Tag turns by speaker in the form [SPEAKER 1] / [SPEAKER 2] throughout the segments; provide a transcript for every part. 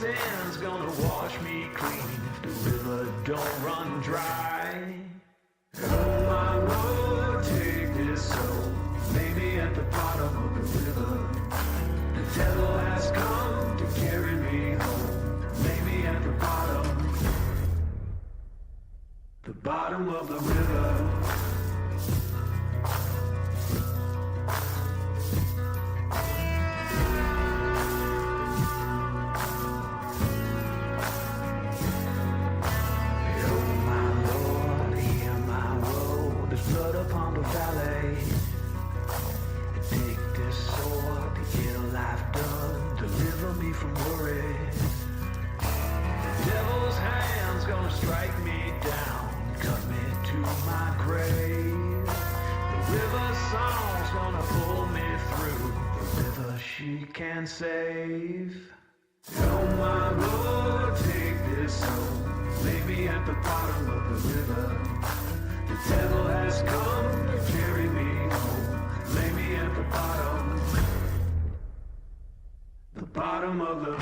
[SPEAKER 1] sin's gonna wash me clean if the river don't run dry. Oh my Lord, take this soul, lay me at the bottom of the river. The devil has come to carry me home, lay me at the bottom of the river. Upon the valley, take this sword, the ill I've done, deliver me from worry. The devil's hand's gonna strike me down, cut me to my grave. The river song's gonna pull me through, the river she can save. Oh my Lord, take this soul, lay me at the bottom of the river. The devil has come to carry me home, lay me at the bottom of the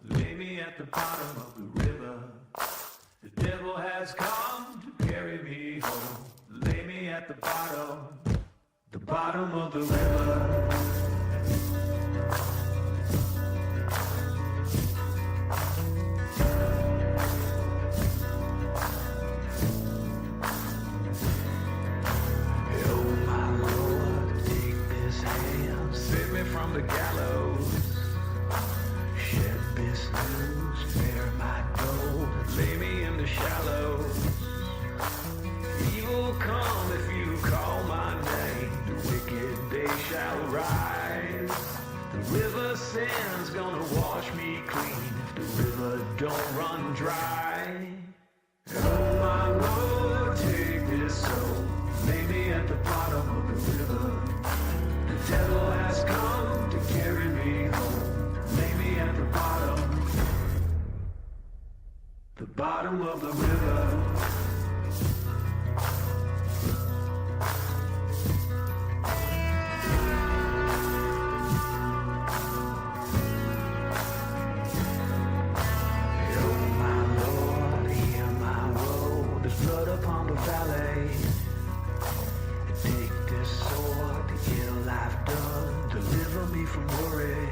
[SPEAKER 1] lay me at the bottom of the river. The devil has come to carry me home, lay me at the bottom of the river. Oh my Lord, take this hand, save me from the gallows. Shed this news, bear my gold, lay me in the shallows. Evil come if you call my name, the wicked they shall rise. The river sin's gonna wash me clean if the river don't run dry. Oh my Lord, take this soul, lay me at the bottom of the river. The devil has come to carry me home, lay me at the bottom of the river. Upon the valley, take this sword, the ill I've done, deliver me from worry.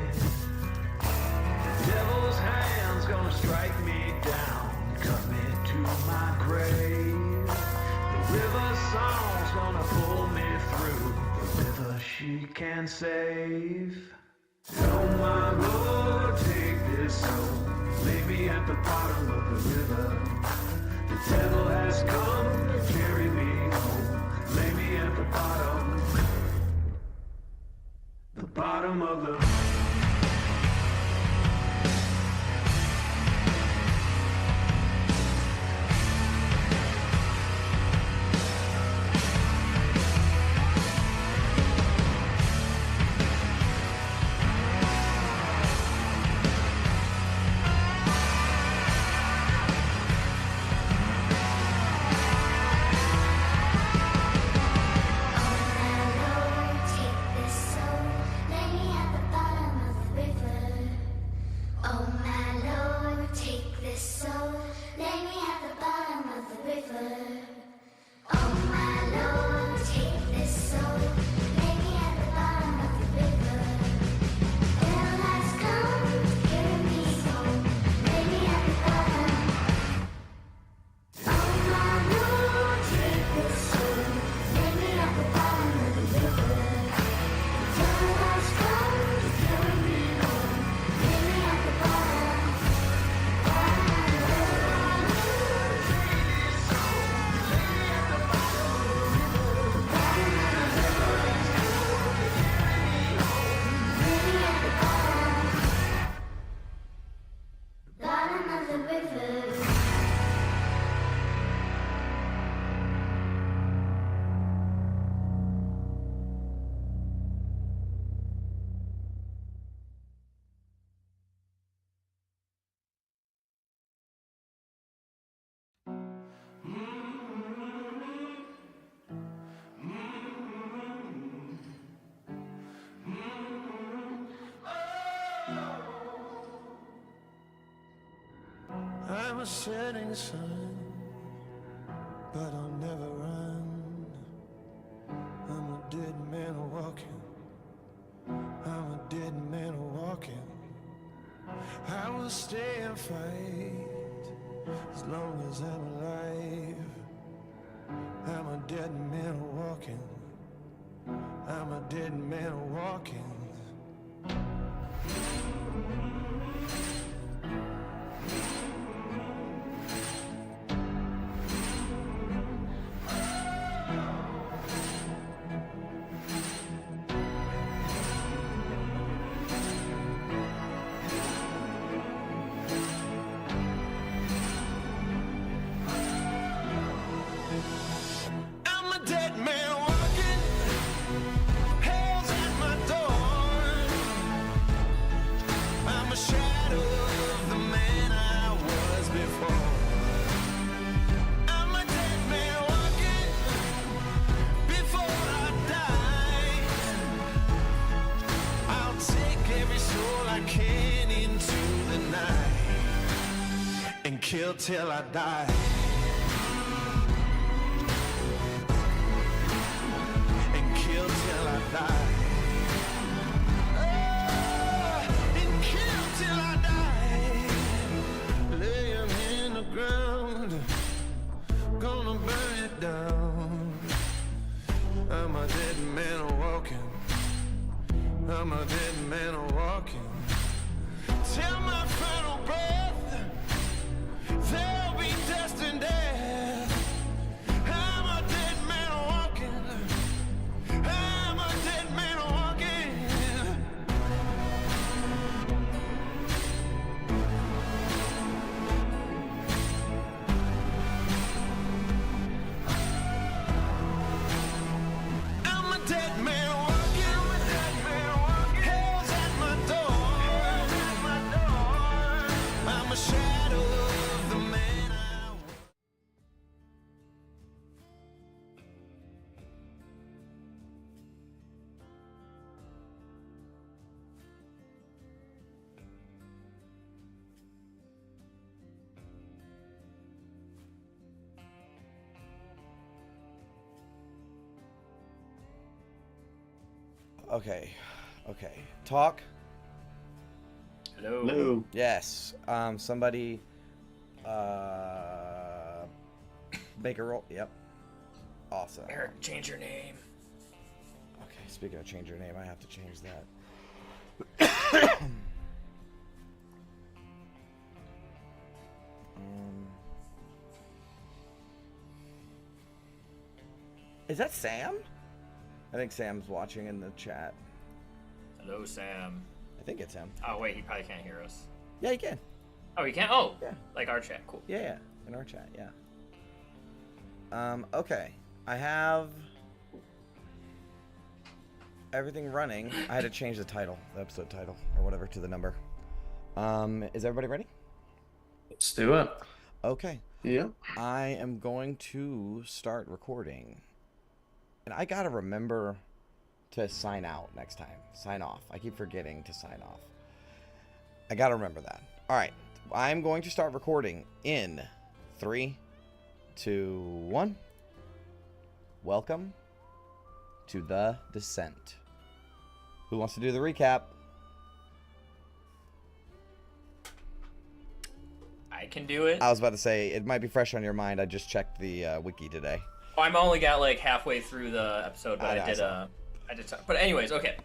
[SPEAKER 1] The devil's hand's gonna strike me down, cut me to my grave. The river song's gonna pull me through, the river she can save. Oh my Lord, take this soul, lay me at the bottom of the river. The devil has come to carry me home, lay me at the bottom of the setting sun, but I'll never run. I'm a dead man walking. I'm a dead man walking. I will stay and fight as long as I'm alive. I'm a dead man walking. I'm a dead man walking. Kill till I die. And kill till I die. And kill till I die. Laying in the ground, gonna burn it down. I'm a dead man walking. I'm a dead man walking. Till my final breath. There'll be dust and death. I'm a dead man walking. I'm a dead man walking. I'm a dead man walking. Hell's at my door. I'm a shadow.
[SPEAKER 2] Okay. Talk.
[SPEAKER 3] Hello.
[SPEAKER 4] Hello.
[SPEAKER 2] Yes. Somebody. Make a roll. Yep. Awesome.
[SPEAKER 3] Eric, change your name.
[SPEAKER 2] Okay. Speaking of change your name, I have to change that. Is that Sam? I think Sam's watching in the chat.
[SPEAKER 3] Hello, Sam.
[SPEAKER 2] I think it's him.
[SPEAKER 3] Oh, wait, he probably can't hear us.
[SPEAKER 2] Yeah, he can.
[SPEAKER 3] Oh, he can? Oh,
[SPEAKER 2] yeah.
[SPEAKER 3] Like our chat. Cool.
[SPEAKER 2] Yeah, in our chat, yeah. Okay. I have everything running. I had to change the title, the episode title, or whatever, to the number. Is everybody ready?
[SPEAKER 4] Let's do it.
[SPEAKER 2] Okay.
[SPEAKER 4] Yeah.
[SPEAKER 2] I am going to start recording. And I gotta remember to sign out next time. Sign off. I keep forgetting to sign off. I gotta remember that. Alright. I'm going to start recording in 3, 2, 1. Welcome to The Descent. Who wants to do the recap?
[SPEAKER 3] I can do it.
[SPEAKER 2] I was about to say, it might be fresh on your mind. I just checked the wiki today.
[SPEAKER 3] Oh, I'm only got like halfway through the episode, but I did. But anyways, okay.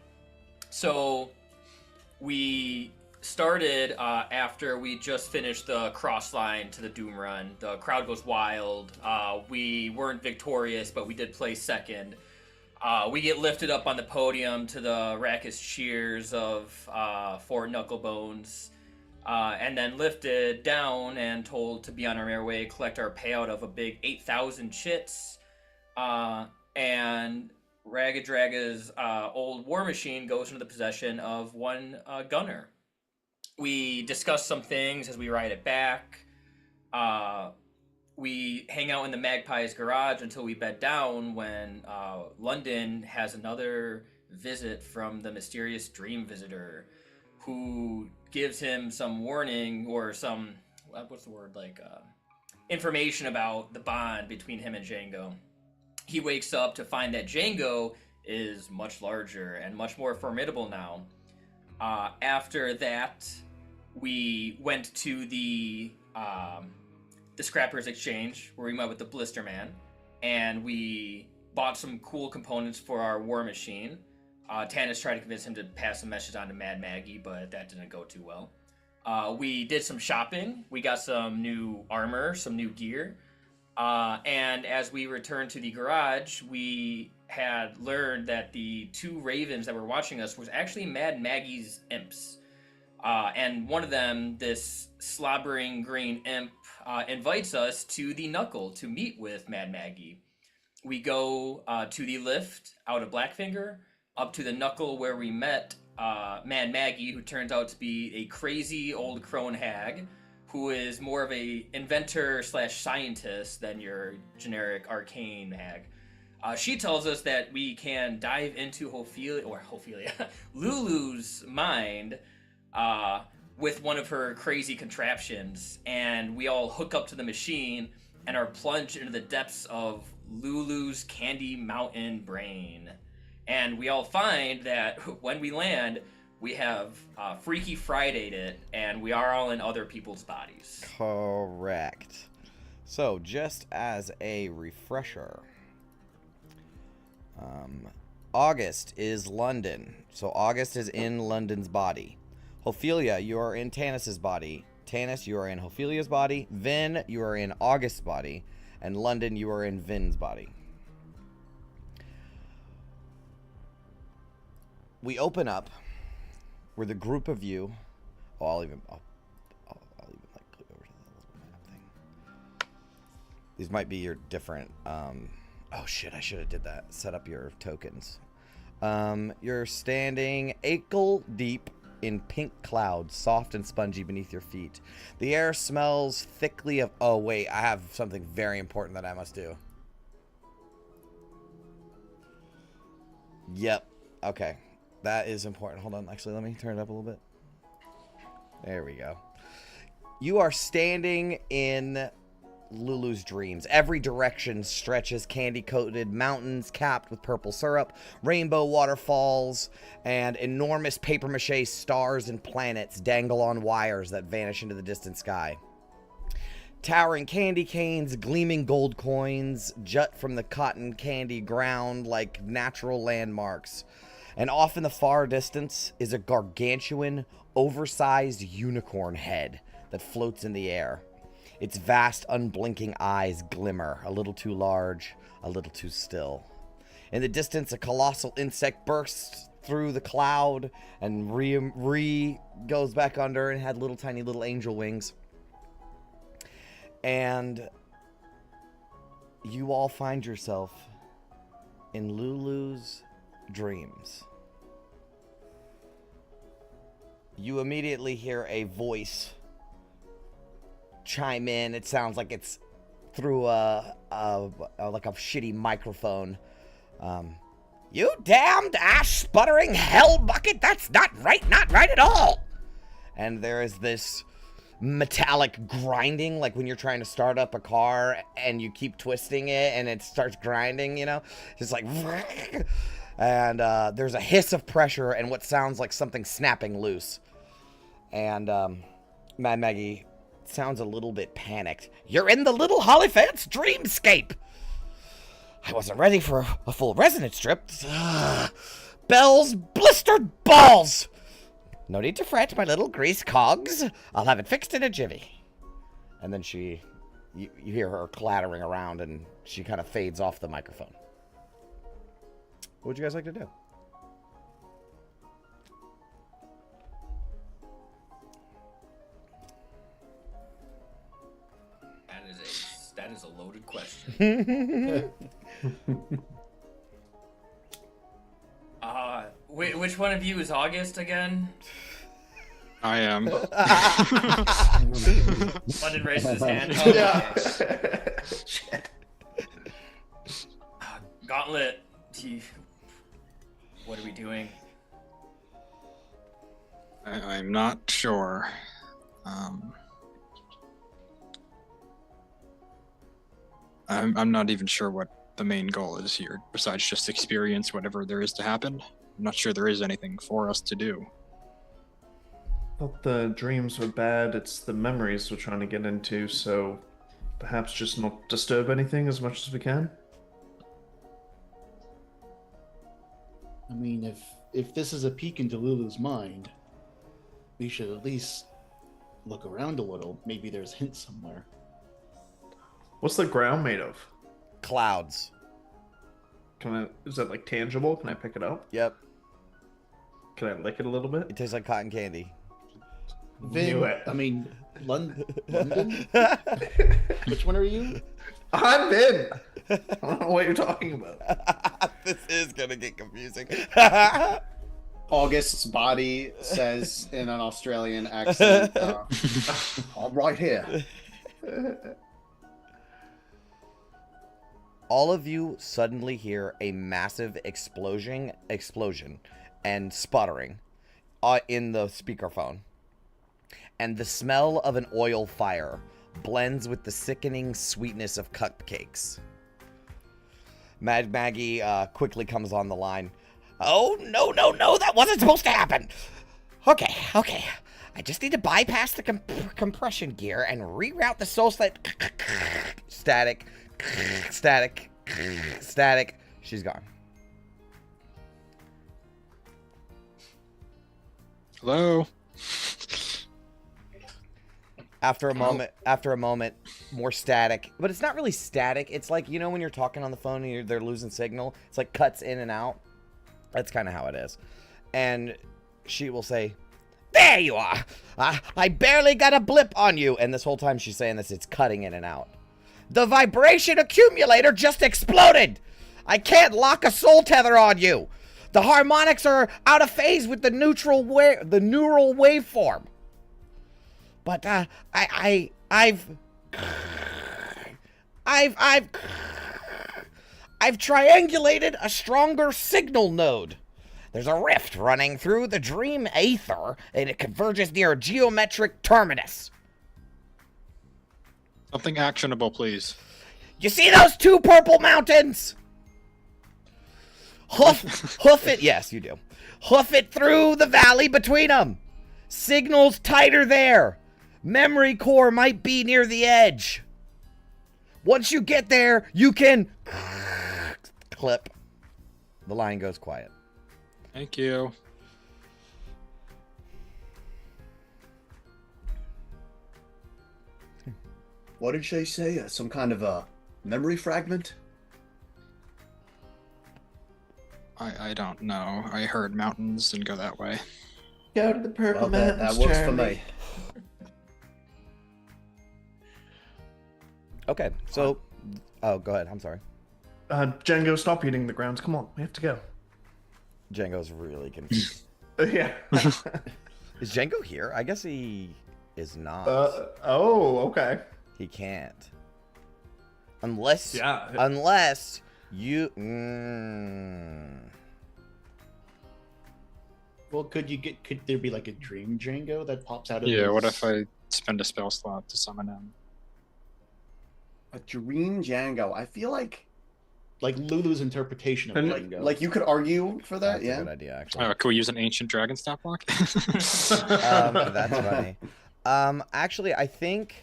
[SPEAKER 3] So we started after we just finished the cross line to the Doom Run. The crowd goes wild. We weren't victorious, but we did play second. We get lifted up on the podium to the raucous cheers of 4 Knucklebones. And then lifted down and told to be on our merry way, collect our payout of a big 8,000 chits. And Ragged Draga's old war machine goes into the possession of one gunner. We discuss some things as we ride it back. We hang out in the Magpie's garage until we bed down when London has another visit from the mysterious dream visitor who gives him some warning or some what's the word, like information about the bond between him and Django. He wakes up to find that Django is much larger and much more formidable now. After that, we went to the Scrappers Exchange, where we met with the Blister Man, and we bought some cool components for our war machine. Tannis tried to convince him to pass some messages on to Mad Maggie, but that didn't go too well. We did some shopping. We got some new armor, some new gear. And as we returned to the garage, we had learned that the two ravens that were watching us was actually Mad Maggie's imps. And one of them, this slobbering green imp, invites us to the Knuckle to meet with Mad Maggie. We go to the lift out of Blackfinger, up to the Knuckle where we met Mad Maggie, who turns out to be a crazy old crone hag, who is more of a inventor / scientist than your generic arcane hag. She tells us that we can dive into Lulu's mind with one of her crazy contraptions, and we all hook up to the machine and are plunged into the depths of Lulu's Candy Mountain brain. And we all find that when we land, we have Freaky Friday'd it, and we are all in other people's bodies.
[SPEAKER 2] Correct. So, just as a refresher, August is London. So, August is in London's body. Ophelia, you are in Tannis's body. Tannis, you are in Ophelia's body. Vin, you are in August's body. And London, you are in Vin's body. We open up where the group of you. Oh, I'll even like click over to the little map thing. These might be your different. Oh shit! I should have did that. Set up your tokens. You're standing ankle deep in pink clouds, soft and spongy beneath your feet. The air smells thickly of. Oh wait, I have something very important that I must do. Yep. Okay. That is important. Hold on. Actually, let me turn it up a little bit. There we go. You are standing in Lulu's dreams. Every direction stretches candy-coated mountains capped with purple syrup, rainbow waterfalls, and enormous papier-mâché stars and planets dangle on wires that vanish into the distant sky. Towering candy canes, gleaming gold coins jut from the cotton candy ground like natural landmarks. And off in the far distance is a gargantuan, oversized unicorn head that floats in the air. Its vast, unblinking eyes glimmer, a little too large, a little too still. In the distance, a colossal insect bursts through the cloud and goes back under and had little tiny little angel wings. And you all find yourself in Lulu's dreams. You immediately hear a voice chime in. It sounds like it's through like a shitty microphone. You damned ash sputtering hell bucket, that's not right at all. And there is this metallic grinding, like when you're trying to start up a car and you keep twisting it and it starts grinding, you know, just like, and there's a hiss of pressure and what sounds like something snapping loose. And Mad Maggie sounds a little bit panicked. You're in the little Hollyphant's dreamscape. I wasn't ready for a full resonance trip. Bells, blistered balls. No need to fret, my little grease cogs. I'll have it fixed in a jiffy. And then you hear her clattering around and she kind of fades off the microphone. What would you guys like to do?
[SPEAKER 3] That is a loaded question. Which one of you is August again?
[SPEAKER 4] I am.
[SPEAKER 3] London raises his hand.
[SPEAKER 5] Yeah.
[SPEAKER 3] Shit. Gauntlet. What are we doing?
[SPEAKER 4] I'm not sure. I'm not even sure what the main goal is here, besides just experience whatever there is to happen. I'm not sure there is anything for us to do.
[SPEAKER 5] Thought the dreams were bad. It's the memories we're trying to get into, so perhaps just not disturb anything as much as we can.
[SPEAKER 6] I mean, if this is a peek into Lulu's mind, we should at least look around a little. Maybe there's hints somewhere.
[SPEAKER 5] What's the ground made of?
[SPEAKER 2] Clouds.
[SPEAKER 5] Is that like tangible? Can I pick it up?
[SPEAKER 2] Yep.
[SPEAKER 5] Can I lick it a little bit?
[SPEAKER 2] It tastes like cotton candy.
[SPEAKER 5] Knew it.
[SPEAKER 6] I mean, London? Which one are you?
[SPEAKER 5] I'm Vin. I don't know what you're talking about.
[SPEAKER 2] This is gonna get confusing.
[SPEAKER 7] August's body says in an Australian accent, I'm right here.
[SPEAKER 2] All of you suddenly hear a massive explosion and sputtering in the speakerphone. And the smell of an oil fire blends with the sickening sweetness of cupcakes. Mad Maggie quickly comes on the line. Oh, no, that wasn't supposed to happen. Okay. I just need to bypass the compression gear and reroute the soul static. She's gone.
[SPEAKER 4] Hello?
[SPEAKER 2] After a moment, more static. But it's not really static. It's like, you know when you're talking on the phone and they're losing signal? It's like cuts in and out. That's kind of how it is. And she will say, there you are. I barely got a blip on you. And this whole time she's saying this, it's cutting in and out. The vibration accumulator just exploded. I can't lock a soul tether on you. The harmonics are out of phase with the neural waveform. But I've triangulated a stronger signal node. There's a rift running through the dream aether, and it converges near a geometric terminus.
[SPEAKER 4] Something actionable, please.
[SPEAKER 2] You see those two purple mountains? Hoof it. Yes, you do. Hoof it through the valley between them. Signal's tighter there. Memory core might be near the edge. Once you get there, you can clip. The line goes quiet.
[SPEAKER 4] Thank you.
[SPEAKER 7] What did she say? Some kind of a memory fragment?
[SPEAKER 4] I don't know. I heard mountains and go that way.
[SPEAKER 5] Go to the purple
[SPEAKER 7] Well, that
[SPEAKER 5] mountains,
[SPEAKER 7] works for
[SPEAKER 5] Charlie.
[SPEAKER 7] me.
[SPEAKER 2] Okay, so... Oh, go ahead. I'm sorry.
[SPEAKER 5] Django, stop eating the grounds. Come on, we have to go.
[SPEAKER 2] Django's really confused.
[SPEAKER 5] Yeah.
[SPEAKER 2] Is Django here? I guess he is not.
[SPEAKER 5] Oh, okay.
[SPEAKER 2] He can't. Unless...
[SPEAKER 5] Yeah.
[SPEAKER 2] Unless you...
[SPEAKER 6] Well, could there be like a dream Django that pops out of
[SPEAKER 4] Yeah, what
[SPEAKER 6] his-
[SPEAKER 4] if I spend a spell slot to summon him?
[SPEAKER 7] A dream Django. I feel like
[SPEAKER 6] Lulu's interpretation of Django?
[SPEAKER 7] like you could argue for that,
[SPEAKER 2] That's
[SPEAKER 7] yeah.
[SPEAKER 2] a good idea, actually.
[SPEAKER 4] Can we use an ancient dragon stat block?
[SPEAKER 2] That's funny. Actually, I think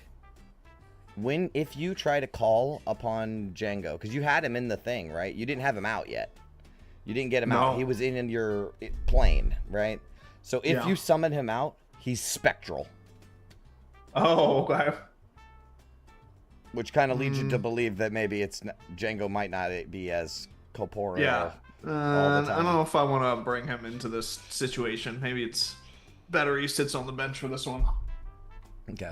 [SPEAKER 2] if you try to call upon Django, because you had him in the thing, right? You didn't have him out yet. You didn't get him out. He was in your plane, right? So if you summon him out, he's spectral.
[SPEAKER 5] Oh, okay.
[SPEAKER 2] Which kind of leads you to believe that maybe Django might not be as corporeal.
[SPEAKER 5] Yeah.
[SPEAKER 2] all the
[SPEAKER 5] I
[SPEAKER 2] time.
[SPEAKER 5] don't know if I want to bring him into this situation. Maybe it's better he sits on the bench for this one.
[SPEAKER 2] Okay.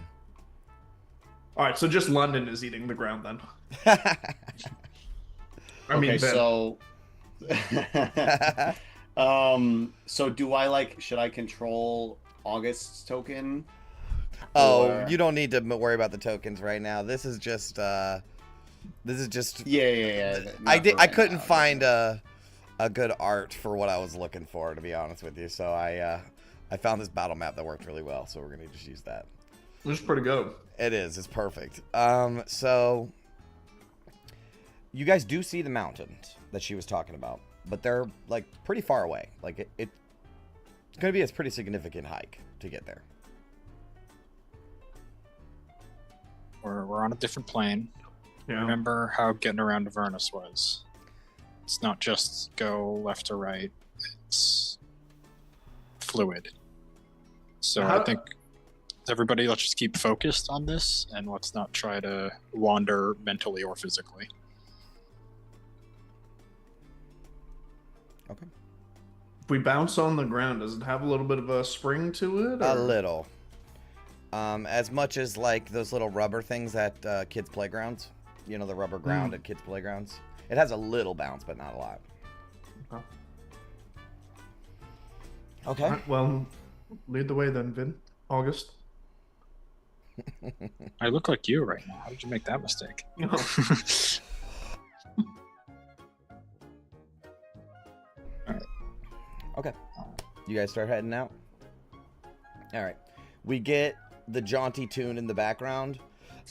[SPEAKER 5] All right, so just London is eating the ground then. I mean,
[SPEAKER 7] Okay,
[SPEAKER 5] Ben.
[SPEAKER 7] so do I should I control August's token?
[SPEAKER 2] Oh,
[SPEAKER 7] Or-
[SPEAKER 2] you don't need to worry about the tokens right now. This is just
[SPEAKER 7] Yeah.
[SPEAKER 2] I couldn't find a good art for what I was looking for, to be honest with you. So I found this battle map that worked really well. So we're gonna just use that.
[SPEAKER 5] It's pretty good.
[SPEAKER 2] It is. It's perfect. So you guys do see the mountains that she was talking about, but they're like pretty far away. Like it's going to be a pretty significant hike to get there.
[SPEAKER 4] We're on a different plane.
[SPEAKER 5] Yeah.
[SPEAKER 4] Remember how getting around Avernus was. It's not just go left or right. It's fluid. So I think everybody, let's just keep focused on this and let's not try to wander mentally or physically.
[SPEAKER 2] Okay.
[SPEAKER 5] If we bounce on the ground, does it have a little bit of a spring to it?
[SPEAKER 2] A
[SPEAKER 5] or-
[SPEAKER 2] little. As much as like those little rubber things at kids' playgrounds. You know, the rubber ground at kids' playgrounds. It has a little bounce, but not a lot. Okay.
[SPEAKER 5] All right, well, lead the way then, Vin. August.
[SPEAKER 4] I look like you right now. How did you make that mistake?
[SPEAKER 2] Okay. You guys start heading out? Alright. We get the jaunty tune in the background.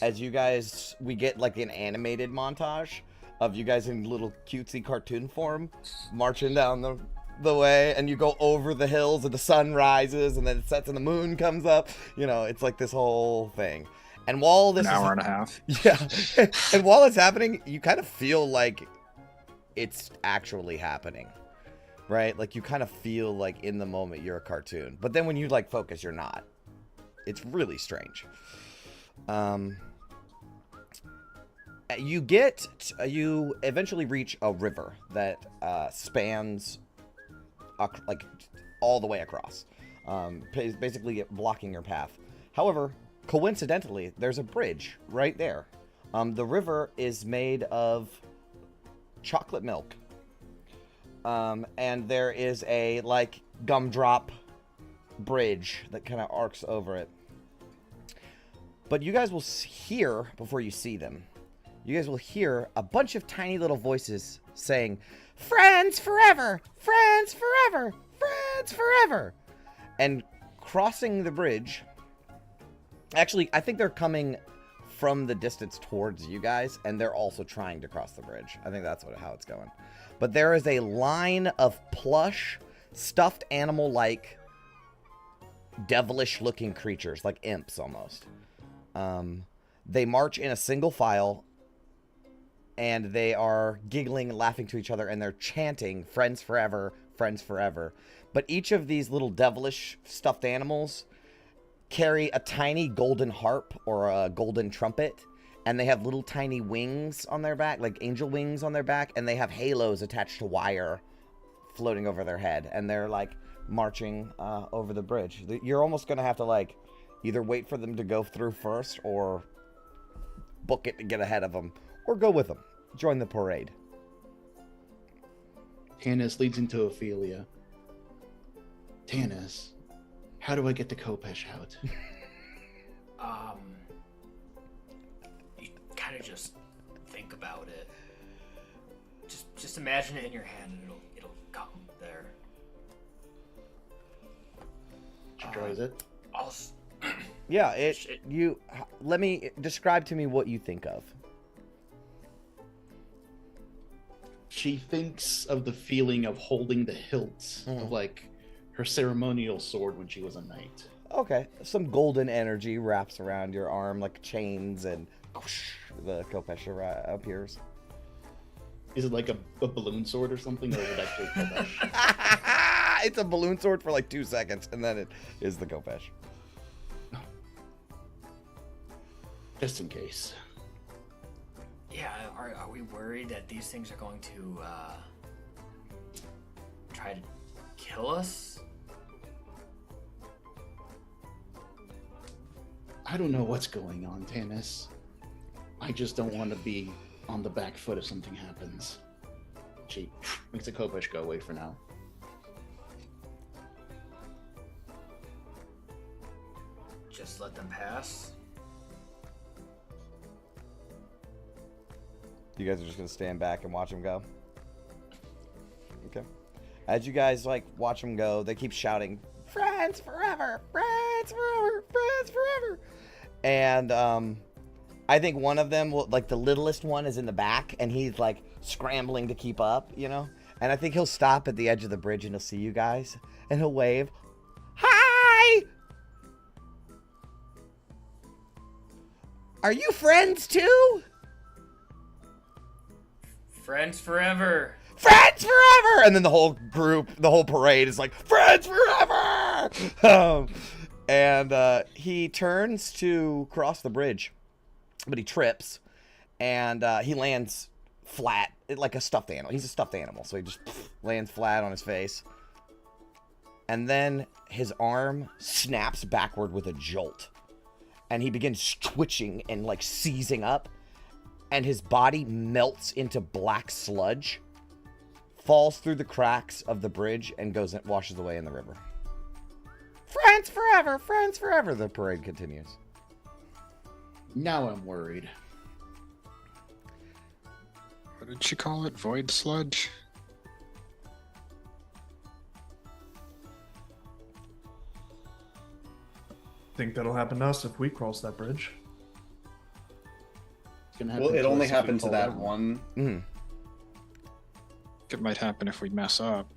[SPEAKER 2] As you guys, we get like an animated montage of you guys in little cutesy cartoon form marching down the way, and you go over the hills and the sun rises and then it sets and the moon comes up. You know, it's like this whole thing. And while this
[SPEAKER 4] An hour and a half.
[SPEAKER 2] Yeah. And while it's happening, you kind of feel like it's actually happening. Right? Like you kind of feel like in the moment you're a cartoon. But then when you like focus, you're not. It's really strange. You eventually reach a river that spans like all the way across. Basically blocking your path. However, coincidentally, there's a bridge right there. The river is made of chocolate milk. And there is a like gumdrop bridge that kind of arcs over it. But you guys will hear, before you see them, you guys will hear a bunch of tiny little voices saying, "Friends forever! Friends forever! Friends forever!" And crossing the bridge, actually, I think they're coming from the distance towards you guys, and they're also trying to cross the bridge. I think that's how it's going. But there is a line of plush, stuffed animal-like, devilish-looking creatures, like imps almost. They march in a single file, and they are giggling and laughing to each other, and they're chanting, "Friends forever, friends forever." But each of these little devilish stuffed animals carry a tiny golden harp or a golden trumpet, and they have little tiny wings on their back, like angel wings on their back, and they have halos attached to wire floating over their head, and they're like marching over the bridge. You're almost gonna have to like either wait for them to go through first or book it to get ahead of them, or go with them. Join the parade.
[SPEAKER 6] Tanis leads into Ophelia. Tanis, how do I get the Kopesh out?
[SPEAKER 3] You kind of just think about it. Just imagine it in your hand, and it'll come there.
[SPEAKER 6] She tries it.
[SPEAKER 2] Yeah, let me describe to me what you think of.
[SPEAKER 6] She thinks of the feeling of holding the hilt of like her ceremonial sword when she was a knight.
[SPEAKER 2] Okay, some golden energy wraps around your arm like chains, and whoosh, the Kopesh appears.
[SPEAKER 6] Is it like a balloon sword or something, or is it actually Kopesh?
[SPEAKER 2] It's a balloon sword for like 2 seconds, and then it is the Kopesh.
[SPEAKER 6] Just in case.
[SPEAKER 3] Yeah, are we worried that these things are going to try to kill us?
[SPEAKER 6] I don't know what's going on, Tanis. I just don't want to be on the back foot if something happens. She makes the Kopesh go away for now.
[SPEAKER 3] Just let them pass?
[SPEAKER 2] You guys are just gonna stand back and watch them go? Okay. As you guys like watch them go, they keep shouting, "Friends forever! Friends forever! Friends forever!" And I think one of them will, like the littlest one, is in the back, and he's like scrambling to keep up, you know. And I think he'll stop at the edge of the bridge, and he'll see you guys, and he'll wave. Hi! Are you friends too?
[SPEAKER 3] Friends forever.
[SPEAKER 2] Friends forever! And then the whole group, the whole parade is like, friends forever! And he turns to cross the bridge, but he trips, and he lands flat, like a stuffed animal. He's a stuffed animal, so he just lands flat on his face. And then his arm snaps backward with a jolt, and he begins twitching and like seizing up, and his body melts into black sludge, falls through the cracks of the bridge, and goes and washes away in the river. Friends forever, the parade continues.
[SPEAKER 6] Now I'm worried.
[SPEAKER 4] What did she call it? Void sludge?
[SPEAKER 5] Think that'll happen to us if we cross that bridge.
[SPEAKER 6] It's gonna happen
[SPEAKER 7] Well, it
[SPEAKER 6] to
[SPEAKER 7] only
[SPEAKER 6] us if we
[SPEAKER 7] happened to
[SPEAKER 6] fall
[SPEAKER 7] that
[SPEAKER 6] down.
[SPEAKER 7] one.
[SPEAKER 2] Mm.
[SPEAKER 4] It might happen if we mess up,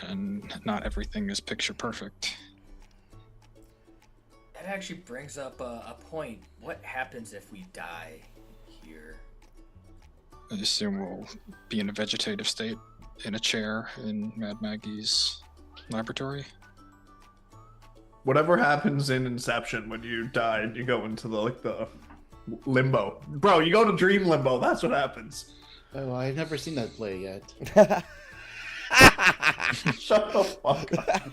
[SPEAKER 4] and not everything is picture perfect.
[SPEAKER 3] That actually brings up a point. What happens if we die here?
[SPEAKER 4] I assume we'll be in a vegetative state in a chair in Mad Maggie's laboratory.
[SPEAKER 5] Whatever happens in Inception when you die and you go into the limbo. Bro, you go to dream limbo. That's what happens.
[SPEAKER 6] Oh, I've never seen that play yet.
[SPEAKER 5] Shut the fuck up.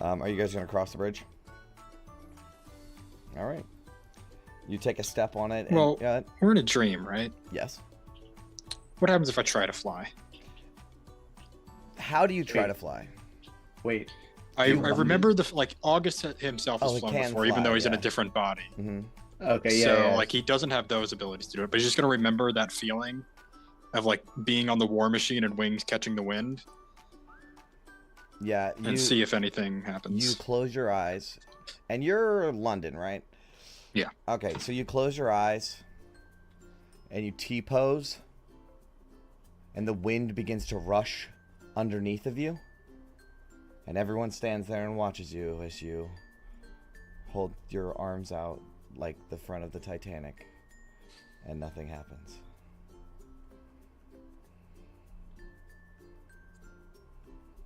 [SPEAKER 2] Are you guys going to cross the bridge? All right. You take a step on it. And,
[SPEAKER 4] Well, we're in a dream, right?
[SPEAKER 2] yes.
[SPEAKER 4] What happens if I try to fly?
[SPEAKER 2] How do you try to fly?
[SPEAKER 7] Wait.
[SPEAKER 4] I remember August himself has
[SPEAKER 2] Oh, he
[SPEAKER 4] flown
[SPEAKER 2] can
[SPEAKER 4] before, even
[SPEAKER 2] fly,
[SPEAKER 4] though he's in a
[SPEAKER 2] yeah.
[SPEAKER 4] different body.
[SPEAKER 2] Mm-hmm.
[SPEAKER 7] Okay, yeah.
[SPEAKER 4] So
[SPEAKER 7] yeah.
[SPEAKER 4] like he doesn't have those abilities to do it, but he's just gonna remember that feeling of like being on the war machine and wings catching the wind
[SPEAKER 2] Yeah.
[SPEAKER 4] and see if anything happens.
[SPEAKER 2] You close your eyes, and you're London, right?
[SPEAKER 4] Yeah.
[SPEAKER 2] Okay, so you close your eyes, and you T-pose, and the wind begins to rush underneath of you, and everyone stands there and watches you as you hold your arms out like the front of the Titanic, and nothing happens.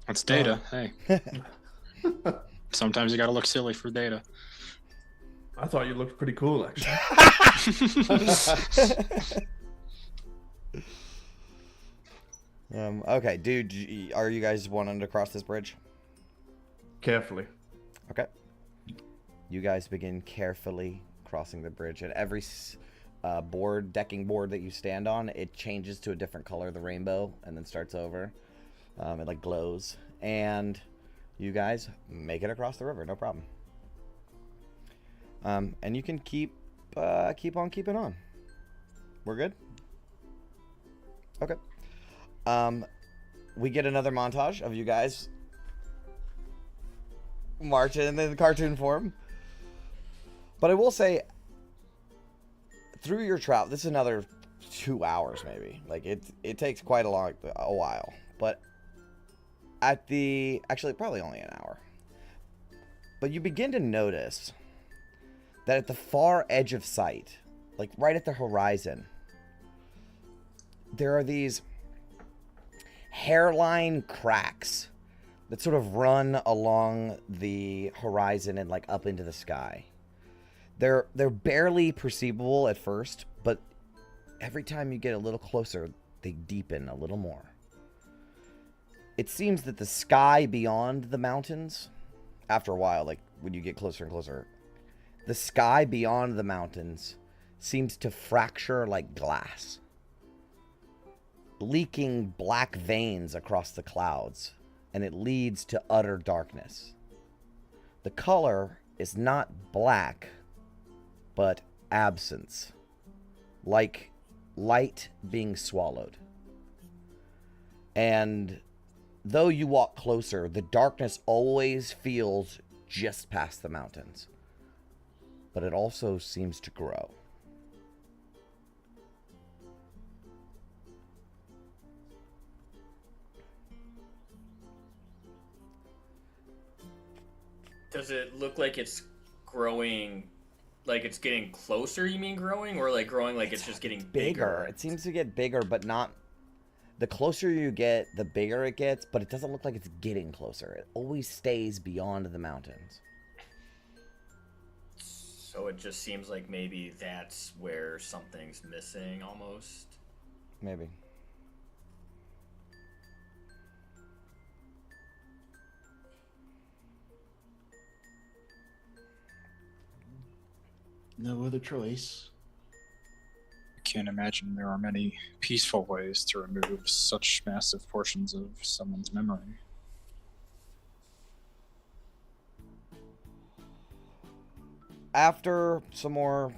[SPEAKER 4] That's Data. Hey. Sometimes you gotta look silly for Data.
[SPEAKER 5] I thought you looked pretty cool, actually.
[SPEAKER 2] Okay, dude, are you guys wanting to cross this bridge?
[SPEAKER 5] Carefully.
[SPEAKER 2] Okay. You guys begin carefully crossing the bridge. At every decking board that you stand on, it changes to a different color, the rainbow, and then starts over. It like glows, and you guys make it across the river, no problem. And you can keep on keeping on. We're good. Okay. We get another montage of you guys marching in the cartoon form. But I will say, through your travel, this is another 2 hours maybe. Like it takes quite a while. But actually probably only an hour. But you begin to notice that at the far edge of sight, like right at the horizon, there are these hairline cracks that sort of run along the horizon and like up into the sky. They're barely perceivable at first, but every time you get a little closer, they deepen a little more. It seems that the sky beyond the mountains, after a while, like when you get closer and closer, the sky beyond the mountains seems to fracture like glass, leaking black veins across the clouds, and it leads to utter darkness. The color is not black, but absence, like light being swallowed. And though you walk closer, the darkness always feels just past the mountains. But it also seems to grow.
[SPEAKER 3] Does it look like it's growing, like it's getting closer, you mean growing? Or like growing like it's just getting bigger?
[SPEAKER 2] It seems to get bigger, but not... The closer you get, the bigger it gets, but it doesn't look like it's getting closer. It always stays beyond the mountains.
[SPEAKER 3] So it just seems like maybe that's where something's missing, almost.
[SPEAKER 2] Maybe.
[SPEAKER 6] No other choice.
[SPEAKER 4] I can't imagine there are many peaceful ways to remove such massive portions of someone's memory.
[SPEAKER 2] After some more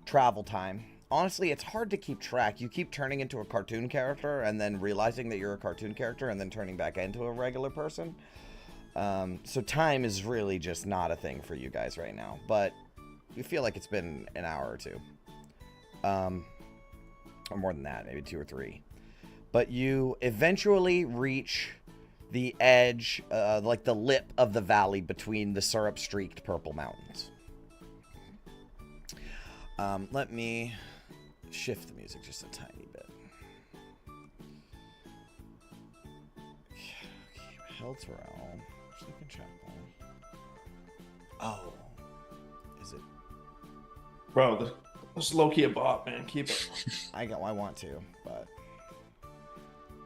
[SPEAKER 2] travel time, honestly, it's hard to keep track. You keep turning into a cartoon character and then realizing that you're a cartoon character and then turning back into a regular person. So time is really just not a thing for you guys right now. But you feel like it's been an hour or two. Or more than that, maybe 2 or 3. But you eventually reach the edge, like the lip of the valley between the syrup-streaked purple mountains. Let me shift the music just a tiny bit. Okay, Helterel. Sleeping Chapel. Oh. Is it?
[SPEAKER 5] Bro, this is low-key a bot, man. Keep it.
[SPEAKER 2] I want to, but...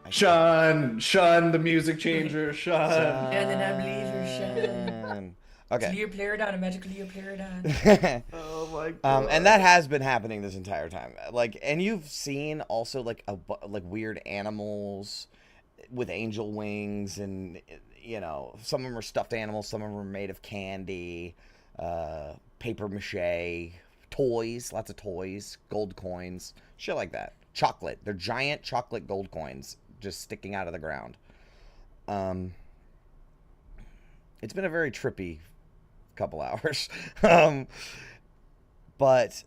[SPEAKER 5] Shun, the music changer, Shun.
[SPEAKER 3] And then I believe you're
[SPEAKER 2] Shun. Okay.
[SPEAKER 3] Leopleurodon, a magic Leopleurodon.
[SPEAKER 5] Oh my god.
[SPEAKER 2] And that has been happening this entire time. Like, and you've seen also like weird animals with angel wings, and you know, some of them are stuffed animals, some of them are made of candy, paper mache, toys, lots of toys, gold coins, shit like that. Chocolate. They're giant chocolate gold coins just sticking out of the ground. It's been a very trippy couple hours. But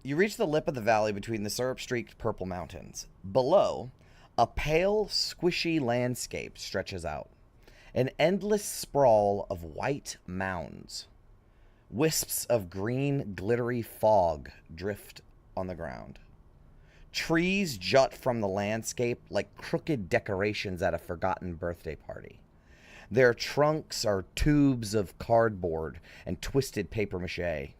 [SPEAKER 2] you reach the lip of the valley between the syrup-streaked purple mountains. Below, a pale, squishy landscape stretches out. An endless sprawl of white mounds. Wisps of green, glittery fog drift on the ground. Trees jut from the landscape like crooked decorations at a forgotten birthday party. Their trunks are tubes of cardboard and twisted papier-mâché.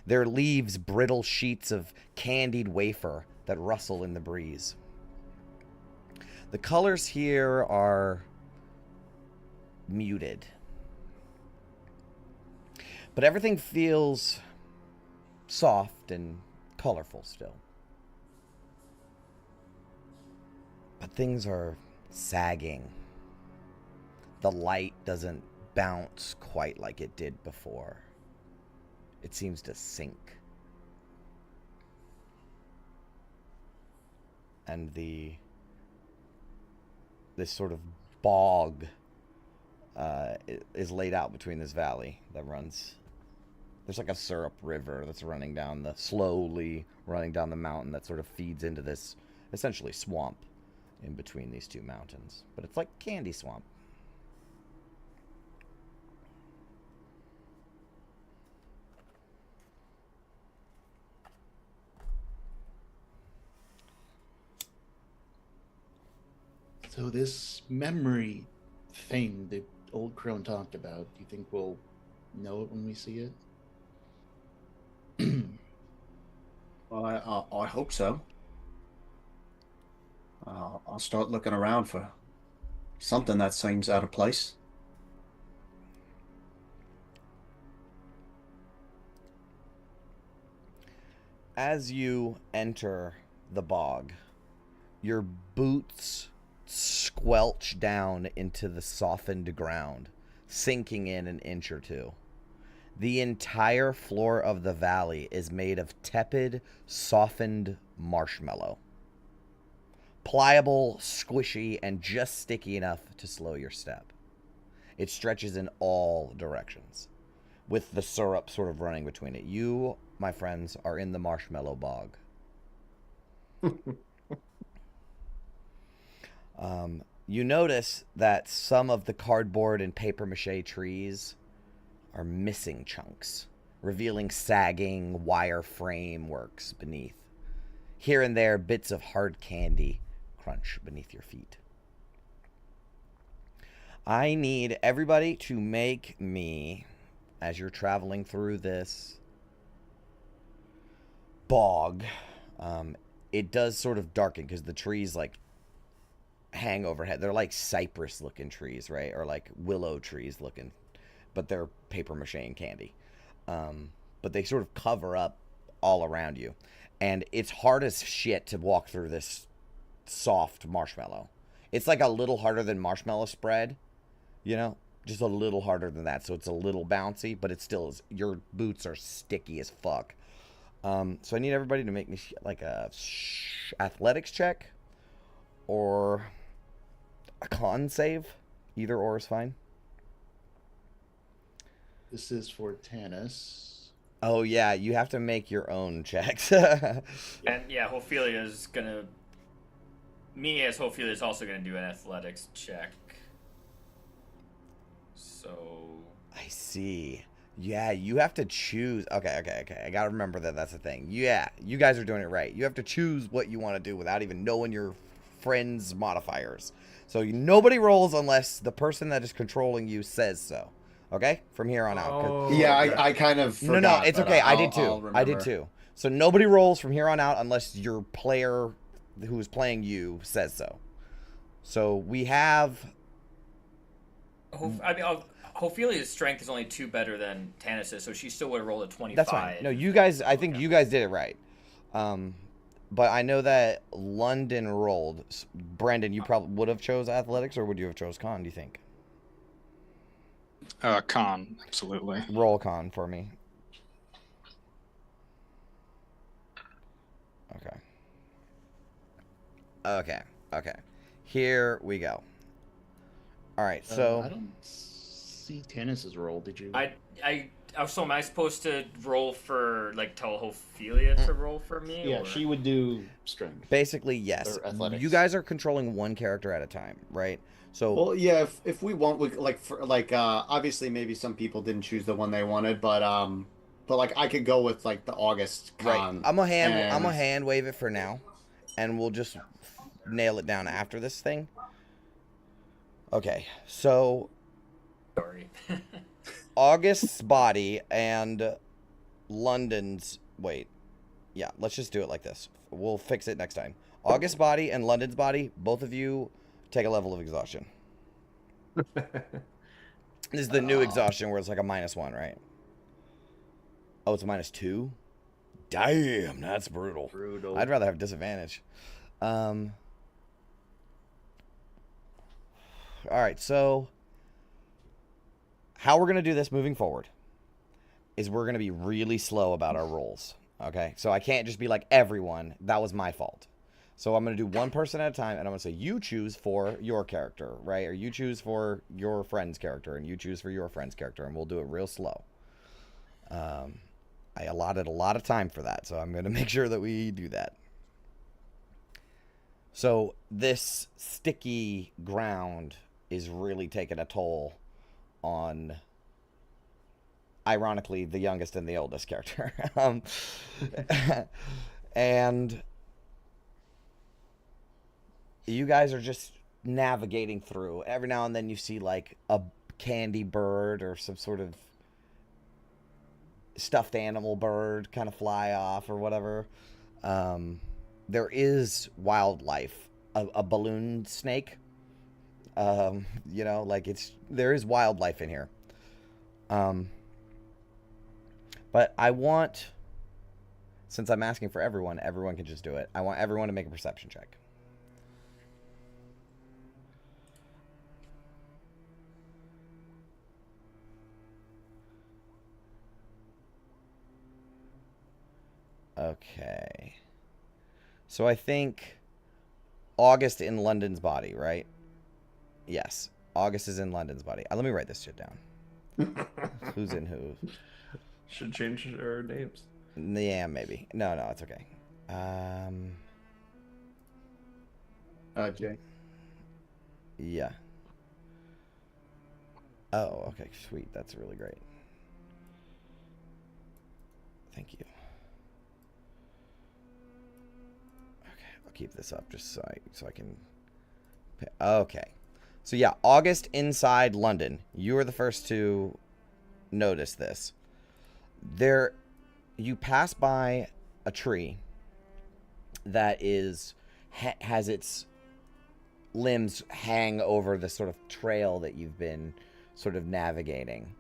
[SPEAKER 2] Their leaves brittle sheets of candied wafer that rustle in the breeze. The colors here are muted. But everything feels soft and colorful still. But things are sagging. The light doesn't bounce quite like it did before. It seems to sink. And this sort of bog is laid out between this valley that runs. There's like a syrup river that's slowly running down the mountain that sort of feeds into this essentially swamp in between these two mountains. But it's like candy swamp.
[SPEAKER 6] So this memory thing that old Crone talked about, do you think we'll know it when we see it?
[SPEAKER 7] Well, I hope so. I'll start looking around for something that seems out of place.
[SPEAKER 2] As you enter the bog, your boots squelch down into the softened ground, sinking in an inch or two. The entire floor of the valley is made of tepid, softened marshmallow. Pliable, squishy, and just sticky enough to slow your step. It stretches in all directions, with the syrup sort of running between it. You, my friends, are in the marshmallow bog. You notice that some of the cardboard and papier-mâché trees are missing chunks, revealing sagging wire frameworks beneath. Here and there, bits of hard candy crunch beneath your feet. I need everybody to make me, as you're traveling through this bog, it does sort of darken because the trees like hang overhead. They're like cypress looking trees, right? Or like willow trees looking, but they're paper mache and candy. But they sort of cover up all around you. And it's hard as shit to walk through this soft marshmallow. It's like a little harder than marshmallow spread, you know, just a little harder than that. So it's a little bouncy, but it still is. Your boots are sticky as fuck. So I need everybody to make me like a athletics check or a con save. Either or is fine.
[SPEAKER 6] This is for Tanis.
[SPEAKER 2] Oh yeah, you have to make your own checks.
[SPEAKER 3] And yeah, Ophelia's gonna. Me as Ophelia is also gonna do an athletics check. So.
[SPEAKER 2] I see. Yeah, you have to choose. Okay. I gotta remember that that's the thing. Yeah, you guys are doing it right. You have to choose what you want to do without even knowing your friends' modifiers. So nobody rolls unless the person that is controlling you says so. Okay? From here on out.
[SPEAKER 5] Oh,
[SPEAKER 7] Yeah, I kind of forgot,
[SPEAKER 2] No, it's
[SPEAKER 7] but
[SPEAKER 2] okay. I
[SPEAKER 7] I'll
[SPEAKER 2] did too. I did
[SPEAKER 7] remember.
[SPEAKER 2] too. So nobody rolls from here on out unless your player who is playing you says so. So we have...
[SPEAKER 3] Ophelia's strength is only 2 better than Tanis's, so she still would have rolled a 25.
[SPEAKER 2] That's fine. No, you guys, I think you guys did it right. But I know that London rolled. Brandon, you probably would have chose athletics, or would you have chose con, do you think?
[SPEAKER 4] Con, absolutely.
[SPEAKER 2] Roll con for me. Okay. Here we go. All right, so...
[SPEAKER 6] I don't see Tanis's roll. Did you?
[SPEAKER 3] So am I supposed to roll for, like, tell Ophelia to roll for me?
[SPEAKER 6] Yeah,
[SPEAKER 3] or?
[SPEAKER 6] she would do strength.
[SPEAKER 2] Basically, yes.
[SPEAKER 6] Or athletics.
[SPEAKER 2] You guys are controlling one character at a time, right? So...
[SPEAKER 7] Well, yeah, if we want, we, obviously maybe some people didn't choose the one they wanted, but like I could go with like the August con.
[SPEAKER 2] Right. I'm a hand wave it for now, and we'll just nail it down after this thing. Okay, so
[SPEAKER 3] Sorry.
[SPEAKER 2] August's body and London's... Wait. Yeah, let's just do it like this. We'll fix it next time. August's body and London's body, both of you take a level of exhaustion. This is the new exhaustion where it's like a -1, right? Oh, it's a -2? Damn, that's brutal. I'd rather have disadvantage. All right, so how we're going to do this moving forward is we're going to be really slow about our rolls, okay? So I can't just be like, everyone, that was my fault. So I'm going to do one person at a time, and I'm going to say, you choose for your character, right? Or you choose for your friend's character, and you choose for your friend's character, and we'll do it real slow. I allotted a lot of time for that, so I'm going to make sure that we do that. So this sticky ground is really taking a toll on, ironically, the youngest and the oldest character. And you guys are just navigating through. Every now and then you see like a candy bird or some sort of stuffed animal bird kind of fly off or whatever. There is wildlife. A balloon snake. You know, like there is wildlife in here. But I want, since I'm asking for everyone can just do it. I want everyone to make a perception check. Okay. So I think August in London's body, right? Yes. August is in London's body. Let me write this shit down. Who's in who?
[SPEAKER 5] Should change our names.
[SPEAKER 2] Yeah, maybe. No, it's okay.
[SPEAKER 7] Jay.
[SPEAKER 2] Yeah. Oh, okay, sweet. That's really great. Thank you. Okay, I'll keep this up just so I can. Okay, so yeah, August inside London. You were the first to notice this. You pass by a tree that has its limbs hang over the sort of trail that you've been sort of navigating,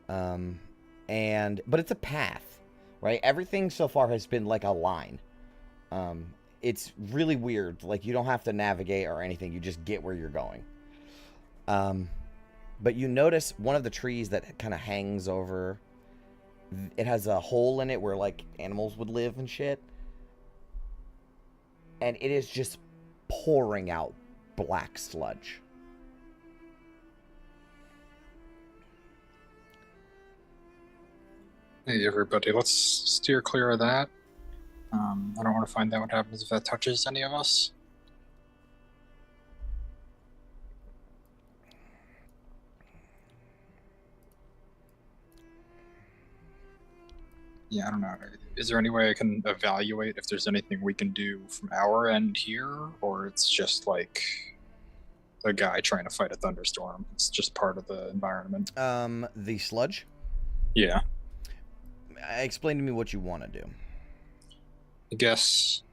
[SPEAKER 2] but it's a path, right? Everything so far has been like a line. It's really weird. Like, you don't have to navigate or anything. You just get where you're going. But you notice one of the trees that kind of hangs over. It has a hole in it where, like, animals would live and shit. And it is just pouring out black sludge.
[SPEAKER 4] Hey, everybody, let's steer clear of that. I don't want to find out what happens if that touches any of us. Yeah, I don't know. Is there any way I can evaluate if there's anything we can do from our end here, or it's just like a guy trying to fight a thunderstorm? It's just part of the environment.
[SPEAKER 2] The sludge?
[SPEAKER 4] Yeah.
[SPEAKER 2] Explain to me what you want to do.
[SPEAKER 4] I guess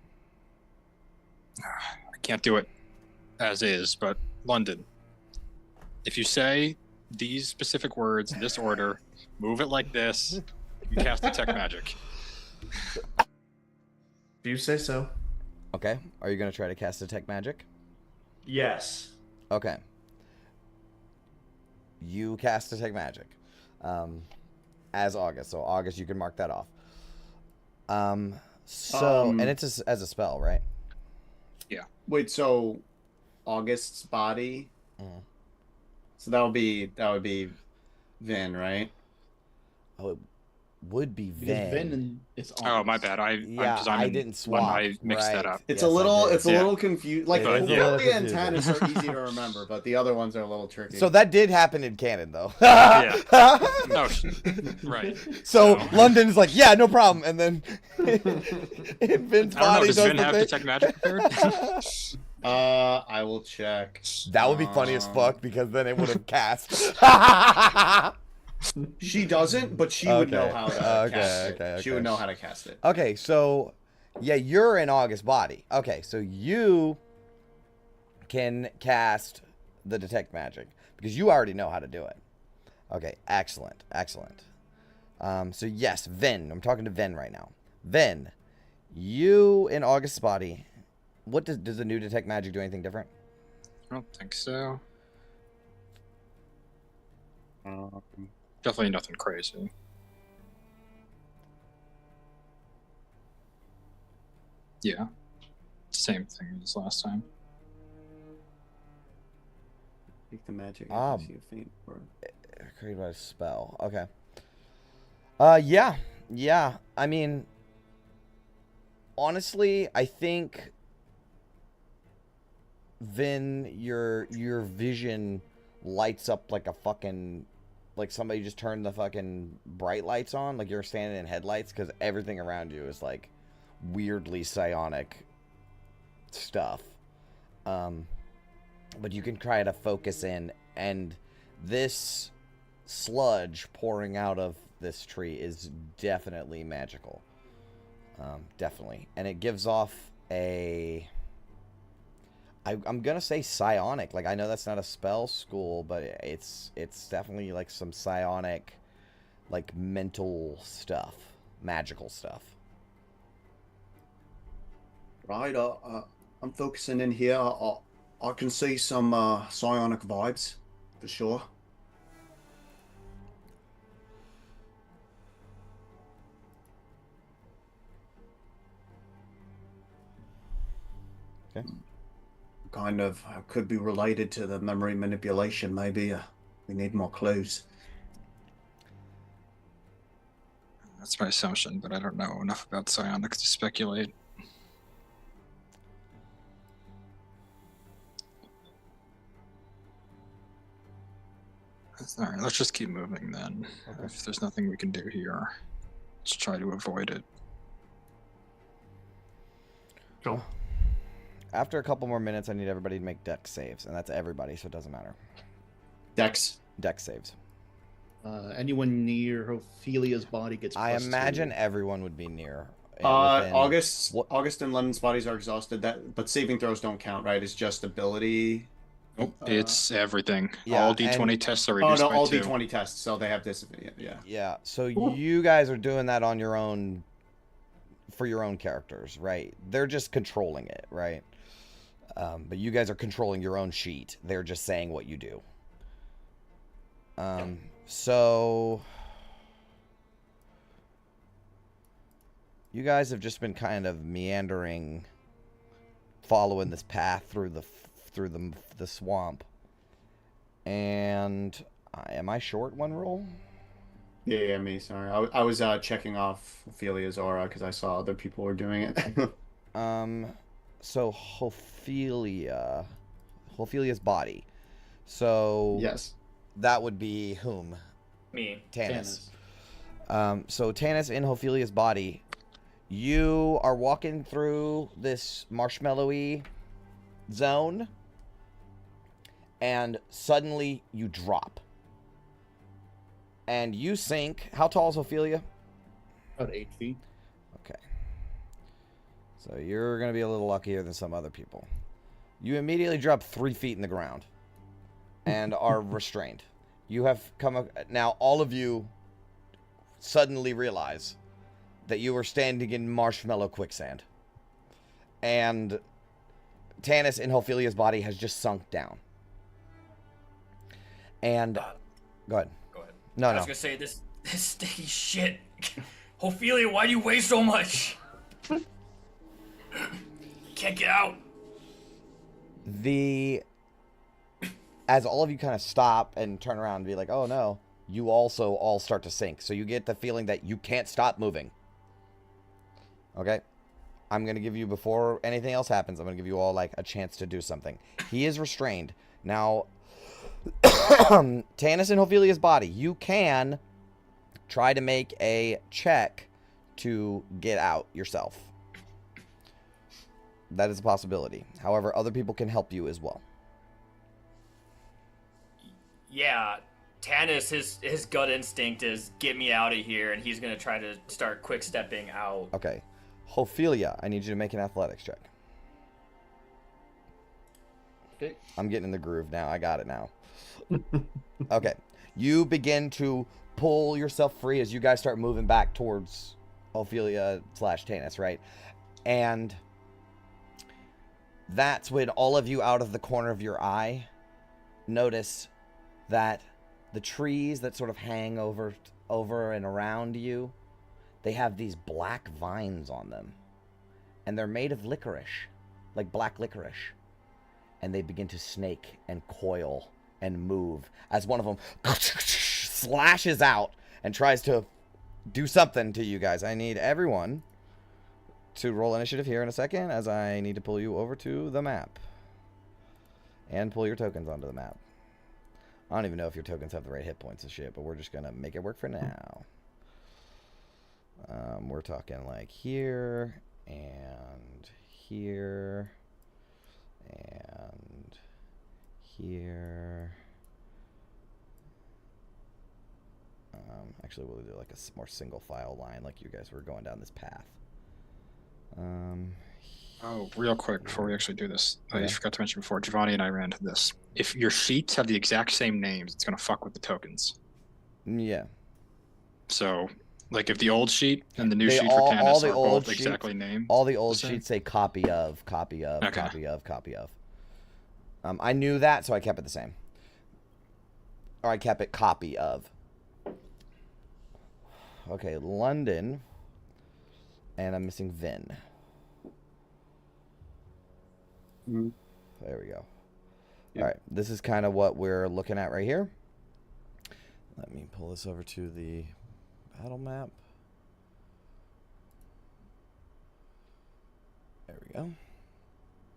[SPEAKER 4] I can't do it as is, but London, if you say these specific words in this order, move it like this, you cast detect magic.
[SPEAKER 5] Do you say so?
[SPEAKER 2] Okay. Are you going to try to cast detect magic?
[SPEAKER 5] Yes.
[SPEAKER 2] Okay. You cast detect magic. As August. So August, you can mark that off. And it's as a spell, right?
[SPEAKER 4] Yeah.
[SPEAKER 7] Wait, so August's body?
[SPEAKER 2] Mm.
[SPEAKER 7] So that would be Vin, right?
[SPEAKER 2] Oh, it would be
[SPEAKER 6] Because
[SPEAKER 2] Vin.
[SPEAKER 6] Vin is
[SPEAKER 4] Oh, my bad. I
[SPEAKER 2] didn't swap.
[SPEAKER 4] I mixed that up.
[SPEAKER 7] It's
[SPEAKER 2] Yes,
[SPEAKER 7] a little,
[SPEAKER 2] I did.
[SPEAKER 7] it's a little confused. Like,
[SPEAKER 2] It is a
[SPEAKER 7] Corellia
[SPEAKER 2] little
[SPEAKER 7] and
[SPEAKER 2] confusing.
[SPEAKER 7] Tannis are easy to remember, but the other ones are a little tricky.
[SPEAKER 2] So that did happen in canon, though.
[SPEAKER 4] Yeah. Oh, right.
[SPEAKER 2] So
[SPEAKER 4] No.
[SPEAKER 2] London's like, yeah, no problem, and then in Vin's
[SPEAKER 4] I don't know.
[SPEAKER 2] body
[SPEAKER 4] Does
[SPEAKER 2] does
[SPEAKER 4] Vin
[SPEAKER 2] the
[SPEAKER 4] have
[SPEAKER 2] thing.
[SPEAKER 4] detect magic prepared?
[SPEAKER 7] I will check.
[SPEAKER 2] That would be funny as fuck because then it would have cast.
[SPEAKER 7] She doesn't, but she would know
[SPEAKER 2] Okay.
[SPEAKER 7] how to
[SPEAKER 2] Okay,
[SPEAKER 7] cast it.
[SPEAKER 2] okay,
[SPEAKER 7] She
[SPEAKER 2] okay.
[SPEAKER 7] would know how to cast it.
[SPEAKER 2] Okay, so yeah, you're in August's body. Okay, so you can cast the detect magic because you already know how to do it. Okay, excellent. So yes, Vin. I'm talking to Vin right now. Vin, you in August's body. What does the new detect magic do? Anything different?
[SPEAKER 4] I don't think so. Definitely nothing crazy. Yeah. Same thing as last time.
[SPEAKER 7] Take the magic.
[SPEAKER 2] Ah.
[SPEAKER 7] See a faint word.
[SPEAKER 2] Created by a spell. Okay. Yeah. I mean, honestly, I think Vin, your vision lights up like a fucking, like somebody just turned the fucking bright lights on, like you're standing in headlights, because everything around you is like weirdly psionic stuff. But you can try to focus in, and this sludge pouring out of this tree is definitely magical. Definitely. And it gives off a... I'm gonna say psionic. Like, I know that's not a spell school, but it's definitely like some psionic, like mental stuff, magical stuff.
[SPEAKER 7] Right. I'm focusing in here. I can see some psionic vibes for sure.
[SPEAKER 2] Okay.
[SPEAKER 7] kind of could be related to the memory manipulation. Maybe we need more clues.
[SPEAKER 4] That's my assumption, but I don't know enough about psionics to speculate. All right, let's just keep moving then.
[SPEAKER 2] Okay.
[SPEAKER 4] If there's nothing we can do here, let's try to avoid it.
[SPEAKER 5] Sure.
[SPEAKER 2] After a couple more minutes, I need everybody to make dex saves, and that's everybody, so it doesn't matter.
[SPEAKER 7] Dex.
[SPEAKER 2] Dex saves.
[SPEAKER 6] Anyone near Ophelia's body gets.
[SPEAKER 2] I
[SPEAKER 6] plus
[SPEAKER 2] imagine
[SPEAKER 6] 2.
[SPEAKER 2] everyone would be near.
[SPEAKER 7] August
[SPEAKER 2] What-
[SPEAKER 7] August and London's bodies are exhausted. But saving throws don't count, right? It's just ability.
[SPEAKER 4] Nope, it's everything.
[SPEAKER 2] yeah,
[SPEAKER 4] All D20
[SPEAKER 2] and-
[SPEAKER 4] tests are
[SPEAKER 7] Oh
[SPEAKER 4] reduced
[SPEAKER 7] no,
[SPEAKER 4] by
[SPEAKER 7] all
[SPEAKER 4] 2.
[SPEAKER 7] D20 tests, so they have this. Yeah.
[SPEAKER 2] Yeah, so you guys are doing that on your own, for your own characters, right? They're just controlling it, right? But you guys are controlling your own sheet. They're just saying what you do. So you guys have just been kind of meandering, following this path through the swamp. And am I short one roll?
[SPEAKER 7] Yeah, me. Sorry, I was checking off Ophelia's aura because I saw other people were doing it.
[SPEAKER 2] So Ophelia's body. So
[SPEAKER 7] Yes.
[SPEAKER 2] that would be whom?
[SPEAKER 3] Me.
[SPEAKER 2] Tanis. So Tanis in Ophelia's body. You are walking through this marshmallowy zone, and suddenly you drop. And you sink. How tall is Ophelia?
[SPEAKER 6] About 8 feet.
[SPEAKER 2] Okay. So you're going to be a little luckier than some other people. You immediately drop 3 feet in the ground and are restrained. You have come... Now, all of you suddenly realize that you are standing in marshmallow quicksand. And Tanis in Ophelia's body has just sunk down. And... Go ahead.
[SPEAKER 3] Go ahead.
[SPEAKER 2] No,
[SPEAKER 3] I
[SPEAKER 2] no.
[SPEAKER 3] was gonna say this sticky shit. Ophelia, why do you weigh so much? Can't get out.
[SPEAKER 2] As all of you kind of stop and turn around and be like, oh no, you also all start to sink. So you get the feeling that you can't stop moving. Okay? I'm going to give you, before anything else happens, I'm going to give you all like a chance to do something. He is restrained. Now, Tanis in Ophelia's body, you can try to make a check to get out yourself. That is a possibility. However, other people can help you as well.
[SPEAKER 3] Yeah, Tanis, his gut instinct is get me out of here, and he's gonna try to start quick stepping out.
[SPEAKER 2] Okay. Ophelia, I need you to make an athletics check.
[SPEAKER 6] Okay.
[SPEAKER 2] I'm getting in the groove now. I got it now. Okay. You begin to pull yourself free as you guys start moving back towards Ophelia / Tanis, right? And that's when all of you, out of the corner of your eye, notice that the trees that sort of hang over and around you, they have these black vines on them. And they're made of licorice, like black licorice. And they begin to snake and coil and move as one of them slashes out and tries to do something to you guys. I need everyone to roll initiative here in a second, as I need to pull you over to the map. And pull your tokens onto the map. I don't even know if your tokens have the right hit points and shit, but we're just going to make it work for now. We're talking like here, and here, and here. Actually, we'll do like a more single file line, like you guys were going down this path.
[SPEAKER 4] Oh, real quick before we actually do this, I
[SPEAKER 2] Yeah.
[SPEAKER 4] forgot to mention before, Giovanni and I ran into this. If your sheets have the exact same names, it's going to fuck with the tokens.
[SPEAKER 2] Yeah.
[SPEAKER 4] So, like if the old sheet and the new
[SPEAKER 2] They
[SPEAKER 4] sheet
[SPEAKER 2] all-
[SPEAKER 4] for
[SPEAKER 2] all
[SPEAKER 4] Tanis
[SPEAKER 2] the
[SPEAKER 4] are
[SPEAKER 2] old
[SPEAKER 4] both
[SPEAKER 2] sheets-
[SPEAKER 4] exactly named.
[SPEAKER 2] All the old
[SPEAKER 4] Same.
[SPEAKER 2] sheets say copy of, copy of,
[SPEAKER 4] Okay.
[SPEAKER 2] copy of, copy of. I knew that, so I kept it the same. Or I kept it copy of. Okay, London. And I'm missing Vin.
[SPEAKER 7] Mhm.
[SPEAKER 2] There we go.
[SPEAKER 7] Yep.
[SPEAKER 2] All right. This is kind of what we're looking at right here. Let me pull this over to the battle map. There we go.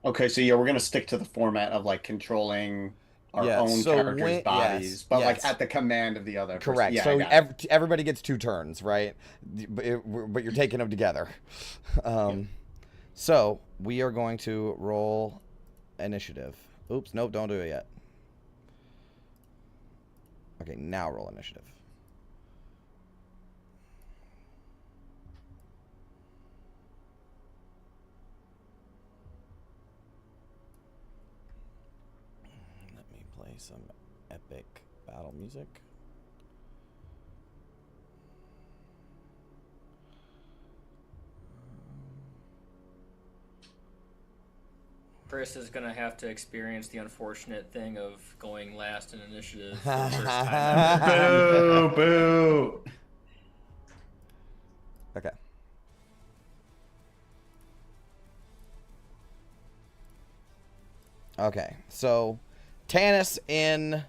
[SPEAKER 7] Okay, so yeah, we're gonna stick to the format of like controlling our own characters' bodies, but like at the command of the other person.
[SPEAKER 2] Correct.
[SPEAKER 7] Yeah,
[SPEAKER 2] So
[SPEAKER 7] I got it.
[SPEAKER 2] everybody gets 2 turns, right? But you're taking them together. So we are going to roll initiative. Oops, nope, don't do it yet. Okay, now roll initiative. Let me play some epic battle music.
[SPEAKER 3] Chris is gonna have to experience the unfortunate thing of going last in initiative for the first time ever.
[SPEAKER 5] Boo! Boo!
[SPEAKER 2] Okay. Okay, so Tanis in,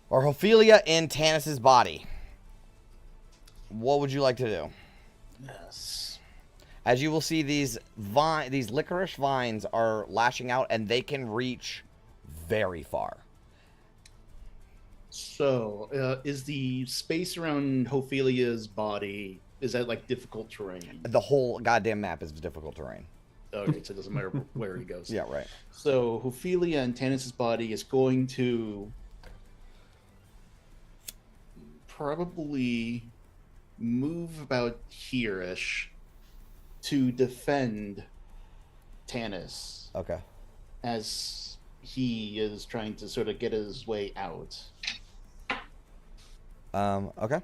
[SPEAKER 2] or Ophelia in Tanis's body. What would you like to do?
[SPEAKER 6] Yes.
[SPEAKER 2] As you will see, these licorice vines are lashing out, and they can reach very far.
[SPEAKER 6] So, is the space around Ophelia's body, is that like difficult terrain?
[SPEAKER 2] The whole goddamn map is difficult terrain.
[SPEAKER 6] Okay, so it doesn't matter where he goes.
[SPEAKER 2] Yeah, right.
[SPEAKER 6] So Ophelia and Tanis's body is going to probably move about here-ish to defend Tanis
[SPEAKER 2] Okay.
[SPEAKER 6] as he is trying to sort of get his way out.
[SPEAKER 2] Okay.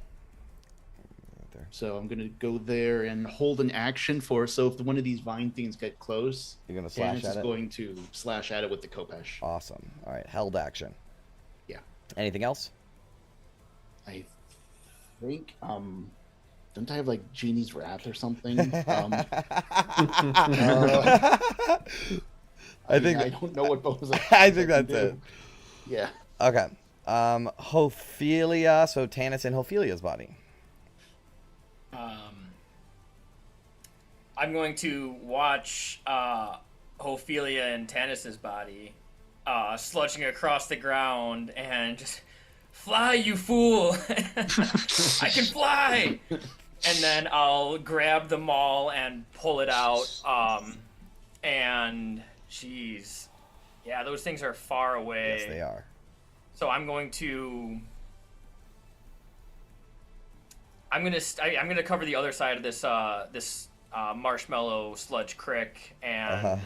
[SPEAKER 2] There.
[SPEAKER 6] So I'm gonna go there and hold an action for. So if one of these vine things get close,
[SPEAKER 2] You're gonna slash
[SPEAKER 6] Tanis
[SPEAKER 2] at
[SPEAKER 6] is
[SPEAKER 2] it?
[SPEAKER 6] going to slash at it with the Kopesh.
[SPEAKER 2] Awesome. All right, held action.
[SPEAKER 6] Yeah.
[SPEAKER 2] Anything else?
[SPEAKER 6] I think don't I have like Genie's Wrath or something?
[SPEAKER 2] I think
[SPEAKER 6] I don't know what bonus.
[SPEAKER 2] I think that's it.
[SPEAKER 6] Yeah.
[SPEAKER 2] Okay. Ophelia. So Tanis in Ophelia's body.
[SPEAKER 3] I'm going to watch Ophelia and Tanis's body sludging across the ground and just fly, you fool! I can fly! And then I'll grab the maul and pull it out. And jeez, yeah, those things are far away.
[SPEAKER 2] Yes, they are.
[SPEAKER 3] So I'm going to. I'm gonna cover the other side of this marshmallow sludge crick and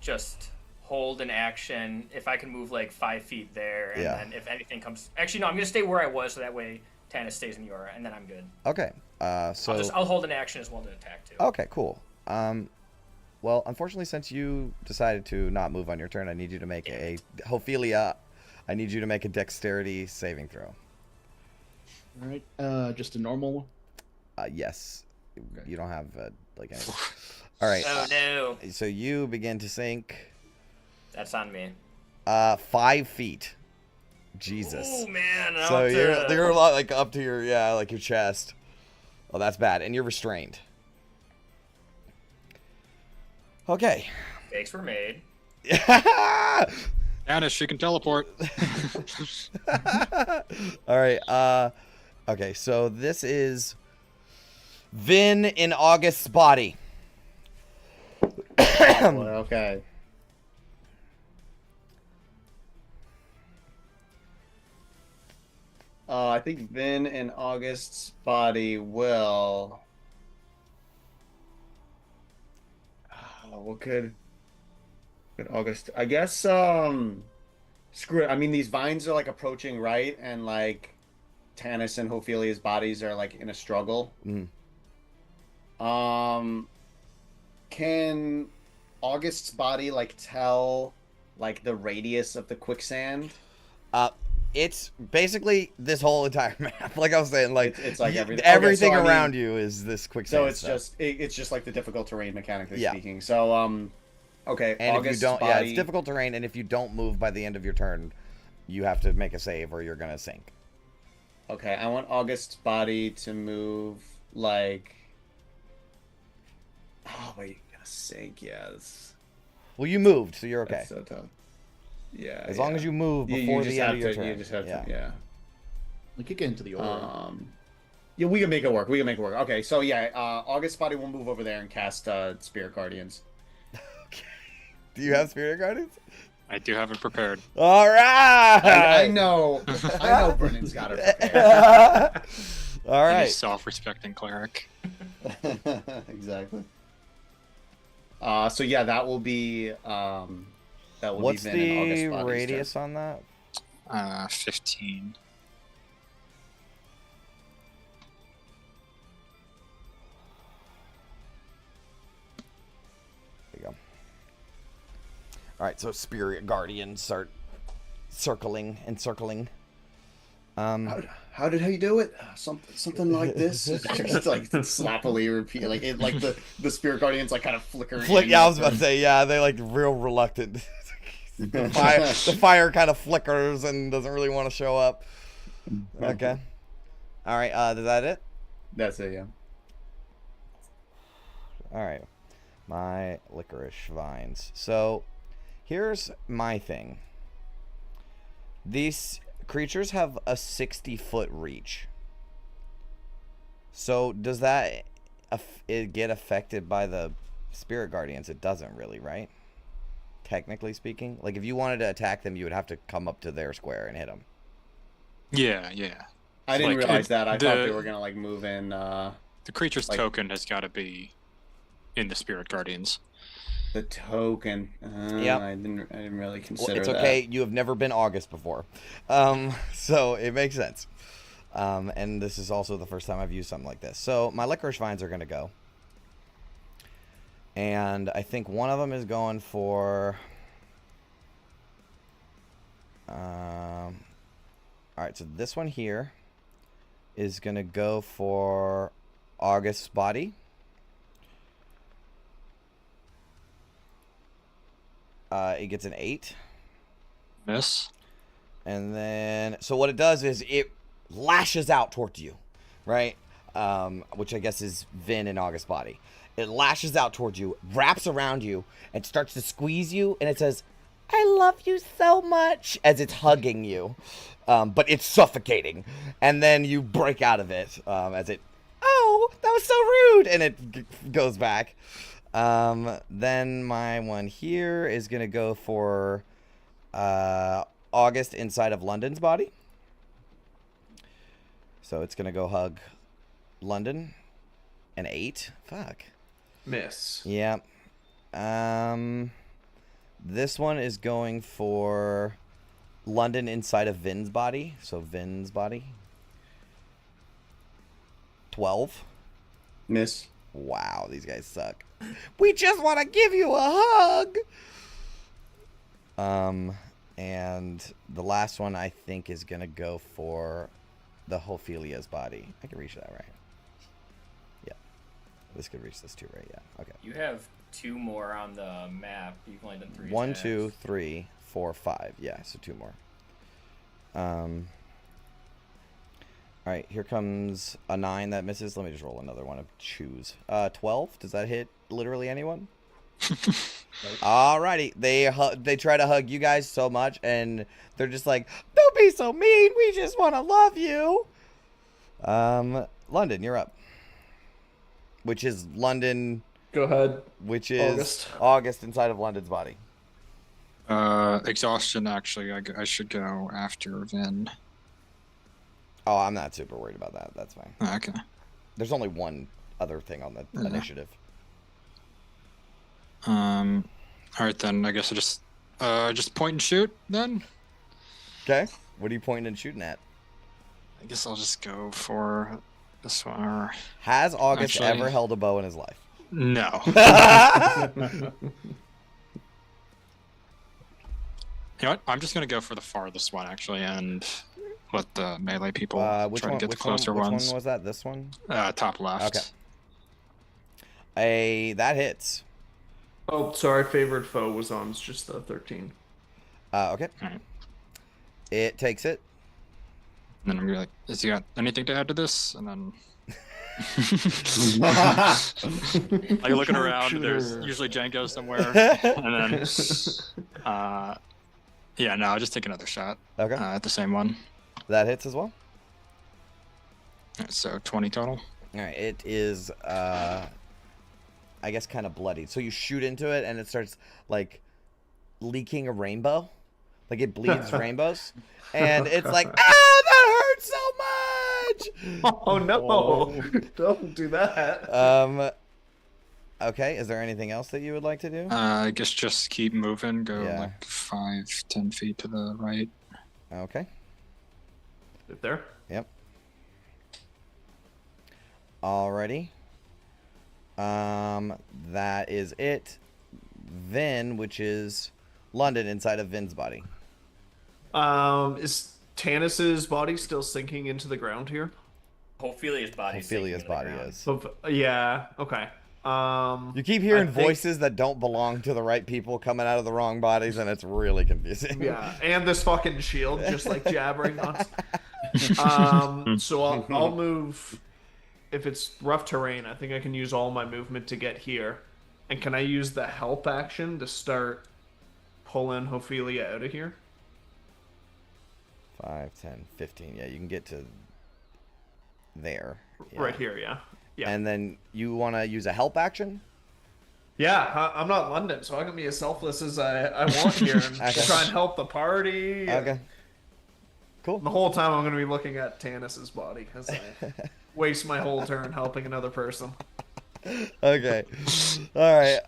[SPEAKER 3] just hold an action. If I can move like 5 feet there, and then if anything comes, actually no, I'm gonna stay where I was so that way Tanis stays in the aura, and then I'm good.
[SPEAKER 2] Okay. So
[SPEAKER 3] I'll hold an action as well to attack too.
[SPEAKER 2] Okay, cool. Well, unfortunately, since you decided to not move on your turn, I need you to make a Ophelia. I need you to make a dexterity saving throw.
[SPEAKER 6] All right. Just a normal.
[SPEAKER 2] Yes. Okay. You don't have like anything. All right.
[SPEAKER 3] Oh no.
[SPEAKER 2] So you begin to sink.
[SPEAKER 3] That's on me.
[SPEAKER 2] 5 feet. Jesus.
[SPEAKER 3] Oh man.
[SPEAKER 2] So you're a lot like up to your like your chest. Oh, that's bad. And you're restrained. Okay.
[SPEAKER 3] Fakes were made.
[SPEAKER 4] Tanis, she can teleport.
[SPEAKER 2] All right. Okay, so this is Vin in August's body.
[SPEAKER 7] Okay. I think Vin and August's body will. What could August? I guess. Screw it. I mean, these vines are like approaching, right? And like, Tanis and Ophelia's bodies are like in a struggle.
[SPEAKER 2] Mm.
[SPEAKER 7] Can August's body like tell like the radius of the quicksand?
[SPEAKER 2] It's basically this whole entire map. Like I was saying, like
[SPEAKER 7] it's like everything.
[SPEAKER 2] Everything
[SPEAKER 7] Okay, so,
[SPEAKER 2] around you is this quicksand.
[SPEAKER 7] So it's
[SPEAKER 2] stuff.
[SPEAKER 7] it's just like the difficult terrain mechanically
[SPEAKER 2] Yeah.
[SPEAKER 7] speaking. So Okay,
[SPEAKER 2] And
[SPEAKER 7] August's
[SPEAKER 2] if you don't,
[SPEAKER 7] body.
[SPEAKER 2] yeah, it's difficult terrain, and if you don't move by the end of your turn, you have to make a save or you're gonna sink.
[SPEAKER 7] Okay, I want August's body to move like. Oh wait, gonna sink. Yeah,
[SPEAKER 2] Well, you moved, so you're okay.
[SPEAKER 7] that's so tough. Yeah.
[SPEAKER 2] As long as you move
[SPEAKER 7] You
[SPEAKER 2] before
[SPEAKER 7] just
[SPEAKER 2] the end
[SPEAKER 7] have
[SPEAKER 2] of your
[SPEAKER 7] to.
[SPEAKER 2] turn.
[SPEAKER 7] You just have
[SPEAKER 2] yeah.
[SPEAKER 7] to. Yeah.
[SPEAKER 6] We could get into the aura.
[SPEAKER 7] Yeah, we can make it work. We can make it work. Okay, so yeah, August's body will move over there and cast Spirit Guardians.
[SPEAKER 2] Do you have Spirit Guardians?
[SPEAKER 4] I do have it prepared.
[SPEAKER 2] All right.
[SPEAKER 7] I know Brennan's got it prepared.
[SPEAKER 2] All
[SPEAKER 4] Any
[SPEAKER 2] right.
[SPEAKER 4] self-respecting cleric.
[SPEAKER 7] Exactly. So yeah, that will be
[SPEAKER 2] What's
[SPEAKER 7] be Vin and August
[SPEAKER 2] the
[SPEAKER 7] Body's
[SPEAKER 2] radius on that?
[SPEAKER 4] 15.
[SPEAKER 2] There you go. All right, so Spirit Guardians start circling and circling.
[SPEAKER 7] How did he do it? Something like this. Just like sloppily repeat, like it, like the Spirit Guardians like kind of flicker.
[SPEAKER 2] Yeah, I was about to say, yeah, they like real reluctant. the fire kind of flickers and doesn't really want to show up. Okay. All right. Is that it?
[SPEAKER 7] That's it. Yeah.
[SPEAKER 2] All right. My licorice vines. So, here's my thing. These creatures have a 60-foot reach. So, does that it get affected by the Spirit Guardians? It doesn't really, right? Technically speaking. Like, if you wanted to attack them, you would have to come up to their square and hit them.
[SPEAKER 4] Yeah.
[SPEAKER 7] I didn't
[SPEAKER 4] Like,
[SPEAKER 7] realize that. I thought they
[SPEAKER 4] the-
[SPEAKER 7] were gonna like move in.
[SPEAKER 4] The creature's
[SPEAKER 7] Like-
[SPEAKER 4] token has got to be in the Spirit Guardians.
[SPEAKER 7] The token.
[SPEAKER 2] Yep.
[SPEAKER 7] I didn't really
[SPEAKER 2] Well,
[SPEAKER 7] consider
[SPEAKER 2] it's
[SPEAKER 7] that.
[SPEAKER 2] okay. You have never been August before. So it makes sense. And this is also the first time I've used something like this. So my licorice vines are going to go. And I think one of them is going for... all right, so this one here is going to go for August's body. It gets an 8.
[SPEAKER 4] Miss.
[SPEAKER 2] And then, so what it does is it lashes out towards you, right? Which I guess is Vin and August's body. It lashes out towards you, wraps around you, and starts to squeeze you, and it says, "I love you so much," as it's hugging you. But it's suffocating. And then you break out of it as it, "Oh, that was so rude," and it goes back. Then my one here is going to go for August inside of London's body. So it's going to go hug London. An 8. Fuck.
[SPEAKER 5] Miss.
[SPEAKER 2] Yeah. This one is going for London inside of Vin's body. So Vin's body. 12.
[SPEAKER 7] Miss.
[SPEAKER 2] Wow, these guys suck. We just want to give you a hug. And the last one I think is gonna go for the Ophelia's body. I can reach that, right? Yeah, this could reach this too, right? Yeah. Okay.
[SPEAKER 3] You have 2 more on the map. You've only done 3.
[SPEAKER 2] 1,
[SPEAKER 3] attacks.
[SPEAKER 2] 2, 3, 4, 5. Yeah, so 2 more. All right, here comes a 9 that misses. Let me just roll another one to choose. 12. Does that hit literally anyone? Alrighty. They try to hug you guys so much, and they're just like, "Don't be so mean. We just want to love you." London, you're up. Which is London.
[SPEAKER 5] Go ahead.
[SPEAKER 2] Which is August inside of London's body.
[SPEAKER 4] Exhaustion, actually, I should go after Vin.
[SPEAKER 2] Oh, I'm not super worried about that. That's fine.
[SPEAKER 4] Okay.
[SPEAKER 2] There's only one other thing on the initiative.
[SPEAKER 4] Alright then, I guess I just point and shoot then?
[SPEAKER 2] Okay. What are you pointing and shooting at?
[SPEAKER 4] I guess I'll just go for this one. Or...
[SPEAKER 2] Has August
[SPEAKER 4] Actually-
[SPEAKER 2] ever held a bow in his life?
[SPEAKER 4] No. You know what? I'm just gonna go for the farthest one actually, and let the melee people
[SPEAKER 2] Which
[SPEAKER 4] try
[SPEAKER 2] one,
[SPEAKER 4] to get the closer
[SPEAKER 2] which
[SPEAKER 4] ones.
[SPEAKER 2] one was that? This one?
[SPEAKER 4] Top left.
[SPEAKER 2] Okay. That hits.
[SPEAKER 5] Oh, sorry. Favorite foe was on. It's just the 13.
[SPEAKER 2] Okay.
[SPEAKER 4] Alright.
[SPEAKER 2] It takes it.
[SPEAKER 4] And then I'm gonna be like, has he got anything to add to this? And then like looking around, there's usually Django somewhere. And then yeah, no, I'll just take another shot
[SPEAKER 2] Okay.
[SPEAKER 4] at the same one.
[SPEAKER 2] That hits as well.
[SPEAKER 4] So 20 total.
[SPEAKER 2] All right. It is, I guess, kind of bloody. So you shoot into it, and it starts like leaking a rainbow, like it bleeds rainbows, and it's like, ah, that hurts so much.
[SPEAKER 5] Oh no!
[SPEAKER 2] Whoa.
[SPEAKER 5] Don't do that.
[SPEAKER 2] Okay. Is there anything else that you would like to do?
[SPEAKER 4] I guess just keep moving. Go
[SPEAKER 2] Yeah.
[SPEAKER 4] like 5-10 feet to the right.
[SPEAKER 2] Okay.
[SPEAKER 5] Right there.
[SPEAKER 2] Yep. Alrighty. That is it. Vin, which is London inside of Vin's body.
[SPEAKER 5] Is Tanis's body still sinking into the ground here?
[SPEAKER 3] Ophelia's body.
[SPEAKER 2] Ophelia's body is.
[SPEAKER 5] Yeah. Okay.
[SPEAKER 2] You keep hearing
[SPEAKER 5] I think-
[SPEAKER 2] voices that don't belong to the right people coming out of the wrong bodies, and it's really confusing.
[SPEAKER 5] Yeah, and this fucking shield just like jabbering on. So I'll move. If it's rough terrain, I think I can use all my movement to get here. And can I use the help action to start pulling Ophelia out of here?
[SPEAKER 2] 5, 10, 15. Yeah, you can get to there. Yeah.
[SPEAKER 5] Right here, yeah. Yeah.
[SPEAKER 2] And then you want to use a help action?
[SPEAKER 5] Yeah, I'm not London, so I can be as selfless as I want here and
[SPEAKER 2] Okay.
[SPEAKER 5] try and help the party.
[SPEAKER 2] Okay. Cool.
[SPEAKER 5] The whole time I'm going to be looking at Tanis's body as I waste my whole turn helping another person.
[SPEAKER 2] Okay. All right.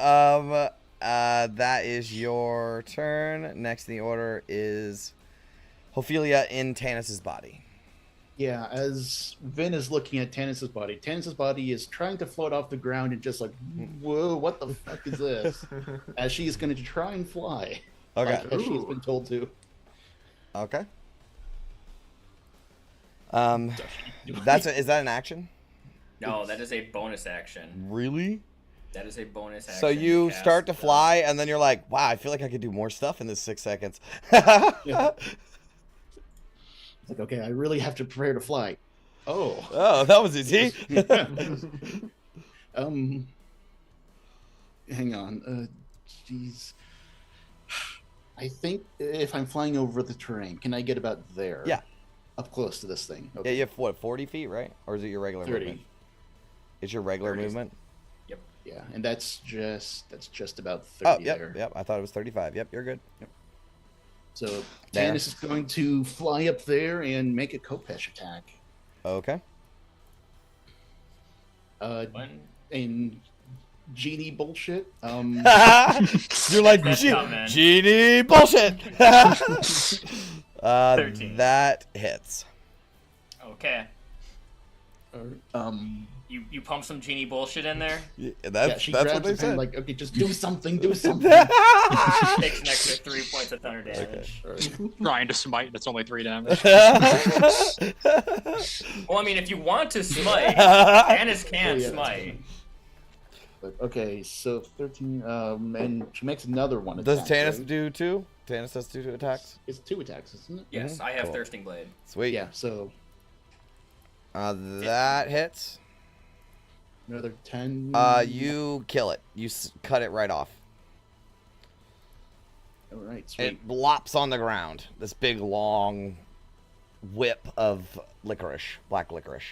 [SPEAKER 2] That is your turn. Next in the order is Ophelia in Tanis's body.
[SPEAKER 6] Yeah, as Vin is looking at Tanis's body is trying to float off the ground and just like, whoa, what the fuck is this? As she is going to try and fly.
[SPEAKER 2] Okay.
[SPEAKER 6] Like, as she's been told to.
[SPEAKER 2] Okay. Is that an action?
[SPEAKER 3] No, that is a bonus action.
[SPEAKER 2] Really?
[SPEAKER 3] That is a bonus action.
[SPEAKER 2] So you
[SPEAKER 3] cast
[SPEAKER 2] start to
[SPEAKER 3] the-
[SPEAKER 2] fly, and then you're like, wow, I feel like I could do more stuff in this 6 seconds.
[SPEAKER 6] Yeah. It's like, okay, I really have to prepare to fly. Oh.
[SPEAKER 2] Oh, that was easy.
[SPEAKER 6] Hang on. Jeez. I think if I'm flying over the terrain, can I get about there?
[SPEAKER 2] Yeah.
[SPEAKER 6] Up close to this thing.
[SPEAKER 2] Yeah,
[SPEAKER 6] Okay.
[SPEAKER 2] you have, what, 40 feet, right? Or is it your regular
[SPEAKER 6] 30.
[SPEAKER 2] movement? It's your regular
[SPEAKER 3] 30.
[SPEAKER 2] movement?
[SPEAKER 6] Yeah, and that's just about 30
[SPEAKER 2] Oh, yep,
[SPEAKER 6] there.
[SPEAKER 2] yep. I thought it was 35. Yep, you're good. Yep.
[SPEAKER 6] So
[SPEAKER 2] There.
[SPEAKER 6] Tanis is going to fly up there and make a Kopesh attack.
[SPEAKER 2] Okay.
[SPEAKER 3] One.
[SPEAKER 6] And genie bullshit.
[SPEAKER 2] You're like,
[SPEAKER 3] That's coming.
[SPEAKER 2] genie bullshit.
[SPEAKER 3] 13.
[SPEAKER 2] That hits.
[SPEAKER 3] Okay. You pump some genie bullshit in there.
[SPEAKER 2] Yeah,
[SPEAKER 6] Yeah, she
[SPEAKER 2] that's
[SPEAKER 6] grabs
[SPEAKER 2] what they
[SPEAKER 6] his hand
[SPEAKER 2] said.
[SPEAKER 6] like, okay, just do something, do something.
[SPEAKER 3] Takes an extra 3 points of thunder damage.
[SPEAKER 4] Trying to smite, that's only 3 damage.
[SPEAKER 3] Well, I mean, if you want to smite, Tanis can't
[SPEAKER 6] Oh, yeah, that's
[SPEAKER 3] smite.
[SPEAKER 6] But, okay, so 13, and she makes another one.
[SPEAKER 2] Does
[SPEAKER 6] attack,
[SPEAKER 2] Tanis
[SPEAKER 6] right?
[SPEAKER 2] do 2? Tanis does 2 attacks?
[SPEAKER 6] It's 2 attacks, isn't it?
[SPEAKER 3] Yes, I have
[SPEAKER 2] Cool.
[SPEAKER 3] Thirsting Blade.
[SPEAKER 2] Sweet.
[SPEAKER 6] Yeah, so
[SPEAKER 2] That hits.
[SPEAKER 6] another 10.
[SPEAKER 2] You kill it. You cut it right off.
[SPEAKER 6] All right, sweet.
[SPEAKER 2] It lops on the ground. This big, long whip of licorice, black licorice.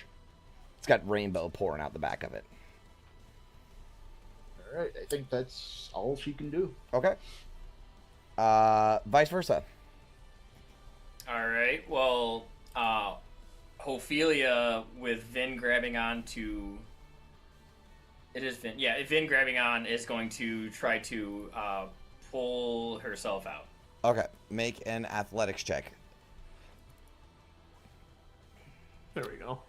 [SPEAKER 2] It's got rainbow pouring out the back of it.
[SPEAKER 6] All right, I think that's all she can do.
[SPEAKER 2] Okay. Vice versa.
[SPEAKER 3] All right. Well, Ophelia with Vin grabbing on to. It is Vin. Yeah, Vin grabbing on is going to try to pull herself out.
[SPEAKER 2] Okay. Make an athletics check.
[SPEAKER 5] There we go.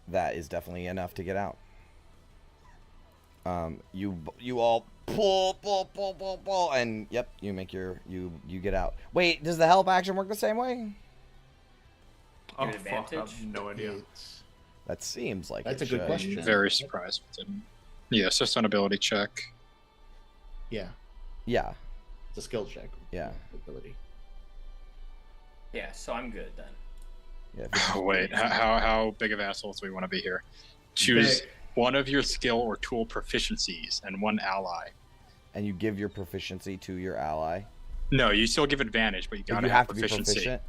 [SPEAKER 2] That is definitely enough to get out. You all pull, and yep, you make your you get out. Wait, does the help action work the same way?
[SPEAKER 5] Oh,
[SPEAKER 3] Good
[SPEAKER 5] fuck, I
[SPEAKER 3] advantage?
[SPEAKER 5] have no idea.
[SPEAKER 6] It's-
[SPEAKER 2] That seems like
[SPEAKER 6] That's
[SPEAKER 2] it
[SPEAKER 6] a good
[SPEAKER 2] should.
[SPEAKER 6] question.
[SPEAKER 4] Very surprised if it didn't. Yeah, it's just an ability check.
[SPEAKER 6] yeah.
[SPEAKER 2] Yeah.
[SPEAKER 6] It's a skill check.
[SPEAKER 2] Yeah.
[SPEAKER 6] Ability.
[SPEAKER 3] Yeah, so I'm good then.
[SPEAKER 2] Yeah.
[SPEAKER 4] Oh, wait, how big of assholes do we want to be here? Choose
[SPEAKER 5] Big.
[SPEAKER 4] one of your skill or tool proficiencies and one ally.
[SPEAKER 2] And you give your proficiency to your ally.
[SPEAKER 4] No, you still give advantage, but you
[SPEAKER 2] But
[SPEAKER 4] gotta
[SPEAKER 2] you
[SPEAKER 4] have
[SPEAKER 2] have to be
[SPEAKER 4] proficiency.
[SPEAKER 2] proficient.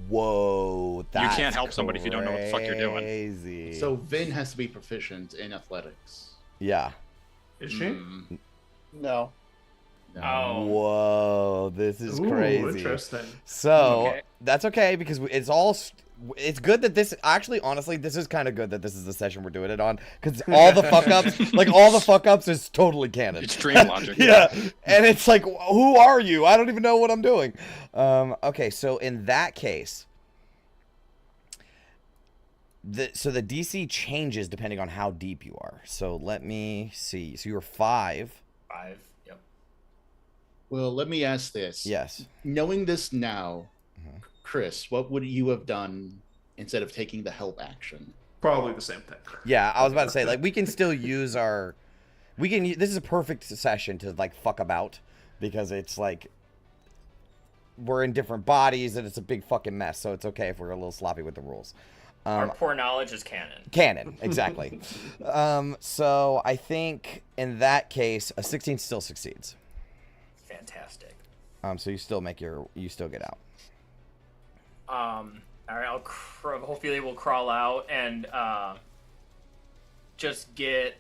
[SPEAKER 2] Whoa, that's
[SPEAKER 4] can't help somebody if you don't know what the fuck you're doing.
[SPEAKER 2] Crazy.
[SPEAKER 6] So Vin has to be proficient in athletics.
[SPEAKER 2] yeah.
[SPEAKER 5] Is she?
[SPEAKER 6] Mm,
[SPEAKER 7] No.
[SPEAKER 6] no.
[SPEAKER 3] Oh.
[SPEAKER 2] Whoa, this is
[SPEAKER 5] Ooh,
[SPEAKER 2] crazy.
[SPEAKER 5] interesting.
[SPEAKER 2] So
[SPEAKER 3] Okay.
[SPEAKER 2] that's okay because it's all. It's good that this actually, honestly, this is kind of good that this is the session we're doing it on because all the fuck ups, like all the fuck ups, is totally canon.
[SPEAKER 4] It's dream logic.
[SPEAKER 2] Yeah, and it's like, who are you? I don't even know what I'm doing. Okay, so in that case, the DC changes depending on how deep you are. So let me see. So you were 5.
[SPEAKER 3] 5. Yep.
[SPEAKER 6] Well, let me ask this.
[SPEAKER 2] Yes.
[SPEAKER 6] Knowing this now,
[SPEAKER 2] Mhm.
[SPEAKER 6] Chris, what would you have done instead of taking the help action?
[SPEAKER 5] Probably the same thing.
[SPEAKER 2] Yeah, I was about to say, like, we can still use our. This is a perfect session to, like, fuck about because it's like. We're in different bodies and it's a big fucking mess, so it's okay if we're a little sloppy with the rules.
[SPEAKER 3] Our poor knowledge is canon.
[SPEAKER 2] Canon, exactly. So I think in that case, a 16 still succeeds.
[SPEAKER 3] Fantastic.
[SPEAKER 2] So you still get out.
[SPEAKER 3] All right, hopefully we'll crawl out and just get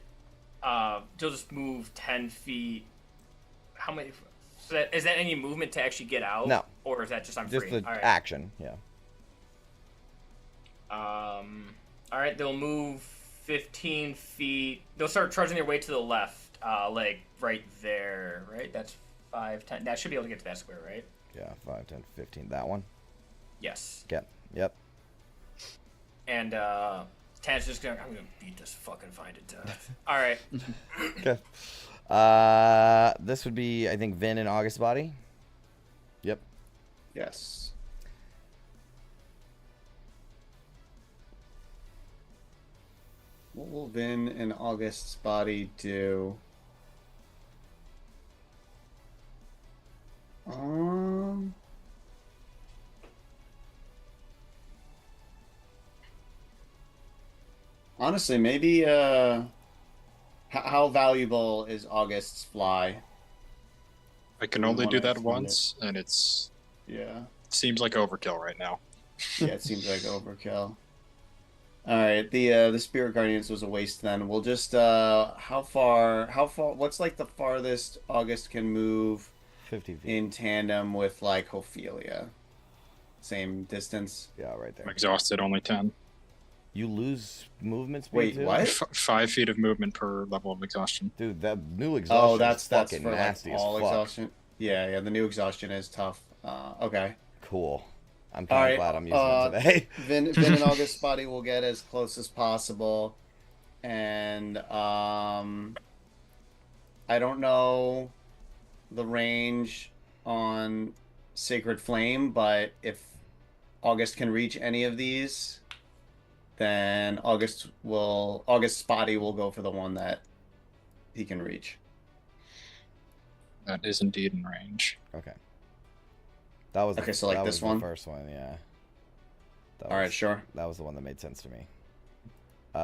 [SPEAKER 3] just move 10 feet. How many? Is that any movement to actually get out?
[SPEAKER 2] No.
[SPEAKER 3] Or is that just I'm
[SPEAKER 2] Just
[SPEAKER 3] free?
[SPEAKER 2] the
[SPEAKER 3] All right.
[SPEAKER 2] action, yeah.
[SPEAKER 3] All right, they'll move 15 feet. They'll start trudging their way to the left, like right there, right? That's 5, 10. That should be able to get to that square, right?
[SPEAKER 2] Yeah, 5, 10, 15. That one?
[SPEAKER 3] Yes.
[SPEAKER 2] Yep.
[SPEAKER 3] And Tan's just gonna, I'm gonna beat this fucking find it. All right.
[SPEAKER 2] Okay. This would be, I think, Vin and August body. Yep.
[SPEAKER 7] Yes. What will Vin and August's body do? Honestly, maybe how valuable is August's fly?
[SPEAKER 4] I can
[SPEAKER 7] We
[SPEAKER 4] only do
[SPEAKER 7] wanna
[SPEAKER 4] that
[SPEAKER 7] fund
[SPEAKER 4] once, and
[SPEAKER 7] Yeah.
[SPEAKER 4] seems like overkill right now.
[SPEAKER 7] Yeah, it seems like overkill. All right, the Spirit Guardians was a waste then. We'll just how far what's like the farthest August can move
[SPEAKER 2] 50 feet.
[SPEAKER 7] in tandem with like Ophelia? Same distance.
[SPEAKER 2] Yeah, right
[SPEAKER 4] I'm
[SPEAKER 2] there.
[SPEAKER 4] exhausted, only 10.
[SPEAKER 2] You lose movement speed
[SPEAKER 7] Wait,
[SPEAKER 2] too?
[SPEAKER 7] what?
[SPEAKER 4] 5 feet of movement per level of exhaustion.
[SPEAKER 2] Dude, that new exhaustion
[SPEAKER 7] Oh, that's
[SPEAKER 2] is fucking
[SPEAKER 7] for
[SPEAKER 2] nasty
[SPEAKER 7] like
[SPEAKER 2] as
[SPEAKER 7] all
[SPEAKER 2] fuck.
[SPEAKER 7] exhaustion. Yeah, the new exhaustion is tough. Okay.
[SPEAKER 2] Cool. I'm
[SPEAKER 7] All
[SPEAKER 2] kind of
[SPEAKER 7] right,
[SPEAKER 2] glad I'm using it today.
[SPEAKER 7] Vin and August's body will get as close as possible, and I don't know the range on Sacred Flame, but if August can reach any of these, then August's body will go for the one that he can reach.
[SPEAKER 4] That is indeed in range.
[SPEAKER 2] Okay. That was
[SPEAKER 7] Okay, so like
[SPEAKER 2] that
[SPEAKER 7] this
[SPEAKER 2] was
[SPEAKER 7] one?
[SPEAKER 2] The first one, yeah. That
[SPEAKER 7] All right,
[SPEAKER 2] was-
[SPEAKER 7] sure.
[SPEAKER 2] That was the one that made sense to me.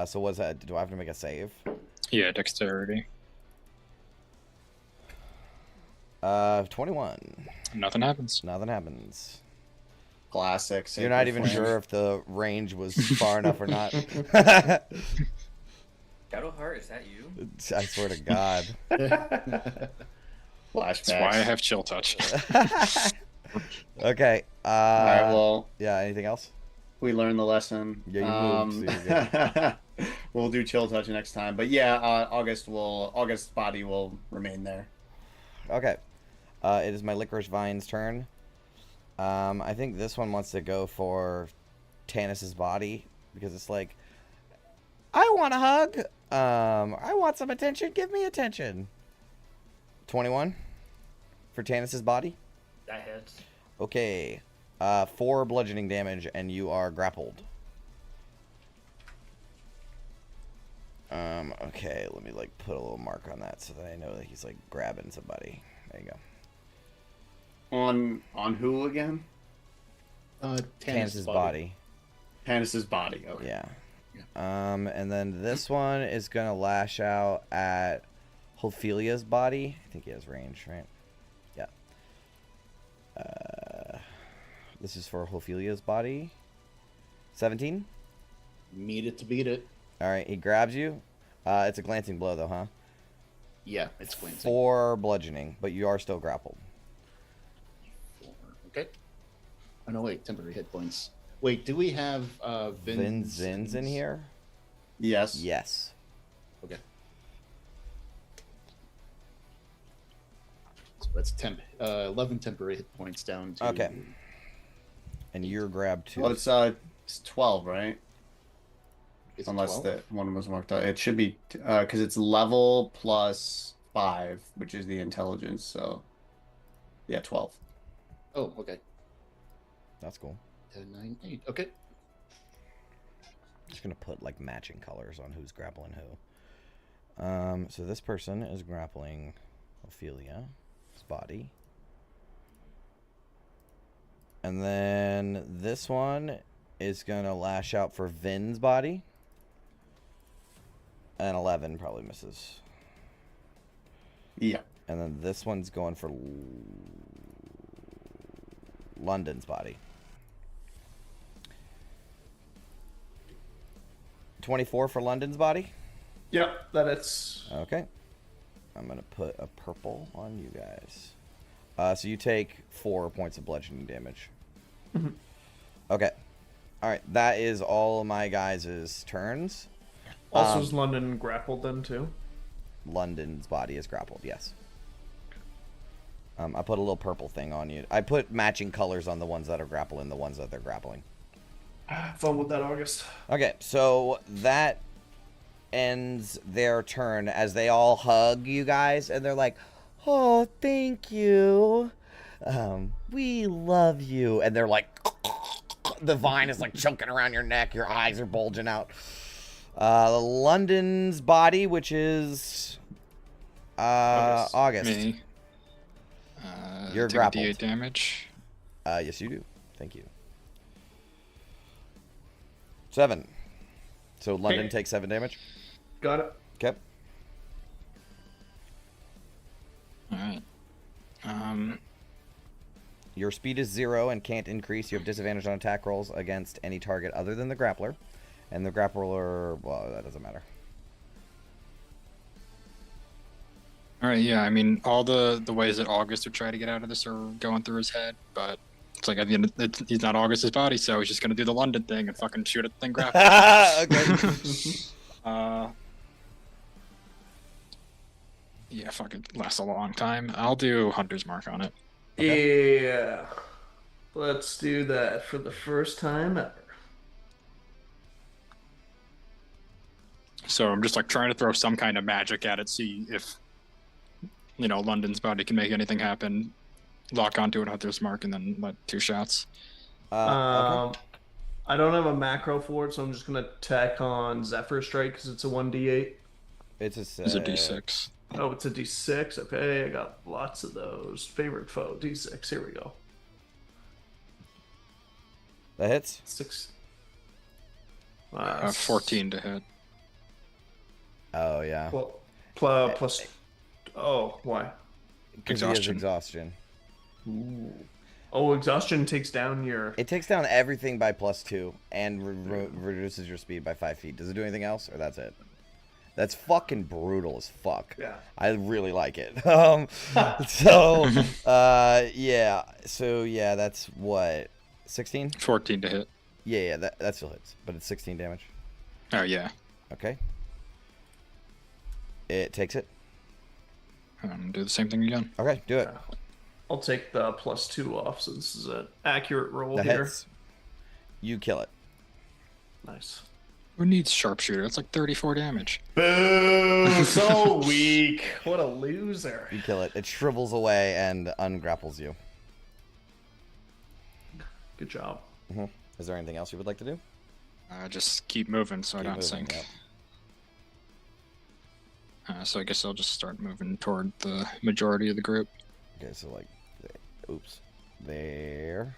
[SPEAKER 2] So what's that? Do I have to make a save?
[SPEAKER 4] Yeah, dexterity.
[SPEAKER 2] 21.
[SPEAKER 4] Nothing happens.
[SPEAKER 2] Nothing happens.
[SPEAKER 7] Classic.
[SPEAKER 2] You're not
[SPEAKER 7] Sacred
[SPEAKER 2] even
[SPEAKER 7] Flame.
[SPEAKER 2] sure if the range was far enough or not.
[SPEAKER 3] Shadowheart, is that you?
[SPEAKER 2] I swear to God.
[SPEAKER 7] Flashbacks.
[SPEAKER 4] That's why I have chill touch.
[SPEAKER 2] Okay.
[SPEAKER 7] All right. Well,
[SPEAKER 2] Yeah. Anything else?
[SPEAKER 7] we learned the lesson.
[SPEAKER 2] Yeah, you moved, so
[SPEAKER 7] We'll do chill touch next time. But yeah, August's body will remain there.
[SPEAKER 2] Okay. It is my Licorice Vine's turn. I think this one wants to go for Tanis's body because it's like, I want a hug. I want some attention. Give me attention. 21 for Tanis's body.
[SPEAKER 3] That hits.
[SPEAKER 2] Okay. 4 bludgeoning damage, and you are grappled. Okay, let me like put a little mark on that so that I know that he's like grabbing somebody. There you go.
[SPEAKER 7] On who again?
[SPEAKER 2] Tannis's body.
[SPEAKER 7] Tannis's body. Okay.
[SPEAKER 2] Yeah. And then this one is gonna lash out at Ophelia's body. I think he has range, right? Yeah. This is for Ophelia's body. 17.
[SPEAKER 6] Meet it to beat it.
[SPEAKER 2] All right, he grabs you. It's a glancing blow, though, huh?
[SPEAKER 6] Yeah, it's glancing.
[SPEAKER 2] 4 bludgeoning, but you are still grappled.
[SPEAKER 6] 4. Okay. Oh no, wait, temporary hit points. Wait, do we have
[SPEAKER 2] Vin's in here?
[SPEAKER 7] Yes.
[SPEAKER 2] Yes.
[SPEAKER 6] Okay. So that's 11 temporary hit points down to.
[SPEAKER 2] Okay. And you're grabbed too.
[SPEAKER 7] Well, it's 12, right?
[SPEAKER 6] Is it
[SPEAKER 7] Unless
[SPEAKER 6] 12?
[SPEAKER 7] the one was marked out. It should be because it's level plus 5, which is the intelligence. So, yeah, 12.
[SPEAKER 6] Oh, okay.
[SPEAKER 2] That's cool.
[SPEAKER 6] 10, 9, 8. Okay.
[SPEAKER 2] Just gonna put like matching colors on who's grappling who. So this person is grappling Ophelia's body. And then this one is gonna lash out for Vin's body. And 11 probably misses.
[SPEAKER 7] Yeah.
[SPEAKER 2] And then this one's going for London's body. 24 for London's body.
[SPEAKER 5] Yep, that it's.
[SPEAKER 2] Okay. I'm going to put a purple on you guys. So you take 4 points of bludgeoning damage.
[SPEAKER 5] Mhm.
[SPEAKER 2] Okay. All right. That is all of my guys' turns.
[SPEAKER 5] Also, is London grappled then too?
[SPEAKER 2] London's body is grappled, yes. I put a little purple thing on you. I put matching colors on the ones that are grappling, the ones that they're grappling.
[SPEAKER 5] Fun with that, August.
[SPEAKER 2] Okay, so that ends their turn as they all hug you guys, and they're like, "Oh, thank you. We love you." And they're like, the vine is like choking around your neck. Your eyes are bulging out. London's body, which is August.
[SPEAKER 4] Me.
[SPEAKER 2] You're
[SPEAKER 4] take
[SPEAKER 2] grappled.
[SPEAKER 4] a D8 damage.
[SPEAKER 2] Yes, you do. Thank you. 7. So London
[SPEAKER 5] Okay.
[SPEAKER 2] takes 7 damage.
[SPEAKER 5] Got it.
[SPEAKER 2] Okay.
[SPEAKER 4] All right.
[SPEAKER 2] Your speed is 0 and can't increase. You have disadvantage on attack rolls against any target other than the grappler. And the grappler, well, that doesn't matter.
[SPEAKER 4] All right. Yeah. I mean, all the ways that August would try to get out of this are going through his head, but it's like at the end, he's not August's body, so he's just gonna do the London thing and fucking shoot at the thing grapple.
[SPEAKER 2] Okay.
[SPEAKER 4] Yeah. Fucking lasts a long time. I'll do Hunter's Mark on it.
[SPEAKER 2] Okay.
[SPEAKER 5] Yeah. Let's do that for the first time ever.
[SPEAKER 4] So I'm just like trying to throw some kind of magic at it, see if London's body can make anything happen. Lock onto it, Hunter's Mark, and then let 2 shots.
[SPEAKER 2] Okay.
[SPEAKER 5] I don't have a macro for it, so I'm just gonna tack on Zephyr Strike because it's a 1d8.
[SPEAKER 2] It's a
[SPEAKER 4] It's a D6.
[SPEAKER 5] Oh, it's a d6. Okay, I got lots of those. Favorite foe, d6. Here we go.
[SPEAKER 2] That hits.
[SPEAKER 5] 6.
[SPEAKER 4] 14 to hit.
[SPEAKER 2] Oh, yeah.
[SPEAKER 5] Well, plus. Oh, why?
[SPEAKER 2] Because he has
[SPEAKER 4] Exhaustion.
[SPEAKER 2] exhaustion.
[SPEAKER 5] Ooh. Oh, exhaustion takes down your.
[SPEAKER 2] It takes down everything by +2 and reduces your speed by 5 feet. Does it do anything else, or that's it? That's fucking brutal as fuck.
[SPEAKER 5] Yeah.
[SPEAKER 2] I really like it. Yeah. So, yeah, that's what? 16?
[SPEAKER 4] 14 to hit.
[SPEAKER 2] Yeah, that still hits. But it's 16 damage.
[SPEAKER 4] Oh, yeah.
[SPEAKER 2] Okay. It takes it.
[SPEAKER 4] Do the same thing again.
[SPEAKER 2] Okay, do it.
[SPEAKER 5] I'll take the +2 off, so this is an accurate roll
[SPEAKER 2] That
[SPEAKER 5] here.
[SPEAKER 2] hits. You kill it.
[SPEAKER 5] Nice.
[SPEAKER 4] Who needs Sharpshooter? It's like 34 damage.
[SPEAKER 5] Boo! So weak. What a loser.
[SPEAKER 2] You kill it. It shrivels away and ungrapples you.
[SPEAKER 5] Good job.
[SPEAKER 2] Mm-hmm. Is there anything else you would like to do?
[SPEAKER 4] Just keep moving so I
[SPEAKER 2] Keep
[SPEAKER 4] don't
[SPEAKER 2] moving,
[SPEAKER 4] sink.
[SPEAKER 2] yep.
[SPEAKER 4] So I guess I'll just start moving toward the majority of the group.
[SPEAKER 2] Okay, so like, Oops. There.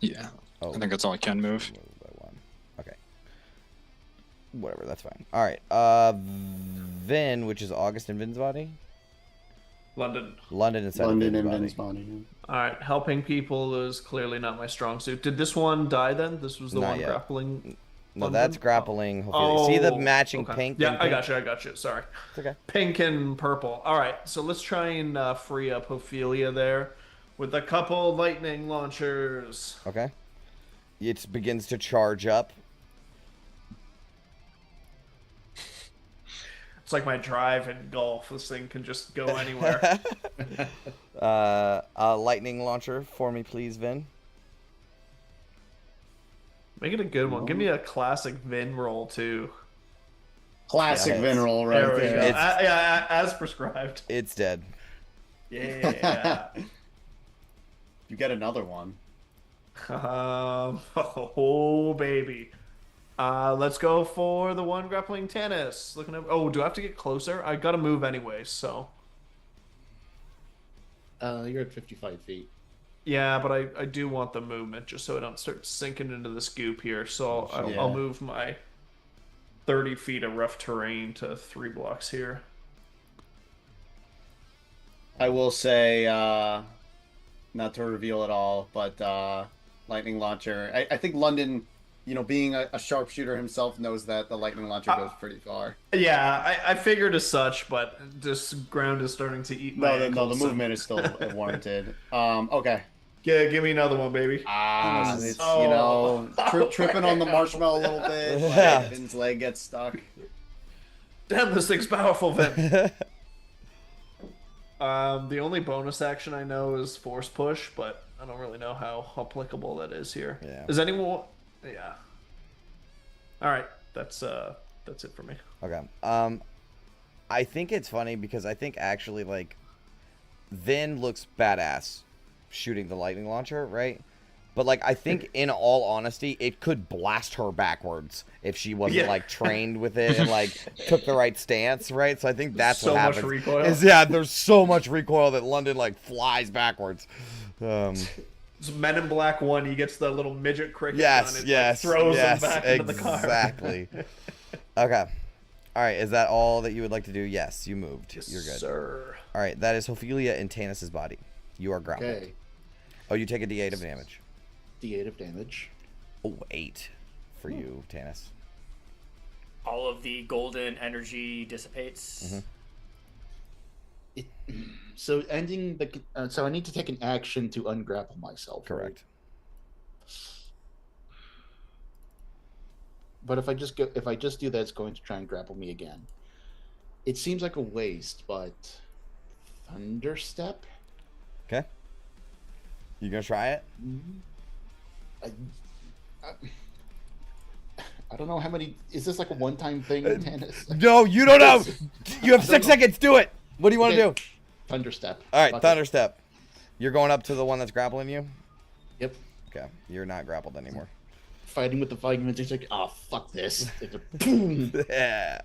[SPEAKER 4] Yeah.
[SPEAKER 2] Oh.
[SPEAKER 4] I think that's all I can move.
[SPEAKER 2] Move by 1. Okay. Whatever, that's fine. Alright. Vin, which is August and Vin's body?
[SPEAKER 5] London.
[SPEAKER 2] London instead
[SPEAKER 6] London
[SPEAKER 2] of
[SPEAKER 6] and
[SPEAKER 2] Vin's
[SPEAKER 6] Vin's
[SPEAKER 2] body.
[SPEAKER 6] body.
[SPEAKER 5] All right, helping people is clearly not my strong suit. Did this one die then? This was the
[SPEAKER 2] Not
[SPEAKER 5] one
[SPEAKER 2] yet.
[SPEAKER 5] grappling.
[SPEAKER 2] No,
[SPEAKER 5] London?
[SPEAKER 2] that's grappling. See the matching
[SPEAKER 5] okay.
[SPEAKER 2] pink?
[SPEAKER 5] Yeah,
[SPEAKER 2] and
[SPEAKER 5] I
[SPEAKER 2] pink?
[SPEAKER 5] got you. Sorry.
[SPEAKER 2] It's okay.
[SPEAKER 5] Pink and purple. All right, so let's try and free up Ophelia there with a couple lightning launchers.
[SPEAKER 2] Okay. It begins to charge up.
[SPEAKER 5] It's like my drive in golf. This thing can just go anywhere.
[SPEAKER 2] A lightning launcher for me, please, Vin.
[SPEAKER 5] Make it a good one. Give me a classic Vin roll too.
[SPEAKER 7] Classic
[SPEAKER 2] Yeah,
[SPEAKER 7] Vin roll right
[SPEAKER 5] There we go.
[SPEAKER 7] there.
[SPEAKER 5] Yeah, as prescribed.
[SPEAKER 2] It's dead.
[SPEAKER 5] Yeah.
[SPEAKER 7] You get another one.
[SPEAKER 5] Oh baby. Let's go for the one grappling Tannis. Looking at. Oh, do I have to get closer? I gotta move anyway, so.
[SPEAKER 6] You're at 55 feet.
[SPEAKER 5] Yeah, but I do want the movement just so I don't start sinking into the scoop here. So I'll move my 30 feet of rough terrain to 3 blocks here.
[SPEAKER 7] I will say, not to reveal it all, but lightning launcher. I think London, being a sharpshooter himself, knows that the lightning launcher goes pretty far.
[SPEAKER 5] Yeah, I figured as such, but this ground is starting to eat my
[SPEAKER 7] No,
[SPEAKER 5] ankles,
[SPEAKER 7] the movement is still warranted. Okay.
[SPEAKER 5] Give me another one, baby.
[SPEAKER 7] It's,
[SPEAKER 5] Oh.
[SPEAKER 7] tripping on the marshmallow a little bit.
[SPEAKER 2] Yeah.
[SPEAKER 7] Like Vin's leg gets stuck.
[SPEAKER 5] Damn, this thing's powerful, Vin. The only bonus action I know is force push, but I don't really know how applicable that is here.
[SPEAKER 2] Yeah.
[SPEAKER 5] Is anyone? Yeah. All right, that's it for me.
[SPEAKER 2] Okay. I think it's funny because I think actually like Vin looks badass shooting the lightning launcher, right? But like I think in all honesty, it could blast her backwards if she wasn't like trained with it and like took the right stance, right? So I think that's
[SPEAKER 5] So
[SPEAKER 2] what
[SPEAKER 5] much
[SPEAKER 2] happens.
[SPEAKER 5] recoil.
[SPEAKER 2] There's so much recoil that London like flies backwards.
[SPEAKER 5] It's Men in Black 1. He gets the little midget cricket
[SPEAKER 2] Yes,
[SPEAKER 5] gun and
[SPEAKER 2] yes,
[SPEAKER 5] throws
[SPEAKER 2] yes,
[SPEAKER 5] him back into the car.
[SPEAKER 2] exactly. Okay. All right, is that all that you would like to do? Yes, you moved.
[SPEAKER 5] Yes,
[SPEAKER 2] You're good.
[SPEAKER 5] sir.
[SPEAKER 2] All right, that is Ophelia in Tannis's body. You are grappled.
[SPEAKER 6] Okay.
[SPEAKER 2] Oh, you take a D8 of damage.
[SPEAKER 6] D8 of damage.
[SPEAKER 2] Oh, 8 for you, Tannis.
[SPEAKER 3] All of the golden energy dissipates.
[SPEAKER 6] So ending the. So I need to take an action to ungrapple myself. right?
[SPEAKER 2] Correct.
[SPEAKER 6] But if I just do that, it's going to try and grapple me again. It seems like a waste, but Thunderstep.
[SPEAKER 2] Okay. You gonna try it?
[SPEAKER 6] I don't know how many. Is this like a one-time thing in tennis?
[SPEAKER 2] No, you don't know. You have 6 seconds. Do it. What do you want to do?
[SPEAKER 6] Thunderstep.
[SPEAKER 2] All right,
[SPEAKER 6] Fuck it.
[SPEAKER 2] Thunderstep. You're going up to the one that's grappling you?
[SPEAKER 6] Yep.
[SPEAKER 2] Okay. You're not grappled anymore.
[SPEAKER 6] Fighting with the fighting, it's like, oh fuck this. It's a boom.
[SPEAKER 2] Yeah.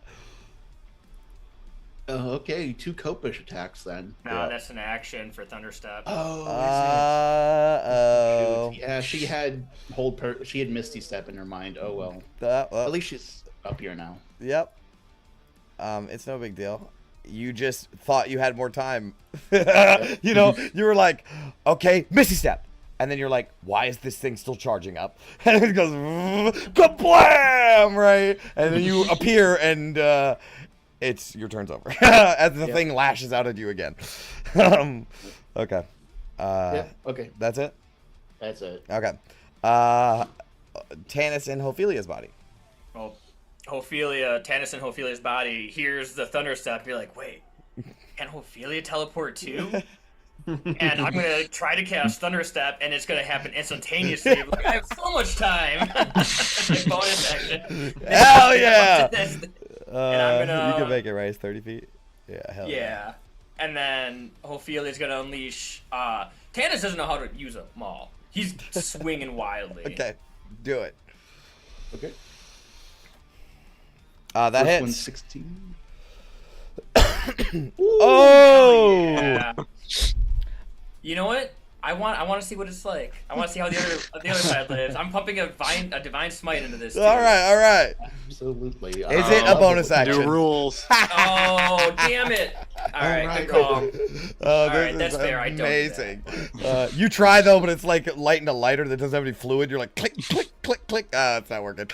[SPEAKER 6] Okay, 2 Copish attacks then.
[SPEAKER 3] No,
[SPEAKER 2] Yeah.
[SPEAKER 3] that's an action for Thunderstep.
[SPEAKER 6] Oh,
[SPEAKER 2] Uh-oh.
[SPEAKER 6] shoot. Yeah, she had she had Misty Step in her mind. Oh well. At least she's up here now.
[SPEAKER 2] Yep. It's no big deal. You just thought you had more time. You were like, okay, Misty Step. And then you're like, why is this thing still charging up? And it goes, kablam, right? And then you appear and it's your turn's over. As the thing lashes out at you again. Okay.
[SPEAKER 6] Yeah, okay.
[SPEAKER 2] That's it?
[SPEAKER 6] That's it.
[SPEAKER 2] Okay. Tannis in Ophelia's body.
[SPEAKER 3] Well, Tannis and Ophelia's body hears the Thunderstep. You're like, wait, can Ophelia teleport too? And I'm gonna try to cast Thunderstep, and it's gonna happen instantaneously. I'm like, I have so much time. It's like bonus action.
[SPEAKER 2] Hell yeah!
[SPEAKER 3] And I'm gonna.
[SPEAKER 2] You can make it, right? It's 30 feet. Yeah, hell yeah.
[SPEAKER 3] Yeah. And then Ophelia's gonna unleash. Tannis doesn't know how to use a maul. He's swinging wildly.
[SPEAKER 2] Okay, do it.
[SPEAKER 6] Okay.
[SPEAKER 2] That
[SPEAKER 6] First
[SPEAKER 2] hits.
[SPEAKER 6] one's 16.
[SPEAKER 2] Oh!
[SPEAKER 3] Yeah. You know what? I want to see what it's like. I want to see how the other side lives. I'm pumping a divine smite into this. Too.
[SPEAKER 2] All right.
[SPEAKER 6] Absolutely.
[SPEAKER 2] Is it a bonus action?
[SPEAKER 4] New rules.
[SPEAKER 3] Oh, damn it! All right, good call.
[SPEAKER 2] Oh,
[SPEAKER 3] All right, that's fair. I don't do
[SPEAKER 2] amazing. You try though, but it's like lighting a lighter that doesn't have any fluid. You're like click, click, click, click. It's not working.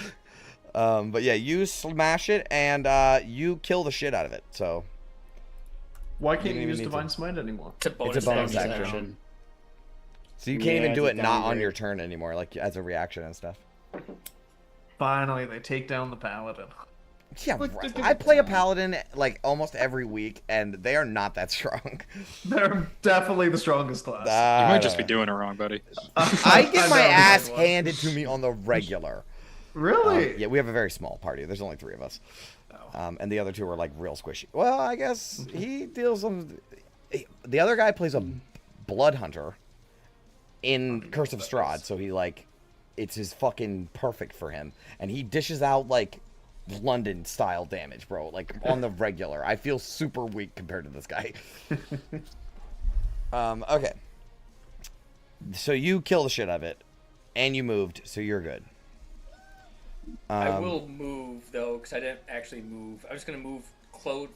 [SPEAKER 2] But yeah, you smash it and you kill the shit out of it. So
[SPEAKER 5] Why can't you
[SPEAKER 2] even
[SPEAKER 5] use
[SPEAKER 2] need
[SPEAKER 5] Divine
[SPEAKER 2] to.
[SPEAKER 5] Smite anymore?
[SPEAKER 3] It's a bonus,
[SPEAKER 2] It's a bonus
[SPEAKER 3] action.
[SPEAKER 2] action. So you can't
[SPEAKER 7] Yeah,
[SPEAKER 2] even do
[SPEAKER 7] it's
[SPEAKER 2] it
[SPEAKER 7] a
[SPEAKER 2] not on
[SPEAKER 7] downgrade.
[SPEAKER 2] your turn anymore, like as a reaction and stuff.
[SPEAKER 5] Finally, they take down the Paladin.
[SPEAKER 2] Yeah,
[SPEAKER 6] But
[SPEAKER 2] right.
[SPEAKER 6] they're
[SPEAKER 2] I play a
[SPEAKER 6] down.
[SPEAKER 2] paladin like almost every week, and they are not that strong.
[SPEAKER 5] They're definitely the strongest class.
[SPEAKER 4] You
[SPEAKER 2] I
[SPEAKER 4] might just be
[SPEAKER 2] don't know.
[SPEAKER 4] doing it wrong, buddy.
[SPEAKER 2] I get my
[SPEAKER 5] know,
[SPEAKER 2] ass
[SPEAKER 5] right,
[SPEAKER 2] handed to me on the regular.
[SPEAKER 5] Really?
[SPEAKER 2] Yeah, we have a very small party. There's only 3 of us.
[SPEAKER 5] Oh.
[SPEAKER 2] And the other 2 are like real squishy. Well, I guess he deals some. The other guy plays a blood hunter in Curse of Strahd, so he like, it's his fucking perfect for him, and he dishes out like London style damage, bro. Like on the regular. I feel super weak compared to this guy. Okay. So you kill the shit out of it, and you moved, so you're good.
[SPEAKER 3] I will move though, because I didn't actually move. I was gonna move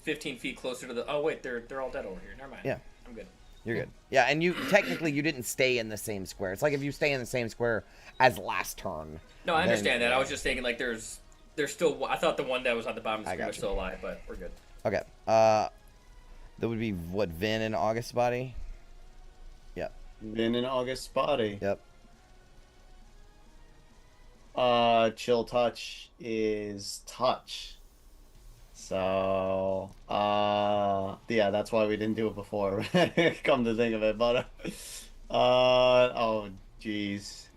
[SPEAKER 3] 15 feet closer to the. Oh wait, they're all dead over here. Never mind.
[SPEAKER 2] Yeah.
[SPEAKER 3] I'm good.
[SPEAKER 2] You're good. Yeah, and you technically you didn't stay in the same square. It's like if you stay in the same square as last turn.
[SPEAKER 3] No, I
[SPEAKER 2] then-
[SPEAKER 3] understand that. I was just thinking like there's still. I thought the one that was on the bottom of the
[SPEAKER 2] I
[SPEAKER 3] screen
[SPEAKER 2] got
[SPEAKER 3] was
[SPEAKER 2] you.
[SPEAKER 3] still alive, but we're good.
[SPEAKER 2] Okay. That would be what, Vin and August's body? Yep.
[SPEAKER 7] Been in August body.
[SPEAKER 2] Yep.
[SPEAKER 7] Chill touch is touch. So, yeah, that's why we didn't do it before. Come to think of it, but, oh, jeez.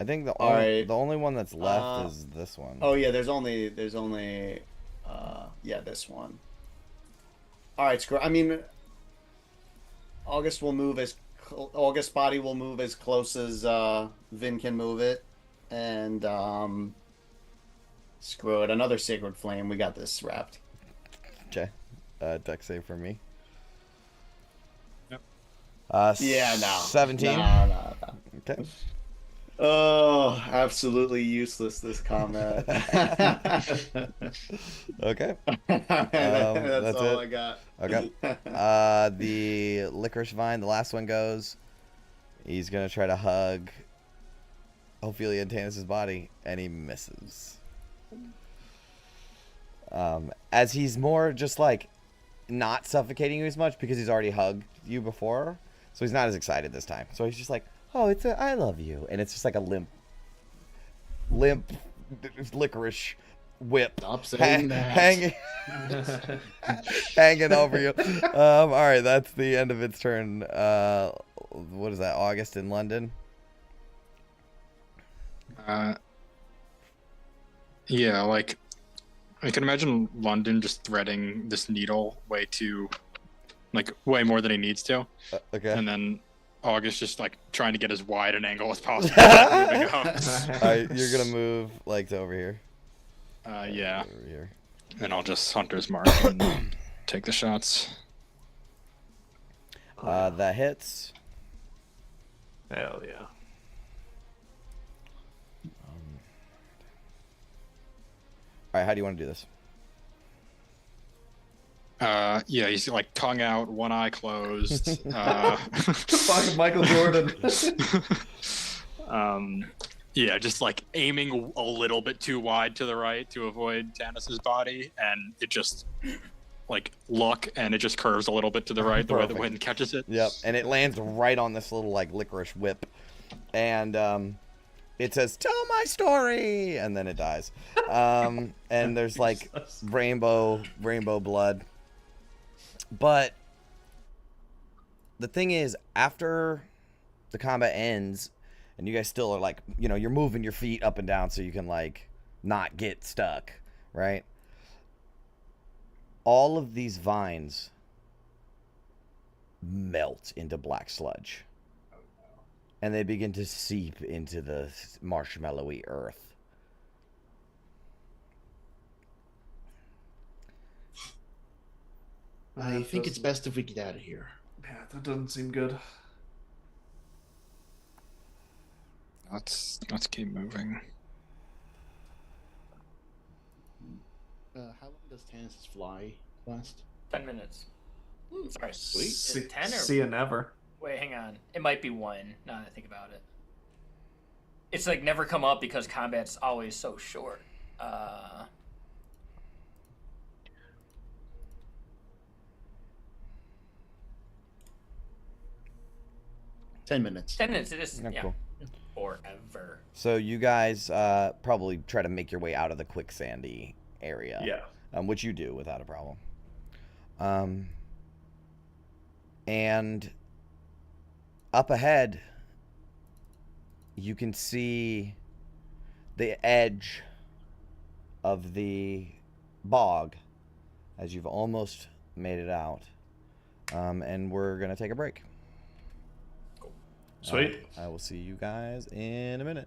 [SPEAKER 2] I think the
[SPEAKER 7] All
[SPEAKER 2] only
[SPEAKER 7] right.
[SPEAKER 2] the only one that's left is this one.
[SPEAKER 7] Oh yeah, there's only, yeah, this one. All right, screw. I mean, August body will move as close as Vin can move it, and screw it. Another sacred flame. We got this wrapped.
[SPEAKER 2] Okay. Dex save for me.
[SPEAKER 4] Yep.
[SPEAKER 7] Yeah, no.
[SPEAKER 2] 17.
[SPEAKER 7] No.
[SPEAKER 2] Okay.
[SPEAKER 7] Oh, absolutely useless, this comment.
[SPEAKER 2] Okay.
[SPEAKER 7] That's all
[SPEAKER 2] it.
[SPEAKER 7] I got.
[SPEAKER 2] Okay. The licorice vine, the last one goes. He's gonna try to hug Ophelia and Tanis's body, and he misses. As he's more just like not suffocating you as much because he's already hugged you before, so he's not as excited this time. So he's just like, "Oh, it's a I love you," and it's just like a limp licorice whip
[SPEAKER 6] Stop saying that.
[SPEAKER 2] hanging over you. All right, that's the end of its turn. What is that? August in London.
[SPEAKER 4] Yeah, like I can imagine London just threading this needle way way more than he needs to,
[SPEAKER 2] Okay.
[SPEAKER 4] and then August just like trying to get as wide an angle as possible. Moving up.
[SPEAKER 2] All right, you're gonna move like to over here.
[SPEAKER 4] Yeah,
[SPEAKER 2] Over here.
[SPEAKER 4] and I'll just hunter's mark and take the shots.
[SPEAKER 2] That hits.
[SPEAKER 5] Hell yeah.
[SPEAKER 2] All right, how do you want to do this?
[SPEAKER 4] Yeah, he's like tongue out, one eye closed.
[SPEAKER 5] Fucking Michael Jordan.
[SPEAKER 4] Yeah, just like aiming a little bit too wide to the right to avoid Tanis's body, and it just like and it just curves a little bit to the right the way the
[SPEAKER 2] Perfect.
[SPEAKER 4] wind catches it.
[SPEAKER 2] Yep, and it lands right on this little like licorice whip, and it says "Tell my story," and then it dies. And there's like rainbow blood. But the thing is, after the combat ends, and you guys still are like, you're moving your feet up and down so you can like not get stuck, right? All of these vines melt into black sludge. And they begin to seep into the marshmallowy earth.
[SPEAKER 6] I think it's best if we get out of here.
[SPEAKER 5] Yeah, that doesn't seem good.
[SPEAKER 4] Let's keep moving.
[SPEAKER 6] How long does Tannis' fly last?
[SPEAKER 3] 10 minutes. Sorry.
[SPEAKER 6] Sweet.
[SPEAKER 3] Is it 10 or...
[SPEAKER 5] See you never.
[SPEAKER 3] Wait, hang on. It might be 1, now that I think about it. It's like never come up because combat's always so short.
[SPEAKER 6] 10 minutes.
[SPEAKER 3] 10 minutes, it is,
[SPEAKER 2] Yeah,
[SPEAKER 3] yeah.
[SPEAKER 2] cool.
[SPEAKER 3] Forever.
[SPEAKER 2] So you guys probably try to make your way out of the quicksandy area.
[SPEAKER 5] Yeah.
[SPEAKER 2] Which you do without a problem. And up ahead, you can see the edge of the bog as you've almost made it out. And we're going to take a break.
[SPEAKER 5] Sweet.
[SPEAKER 2] I will see you guys in a minute.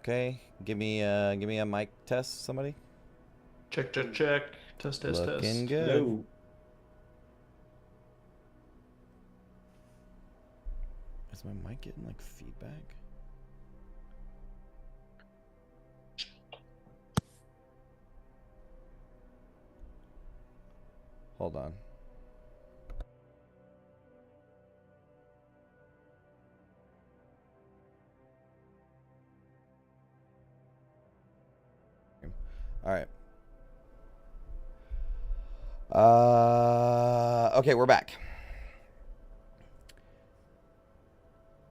[SPEAKER 2] Okay, give me a mic test, somebody.
[SPEAKER 5] Check, check, check. Test, test,
[SPEAKER 2] Looking
[SPEAKER 5] test.
[SPEAKER 2] good.
[SPEAKER 7] No.
[SPEAKER 2] Is my mic getting like feedback? Hold on. All right. Okay, we're back.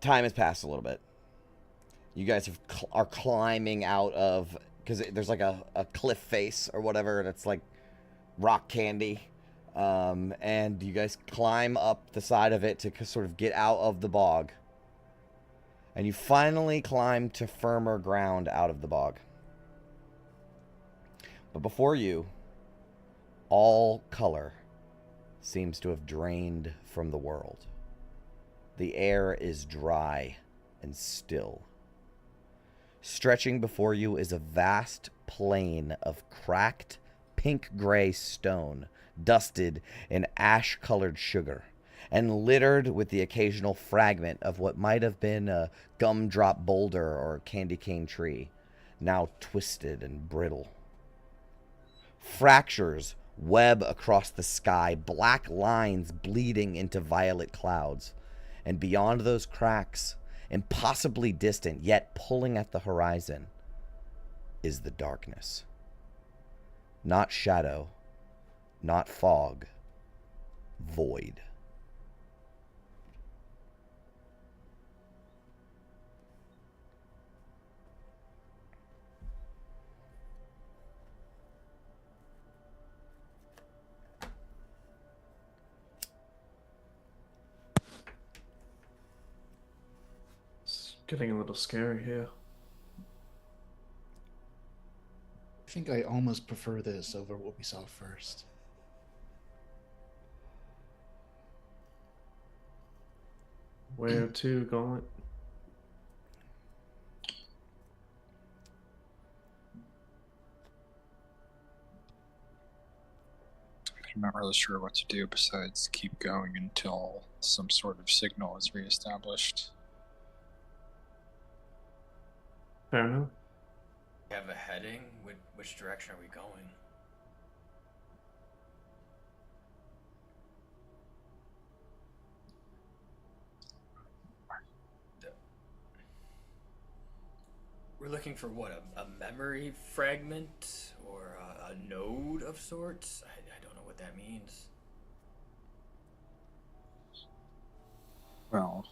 [SPEAKER 2] Time has passed a little bit. You guys are climbing out of, because there's like a cliff face or whatever, and it's like rock candy. And you guys climb up the side of it to sort of get out of the bog. And you finally climb to firmer ground out of the bog. But before you, all color seems to have drained from the world. The air is dry and still. Stretching before you is a vast plain of cracked pink-gray stone, dusted in ash-colored sugar, and littered with the occasional fragment of what might have been a gumdrop boulder or candy cane tree, now twisted and brittle. Fractures web across the sky, black lines bleeding into violet clouds. And beyond those cracks, impossibly distant, yet pulling at the horizon, is the darkness. Not shadow, not fog, void.
[SPEAKER 5] Getting a little scary here.
[SPEAKER 6] I think I almost prefer this over what we saw first.
[SPEAKER 5] Where to, Gauntlet?
[SPEAKER 4] I'm not really sure what to do besides keep going until some sort of signal is reestablished.
[SPEAKER 5] Fair enough.
[SPEAKER 3] We have a heading? Which direction are we going? We're looking for what? A memory fragment? Or a node of sorts? I don't know what that means.
[SPEAKER 4] Well,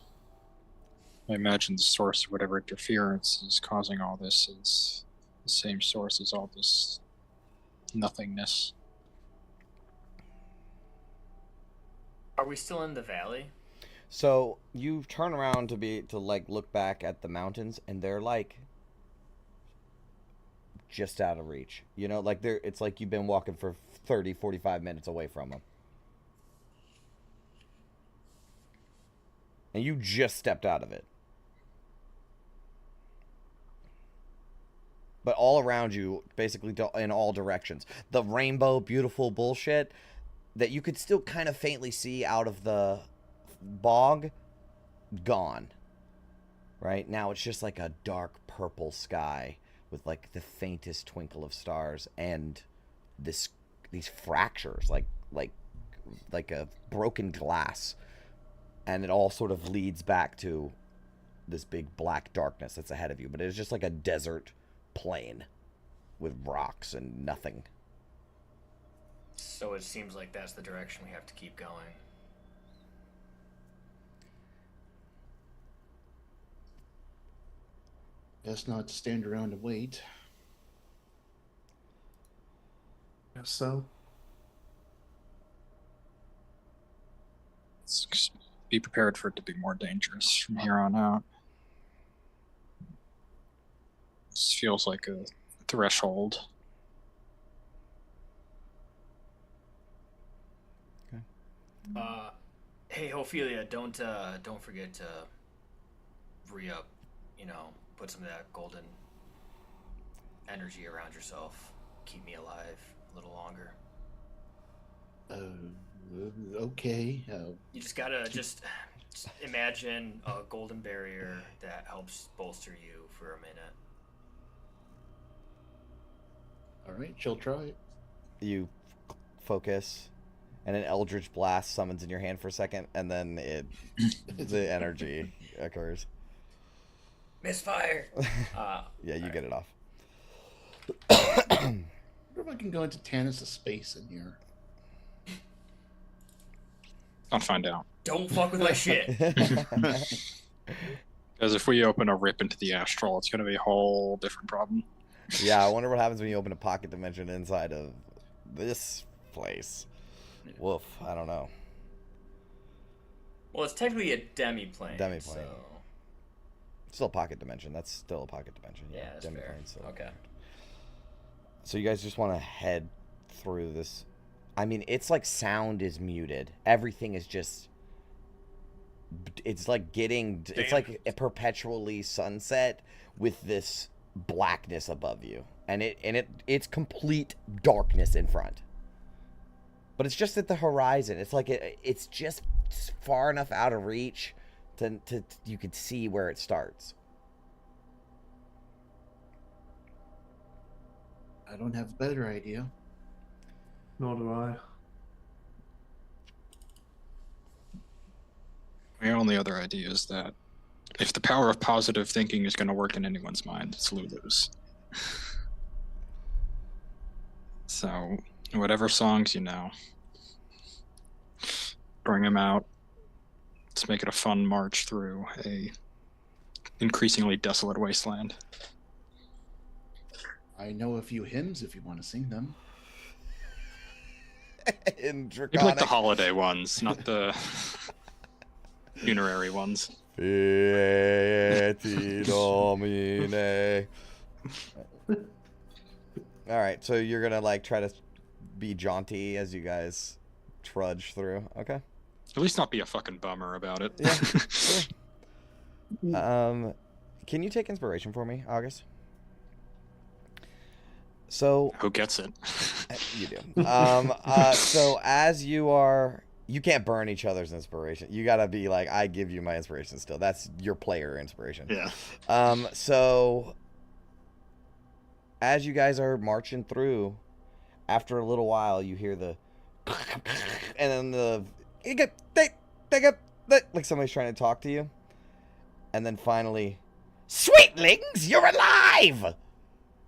[SPEAKER 4] I imagine the source of whatever interference is causing all this is the same source as all this nothingness.
[SPEAKER 3] Are we still in the valley?
[SPEAKER 2] So you turn around to like look back at the mountains, and they're like just out of reach. You know, like it's like you've been walking for 30, 45 minutes away from them. And you just stepped out of it. But all around you, basically in all directions, the rainbow beautiful bullshit that you could still kind of faintly see out of the bog, gone. Right? Now it's just like a dark purple sky with like the faintest twinkle of stars and these fractures like a broken glass, and it all sort of leads back to this big black darkness that's ahead of you, but it's just like a desert plain with rocks and nothing.
[SPEAKER 3] So it seems like that's the direction we have to keep going.
[SPEAKER 6] Best not to stand around and wait.
[SPEAKER 5] Guess so.
[SPEAKER 4] Be prepared for it to be more dangerous from here on out. This feels like a threshold.
[SPEAKER 3] Hey Ophelia, don't forget to re-up, put some of that golden energy around yourself. Keep me alive a little longer.
[SPEAKER 6] Okay.
[SPEAKER 3] You just gotta just imagine a golden barrier that helps bolster you for a minute.
[SPEAKER 6] All right, she'll try it.
[SPEAKER 2] You focus, and an eldritch blast summons in your hand for a second, and then the energy occurs.
[SPEAKER 3] Misfire!
[SPEAKER 2] Yeah, you get it off.
[SPEAKER 6] I wonder if I can go into Tannis' space in here.
[SPEAKER 4] I'll find out.
[SPEAKER 3] Don't fuck with my shit!
[SPEAKER 4] Because if we open a rip into the astral, it's going to be a whole different problem.
[SPEAKER 2] Yeah, I wonder what happens when you open a pocket dimension inside of this place. Woof, I don't know.
[SPEAKER 3] Well, it's technically a demi-plane.
[SPEAKER 2] Demi-plane.
[SPEAKER 3] So...
[SPEAKER 2] Still a pocket dimension. That's still a pocket dimension.
[SPEAKER 3] Yeah, that's fair.
[SPEAKER 2] Still.
[SPEAKER 3] Okay.
[SPEAKER 2] So you guys just want to head through this. I mean, it's like sound is muted. Everything is just... It's like getting...
[SPEAKER 5] Damn.
[SPEAKER 2] It's like a perpetually sunset with this blackness above you. And it's complete darkness in front. But it's just at the horizon. It's like it's just far enough out of reach to you could see where it starts.
[SPEAKER 6] I don't have a better idea.
[SPEAKER 5] Nor do I.
[SPEAKER 4] My only other idea is that if the power of positive thinking is going to work in anyone's mind, it's Lulu's. So, whatever songs you know, bring them out. Let's make it a fun march through a increasingly desolate wasteland.
[SPEAKER 6] I know a few hymns if you want to sing them.
[SPEAKER 2] In
[SPEAKER 4] Maybe like
[SPEAKER 2] Draconic.
[SPEAKER 4] the holiday ones, not the funerary ones.
[SPEAKER 2] It's Mighty Domine. All right, so you're gonna like try to be jaunty as you guys trudge through. Okay.
[SPEAKER 4] At least not be a fucking bummer about it.
[SPEAKER 2] Yeah. Sure. Can you take inspiration for me, August? So
[SPEAKER 4] Who gets it?
[SPEAKER 2] you do. So as you can't burn each other's inspiration. You gotta be like, I give you my inspiration still. That's your player inspiration.
[SPEAKER 4] Yeah.
[SPEAKER 2] So as you guys are marching through, after a little while, you hear the, and then like somebody's trying to talk to you, and then finally, sweetlings, you're alive!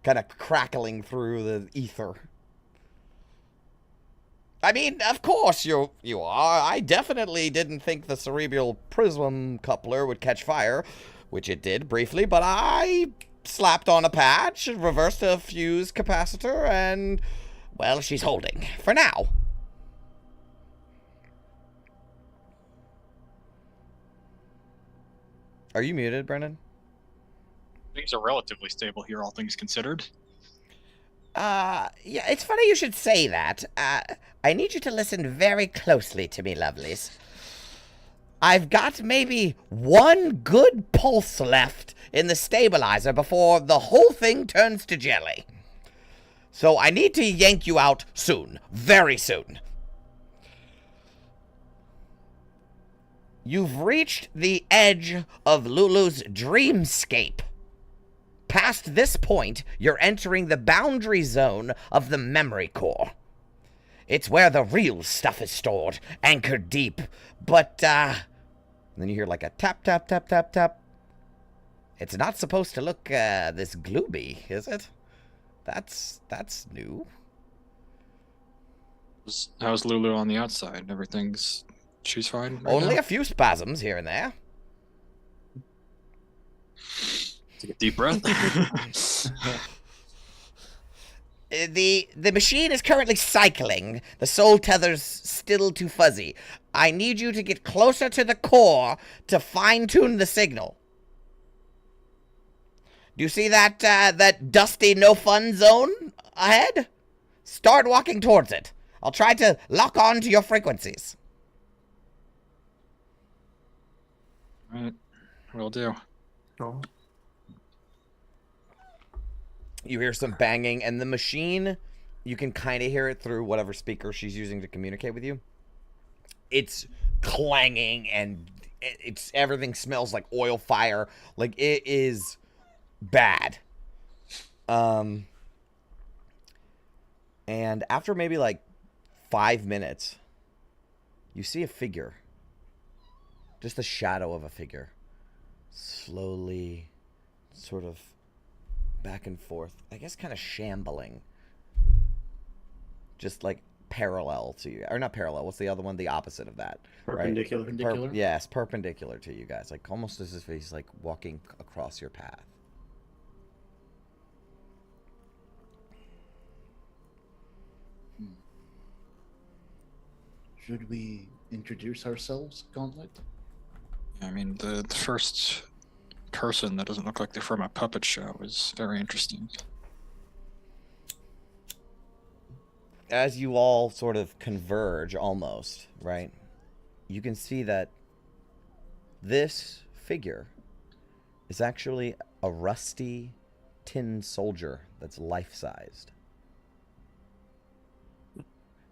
[SPEAKER 2] Kind of crackling through the ether. I mean, of course you are. I definitely didn't think the cerebral prism coupler would catch fire, which it did briefly, but I slapped on a patch, reversed a fuse capacitor, and, well, she's holding. For now. Are you muted, Brendan?
[SPEAKER 4] Things are relatively stable here, all things considered.
[SPEAKER 2] Yeah, it's funny you should say that. I need you to listen very closely to me, lovelies. I've got maybe one good pulse left in the stabilizer before the whole thing turns to jelly. So I need to yank you out soon. Very soon. You've reached the edge of Lulu's dreamscape. Past this point, you're entering the boundary zone of the memory core. It's where the real stuff is stored, anchored deep. But, and then you hear like a tap, tap, tap, tap, tap. It's not supposed to look, this gloomy, is it? That's new.
[SPEAKER 4] How's Lulu on the outside? She's fine right
[SPEAKER 2] Only
[SPEAKER 4] now?
[SPEAKER 2] a few spasms here and there.
[SPEAKER 4] Take a deep breath.
[SPEAKER 2] The machine is currently cycling. The soul tether's still too fuzzy. I need you to get closer to the core to fine-tune the signal. Do you see that dusty no-fun zone ahead? Start walking towards it. I'll try to lock on to your frequencies.
[SPEAKER 4] Right. Will do.
[SPEAKER 5] Oh.
[SPEAKER 2] You hear some banging, and the machine, you can kind of hear it through whatever speaker she's using to communicate with you. It's clanging, and everything smells like oil fire. Like, it is bad. And after maybe like 5 minutes, you see a figure. Just the shadow of a figure. Slowly, sort of back and forth. I guess kind of shambling. Just like parallel to you. Or not parallel. What's the other one? The opposite of that.
[SPEAKER 6] Perpendicular.
[SPEAKER 2] Right?
[SPEAKER 6] Perpendicular?
[SPEAKER 2] Yes, perpendicular to you guys. Like almost as if he's like walking across your path.
[SPEAKER 6] Should we introduce ourselves, Gauntlet?
[SPEAKER 4] I mean, the first person that doesn't look like they're from a puppet show is very interesting.
[SPEAKER 2] As you all sort of converge almost, right? You can see that this figure is actually a rusty tin soldier that's life-sized.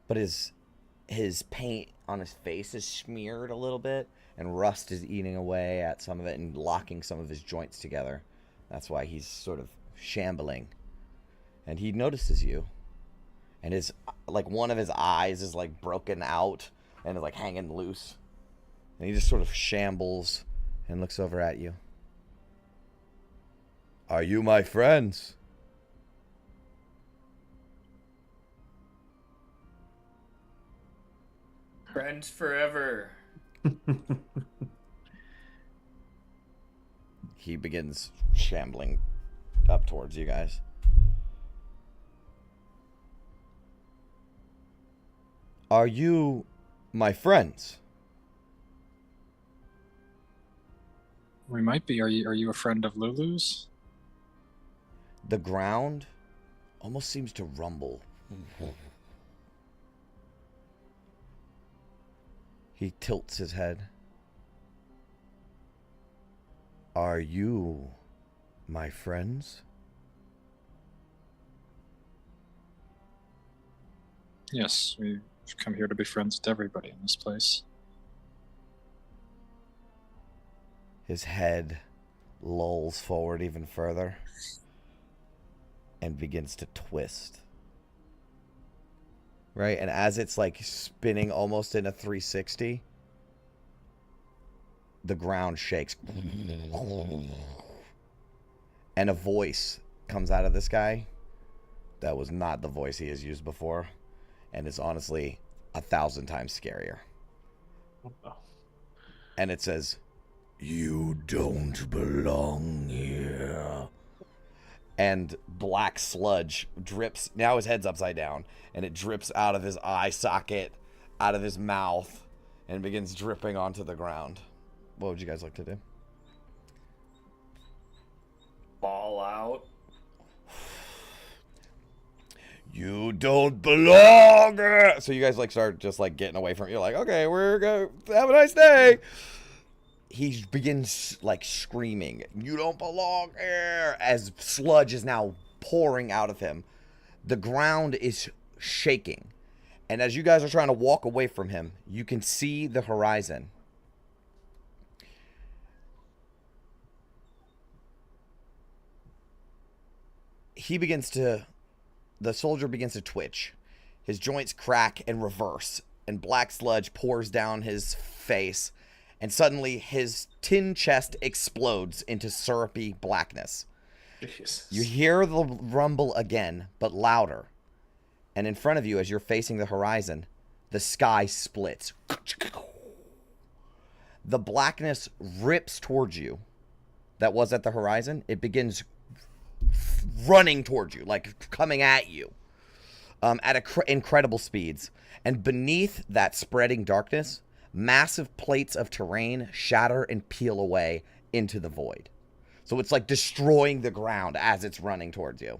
[SPEAKER 2] But his paint on his face is smeared a little bit, and rust is eating away at some of it and locking some of his joints together. That's why he's sort of shambling. And he notices you. And his, like, one of his eyes is, like, broken out and is, like, hanging loose. And he just sort of shambles and looks over at you. Are you my friends?
[SPEAKER 3] Friends forever.
[SPEAKER 2] He begins shambling up towards you guys. Are you my friends?
[SPEAKER 4] We might be. Are you a friend of Lulu's?
[SPEAKER 2] The ground almost seems to rumble. He tilts his head. Are you my friends?
[SPEAKER 4] Yes, we've come here to be friends with everybody in this place.
[SPEAKER 2] His head lolls forward even further and begins to twist. Right? And as it's like spinning almost in a 360, the ground shakes. And a voice comes out of this guy that was not the voice he has used before. And is honestly 1,000 times scarier. And it says, "You don't belong here." And black sludge drips. Now his head's upside down. And it drips out of his eye socket, out of his mouth, and begins dripping onto the ground. What would you guys like to do?
[SPEAKER 3] Ball out.
[SPEAKER 2] You don't belong here. So you guys like start just like getting away from it. You're like, okay, we're going to have a nice day. He begins like screaming, "You don't belong here," as sludge is now pouring out of him. The ground is shaking. And as you guys are trying to walk away from him, you can see the horizon. The soldier begins to twitch. His joints crack and reverse, and black sludge pours down his face, and suddenly his tin chest explodes into syrupy blackness.
[SPEAKER 5] Jesus.
[SPEAKER 2] You hear the rumble again, but louder. And in front of you, as you're facing the horizon, the sky splits. The blackness rips towards you that was at the horizon. It begins running towards you, like coming at you at incredible speeds. And beneath that spreading darkness, massive plates of terrain shatter and peel away into the void. So it's like destroying the ground as it's running towards you.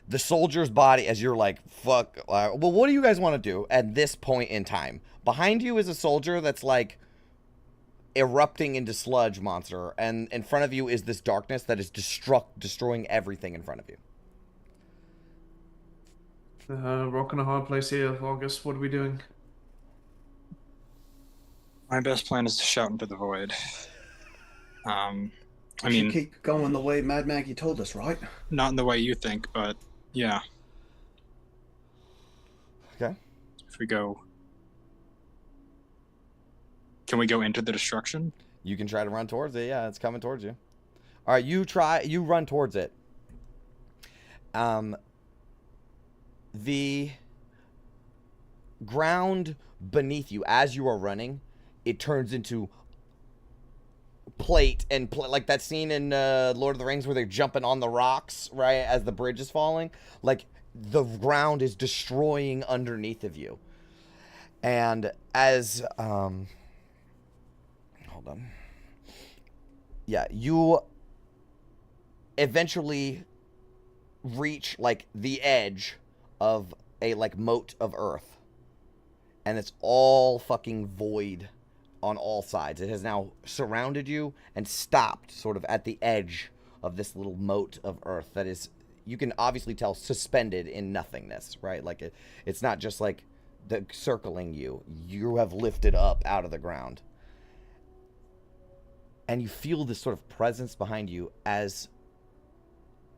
[SPEAKER 2] The soldier's body, as you're like, fuck. Well, what do you guys want to do at this point in time? Behind you is a soldier that's like erupting into sludge monster, and in front of you is this darkness that is destroying everything in front of you.
[SPEAKER 5] Rock in a hard place here, August. What are we doing?
[SPEAKER 4] My best plan is to shout into the void. I
[SPEAKER 7] We
[SPEAKER 4] mean,
[SPEAKER 7] should keep going the way Mad Maggie told us, right?
[SPEAKER 4] not in the way you think, but yeah.
[SPEAKER 2] Okay.
[SPEAKER 4] If we go... Can we go into the destruction?
[SPEAKER 2] You can try to run towards it. Yeah, it's coming towards you. All right, you run towards it. The ground beneath you, as you are running, it turns into plate like that scene in Lord of the Rings where they're jumping on the rocks, right, as the bridge is falling. Like, the ground is destroying underneath of you. And as... hold on. Yeah, you eventually reach, like, the edge of a, like, moat of earth. And it's all fucking void on all sides. It has now surrounded you and stopped sort of at the edge of this little moat of earth that is, you can obviously tell, suspended in nothingness, right? Like, it's not just, like, circling you. You have lifted up out of the ground. And you feel this sort of presence behind you as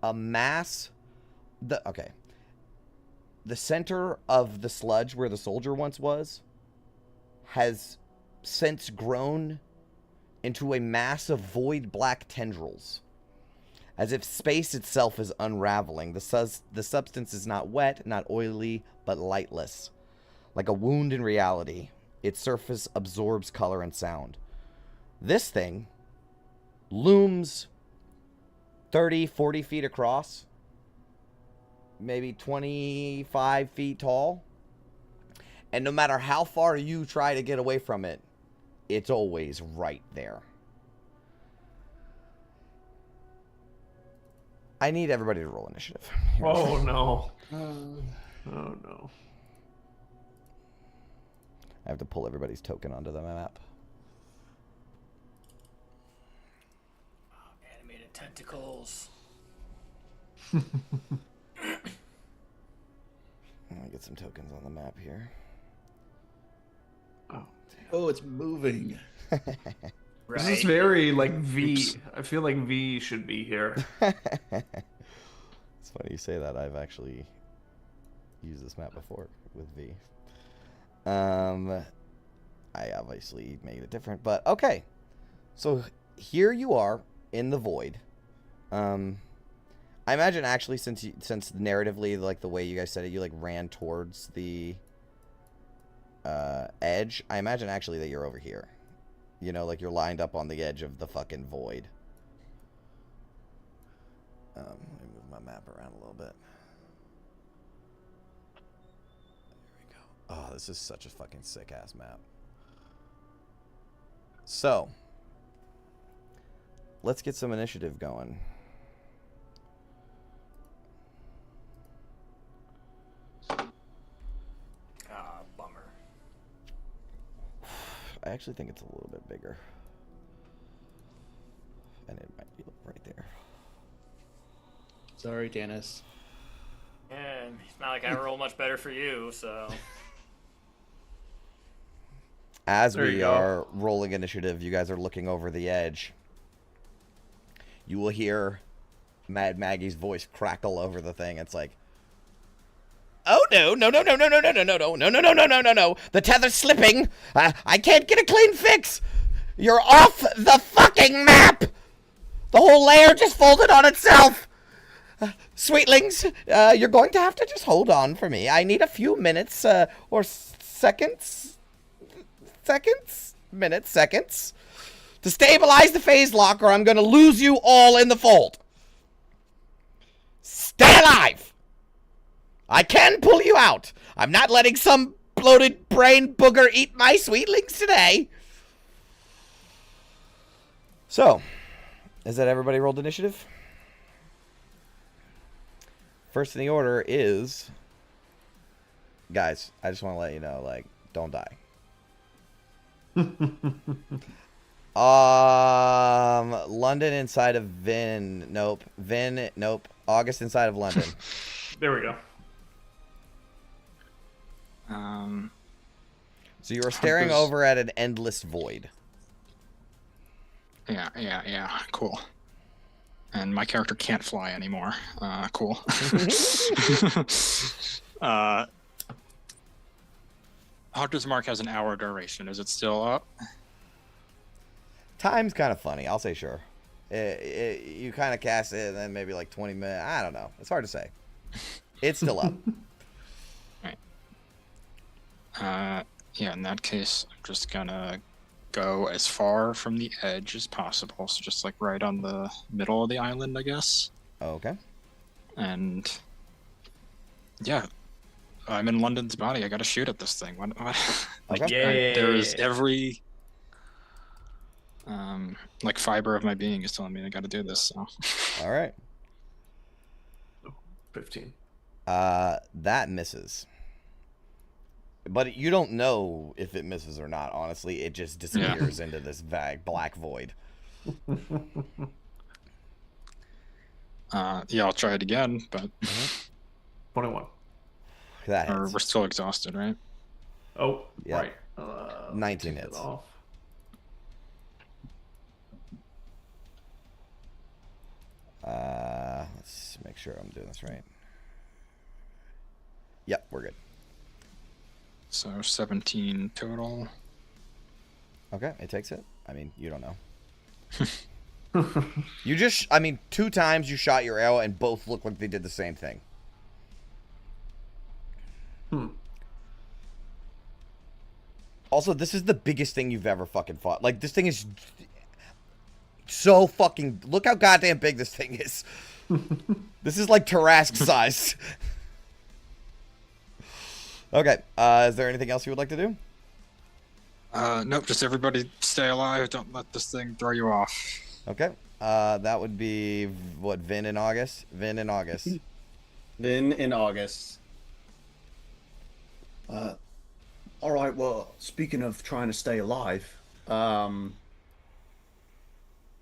[SPEAKER 2] a mass... The center of the sludge where the soldier once was has since grown into a mass of void black tendrils. As if space itself is unraveling. The substance is not wet, not oily, but lightless. Like a wound in reality, its surface absorbs color and sound. This thing looms 30, 40 feet across, maybe 25 feet tall. And no matter how far you try to get away from it, it's always right there. I need everybody to roll initiative.
[SPEAKER 5] Oh no.
[SPEAKER 6] Uh,
[SPEAKER 5] Oh no.
[SPEAKER 2] I have to pull everybody's token onto the map.
[SPEAKER 3] Animated tentacles.
[SPEAKER 2] Let me get some tokens on the map here.
[SPEAKER 6] oh, it's moving.
[SPEAKER 3] Right.
[SPEAKER 5] This is very like V. I feel like V should be here.
[SPEAKER 2] It's funny you say that. I've actually used this map before with V. I obviously made it different, but okay. So here you are in the void. I imagine actually since narratively, like the way you guys said it, you like ran towards the edge. I imagine actually that you're over here. You know, like you're lined up on the edge of the fucking void. Let me move my map around a little bit. There we go. Oh, this is such a fucking sick ass map. So, let's get some initiative going.
[SPEAKER 3] Bummer.
[SPEAKER 2] I actually think it's a little bit bigger. And it might be right there.
[SPEAKER 6] Sorry, Dennis.
[SPEAKER 3] Yeah, it's not like I roll much better for you, so.
[SPEAKER 2] As
[SPEAKER 5] There
[SPEAKER 2] we
[SPEAKER 5] you go.
[SPEAKER 2] are rolling initiative, you guys are looking over the edge. You will hear Mad Maggie's voice crackle over the thing. It's like, oh no, no, no, no, no, no, no, no, no, no, no, no, no, no, no, no, no. The tether's slipping. I can't get a clean fix. You're off the fucking map. The whole layer just folded on itself. Sweetlings, you're going to have to just hold on for me. I need a few minutes or seconds to stabilize the phase lock, or I'm going to lose you all in the fold. Stay alive! I can pull you out. I'm not letting some bloated brain booger eat my sweetlings today. So, is that everybody rolled initiative? First in the order is... Guys, I just want to let you know, like, don't die. London inside of Vin. Nope. Vin. Nope. August inside of London.
[SPEAKER 5] There we go.
[SPEAKER 2] So you are staring
[SPEAKER 4] Hunters-
[SPEAKER 2] over at an endless void.
[SPEAKER 4] Yeah, cool. And my character can't fly anymore. Cool. Hunter's Mark has an hour duration. Is it still up?
[SPEAKER 2] Time's kind of funny. I'll say sure. You kind of cast it and then maybe like 20 minutes. I don't know. It's hard to say. It's still up.
[SPEAKER 4] Right. Yeah, in that case, I'm just gonna go as far from the edge as possible. So just like right on the middle of the island, I guess.
[SPEAKER 2] Okay.
[SPEAKER 4] And yeah, I'm in London's body. I gotta shoot at this thing. What? Like,
[SPEAKER 2] Okay.
[SPEAKER 4] there is every like fiber of my being is telling me I gotta do this. So.
[SPEAKER 2] All right.
[SPEAKER 5] 15.
[SPEAKER 2] That misses. But you don't know if it misses or not, honestly. It just disappears into this vague black void.
[SPEAKER 4] Yeah, I'll try it again, but
[SPEAKER 5] 21.
[SPEAKER 2] That
[SPEAKER 4] or
[SPEAKER 2] hits.
[SPEAKER 4] we're still exhausted, right?
[SPEAKER 5] Oh,
[SPEAKER 2] Yeah.
[SPEAKER 5] right.
[SPEAKER 2] 19
[SPEAKER 5] take it
[SPEAKER 2] hits.
[SPEAKER 5] off.
[SPEAKER 2] Let's make sure I'm doing this right. Yep, we're good.
[SPEAKER 4] So 17 total.
[SPEAKER 2] Okay, it takes it. I mean, you don't know. You just, I mean, 2 times you shot your arrow and both look like they did the same thing. Also, this is the biggest thing you've ever fucking fought. Like, this thing is so fucking... Look how goddamn big this thing is. This is like Tarrasque size. Okay, is there anything else you would like to do?
[SPEAKER 4] Nope, just everybody stay alive. Don't let this thing throw you off.
[SPEAKER 2] Okay. That would be what, Vin in August? Vin in August.
[SPEAKER 7] Then in August. All right. Well, speaking of trying to stay alive, Vin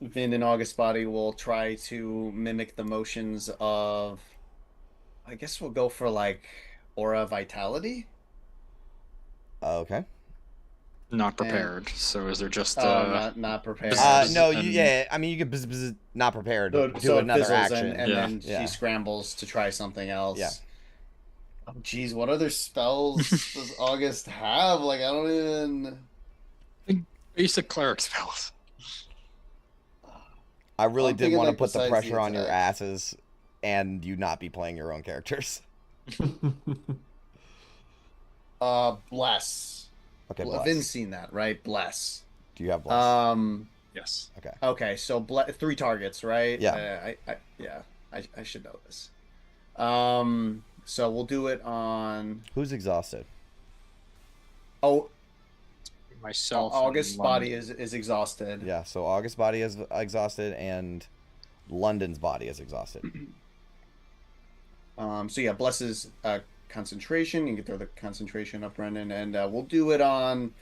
[SPEAKER 7] in August body will try to mimic the motions of. I guess we'll go for like aura vitality.
[SPEAKER 2] Okay.
[SPEAKER 4] Not prepared. So is there just
[SPEAKER 7] not prepared.
[SPEAKER 2] No,
[SPEAKER 4] and-
[SPEAKER 2] yeah. I mean, you could not prepared.
[SPEAKER 7] So,
[SPEAKER 2] Do
[SPEAKER 7] so it
[SPEAKER 2] another
[SPEAKER 7] fizzles
[SPEAKER 2] action.
[SPEAKER 7] and
[SPEAKER 4] Yeah.
[SPEAKER 7] then
[SPEAKER 2] Yeah.
[SPEAKER 7] she scrambles to try something else.
[SPEAKER 2] Yeah.
[SPEAKER 7] Oh, geez, what other spells does August have? Like, I don't even.
[SPEAKER 4] basic cleric spells?
[SPEAKER 2] I really
[SPEAKER 7] I'm
[SPEAKER 2] did
[SPEAKER 7] thinking,
[SPEAKER 2] want to
[SPEAKER 7] like,
[SPEAKER 2] put the
[SPEAKER 7] besides
[SPEAKER 2] pressure
[SPEAKER 7] the
[SPEAKER 2] on your
[SPEAKER 7] attacks.
[SPEAKER 2] asses and you not be playing your own characters.
[SPEAKER 7] Bless.
[SPEAKER 2] Okay,
[SPEAKER 7] Well,
[SPEAKER 2] bless.
[SPEAKER 7] Vin's seen that, right? Bless.
[SPEAKER 2] Do you have bless?
[SPEAKER 4] Yes.
[SPEAKER 2] Okay.
[SPEAKER 7] Okay, so 3 targets, right?
[SPEAKER 2] Yeah.
[SPEAKER 7] I should know this. So we'll do it on.
[SPEAKER 2] Who's exhausted?
[SPEAKER 7] Oh,
[SPEAKER 4] Myself.
[SPEAKER 7] August's
[SPEAKER 4] and
[SPEAKER 7] body
[SPEAKER 4] London.
[SPEAKER 7] is exhausted.
[SPEAKER 2] Yeah, so August's body is exhausted and London's body is exhausted.
[SPEAKER 7] So yeah, Bless's concentration. You can throw the concentration up, Brendan, and we'll do it on.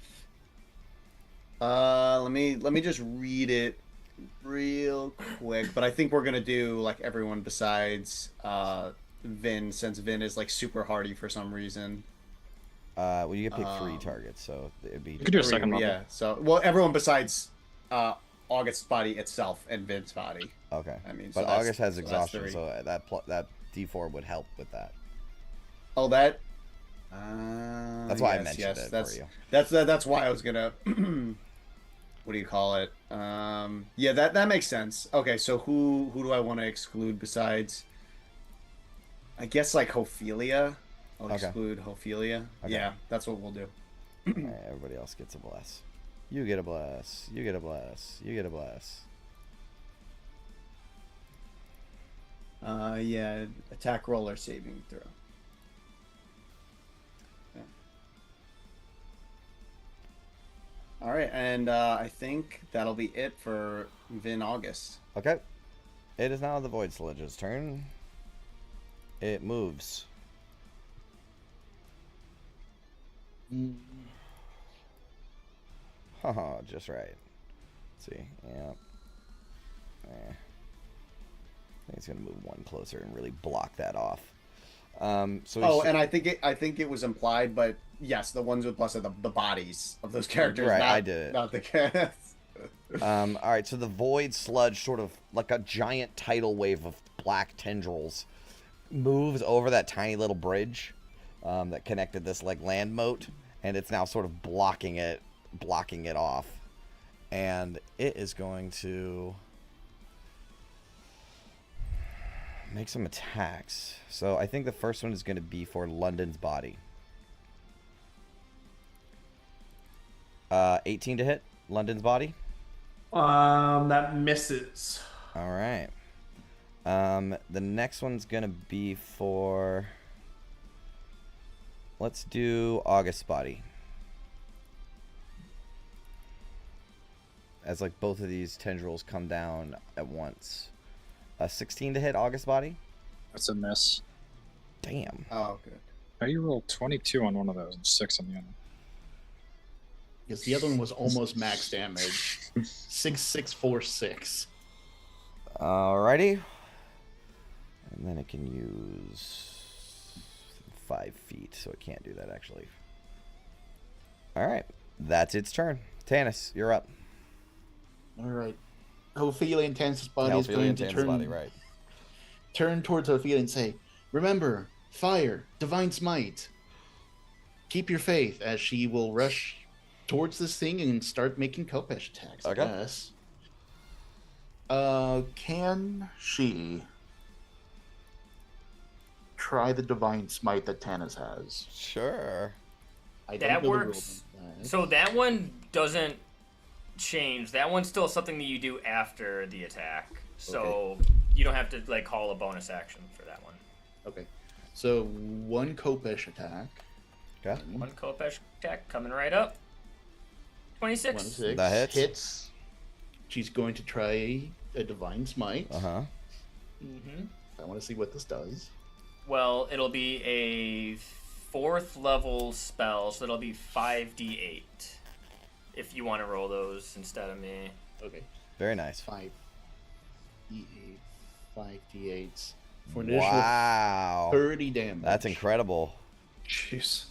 [SPEAKER 7] Let me just read it real quick. But I think we're gonna do like everyone besides Vin, since Vin is like super hardy for some reason.
[SPEAKER 2] Well, you get pick 3 targets, so it'd be.
[SPEAKER 4] You could do a second level.
[SPEAKER 7] Yeah. So everyone besides August's body itself and Vin's body.
[SPEAKER 2] Okay.
[SPEAKER 7] I mean,
[SPEAKER 2] but
[SPEAKER 7] so that's-
[SPEAKER 2] August has
[SPEAKER 7] so that's
[SPEAKER 2] exhaustion,
[SPEAKER 7] 3.
[SPEAKER 2] so that D4 would help with that.
[SPEAKER 7] Oh, that.
[SPEAKER 2] That's why I
[SPEAKER 7] yes,
[SPEAKER 2] mentioned
[SPEAKER 7] yes,
[SPEAKER 2] it
[SPEAKER 7] that's,
[SPEAKER 2] for you.
[SPEAKER 7] That's why I was gonna. What do you call it? Yeah, that makes sense. Okay, so who do I want to exclude besides? I guess like Ophelia. I'll
[SPEAKER 2] Okay.
[SPEAKER 7] exclude Ophelia.
[SPEAKER 2] Okay.
[SPEAKER 7] Yeah, that's what we'll do.
[SPEAKER 2] Alright, everybody else gets a bless. You get a bless. You get a bless. You get a bless.
[SPEAKER 7] Yeah, attack roll or saving throw. Yeah. All right, and I think that'll be it for Vin August.
[SPEAKER 2] Okay. It is now the Void Sledge's turn. It moves. Haha, just right. Let's see. Yeah. I think it's gonna move 1 closer and really block that off. So
[SPEAKER 7] And I think it was implied, but yes, the ones with plus are the bodies of those characters.
[SPEAKER 2] Right,
[SPEAKER 7] not,
[SPEAKER 2] I did it.
[SPEAKER 7] Not the cast.
[SPEAKER 2] all right, so the Void Sludge, sort of like a giant tidal wave of black tendrils, moves over that tiny little bridge that connected this like land moat, and it's now sort of blocking it off, and it is going to make some attacks. So I think the first one is going to be for London's body. 18 to hit London's body.
[SPEAKER 5] That misses.
[SPEAKER 2] All right. The next one's gonna be for. Let's do August's body. As like both of these tendrils come down at once. 16 to hit August's body.
[SPEAKER 4] That's a miss.
[SPEAKER 2] Damn.
[SPEAKER 7] Oh, good.
[SPEAKER 4] How do you roll 22 on one of those and 6 on the other?
[SPEAKER 6] Because the other one was almost max damage. 6,646.
[SPEAKER 2] Alrighty. And then it can use 5 feet, so it can't do that actually. Alright. That's its turn. Tanis, you're up.
[SPEAKER 6] All right. Ophelia and Tannis' body is
[SPEAKER 2] Ophelia
[SPEAKER 6] going
[SPEAKER 2] and
[SPEAKER 6] to
[SPEAKER 2] Tanis' body, right.
[SPEAKER 6] turn towards Ophelia and say, "Remember, fire, divine smite. Keep your faith," as she will rush towards this thing and start making Kopesh attacks,
[SPEAKER 2] Okay.
[SPEAKER 6] I guess. Can she try the divine smite that Tannis has?
[SPEAKER 2] Sure.
[SPEAKER 6] I
[SPEAKER 3] That
[SPEAKER 6] don't know the
[SPEAKER 3] works.
[SPEAKER 6] rules on that.
[SPEAKER 3] So that one doesn't change. That one's still something that you do after the attack. So you don't have to like call a bonus action for that one.
[SPEAKER 6] Okay. So 1 Kopesh attack.
[SPEAKER 2] Okay.
[SPEAKER 3] One Kopesh attack coming right up. 26.
[SPEAKER 2] That hits.
[SPEAKER 6] She's going to try a divine smite.
[SPEAKER 2] Uh-huh.
[SPEAKER 3] Mm-hmm.
[SPEAKER 6] I want to see what this does.
[SPEAKER 3] Well, it'll be a 4th level spell, so it'll be 5d8. If you want to roll those instead of me.
[SPEAKER 6] Okay.
[SPEAKER 2] Very nice.
[SPEAKER 6] 5d8, 5d8s. For an additional
[SPEAKER 2] Wow.
[SPEAKER 6] 30 damage.
[SPEAKER 2] That's incredible.
[SPEAKER 5] Jeez.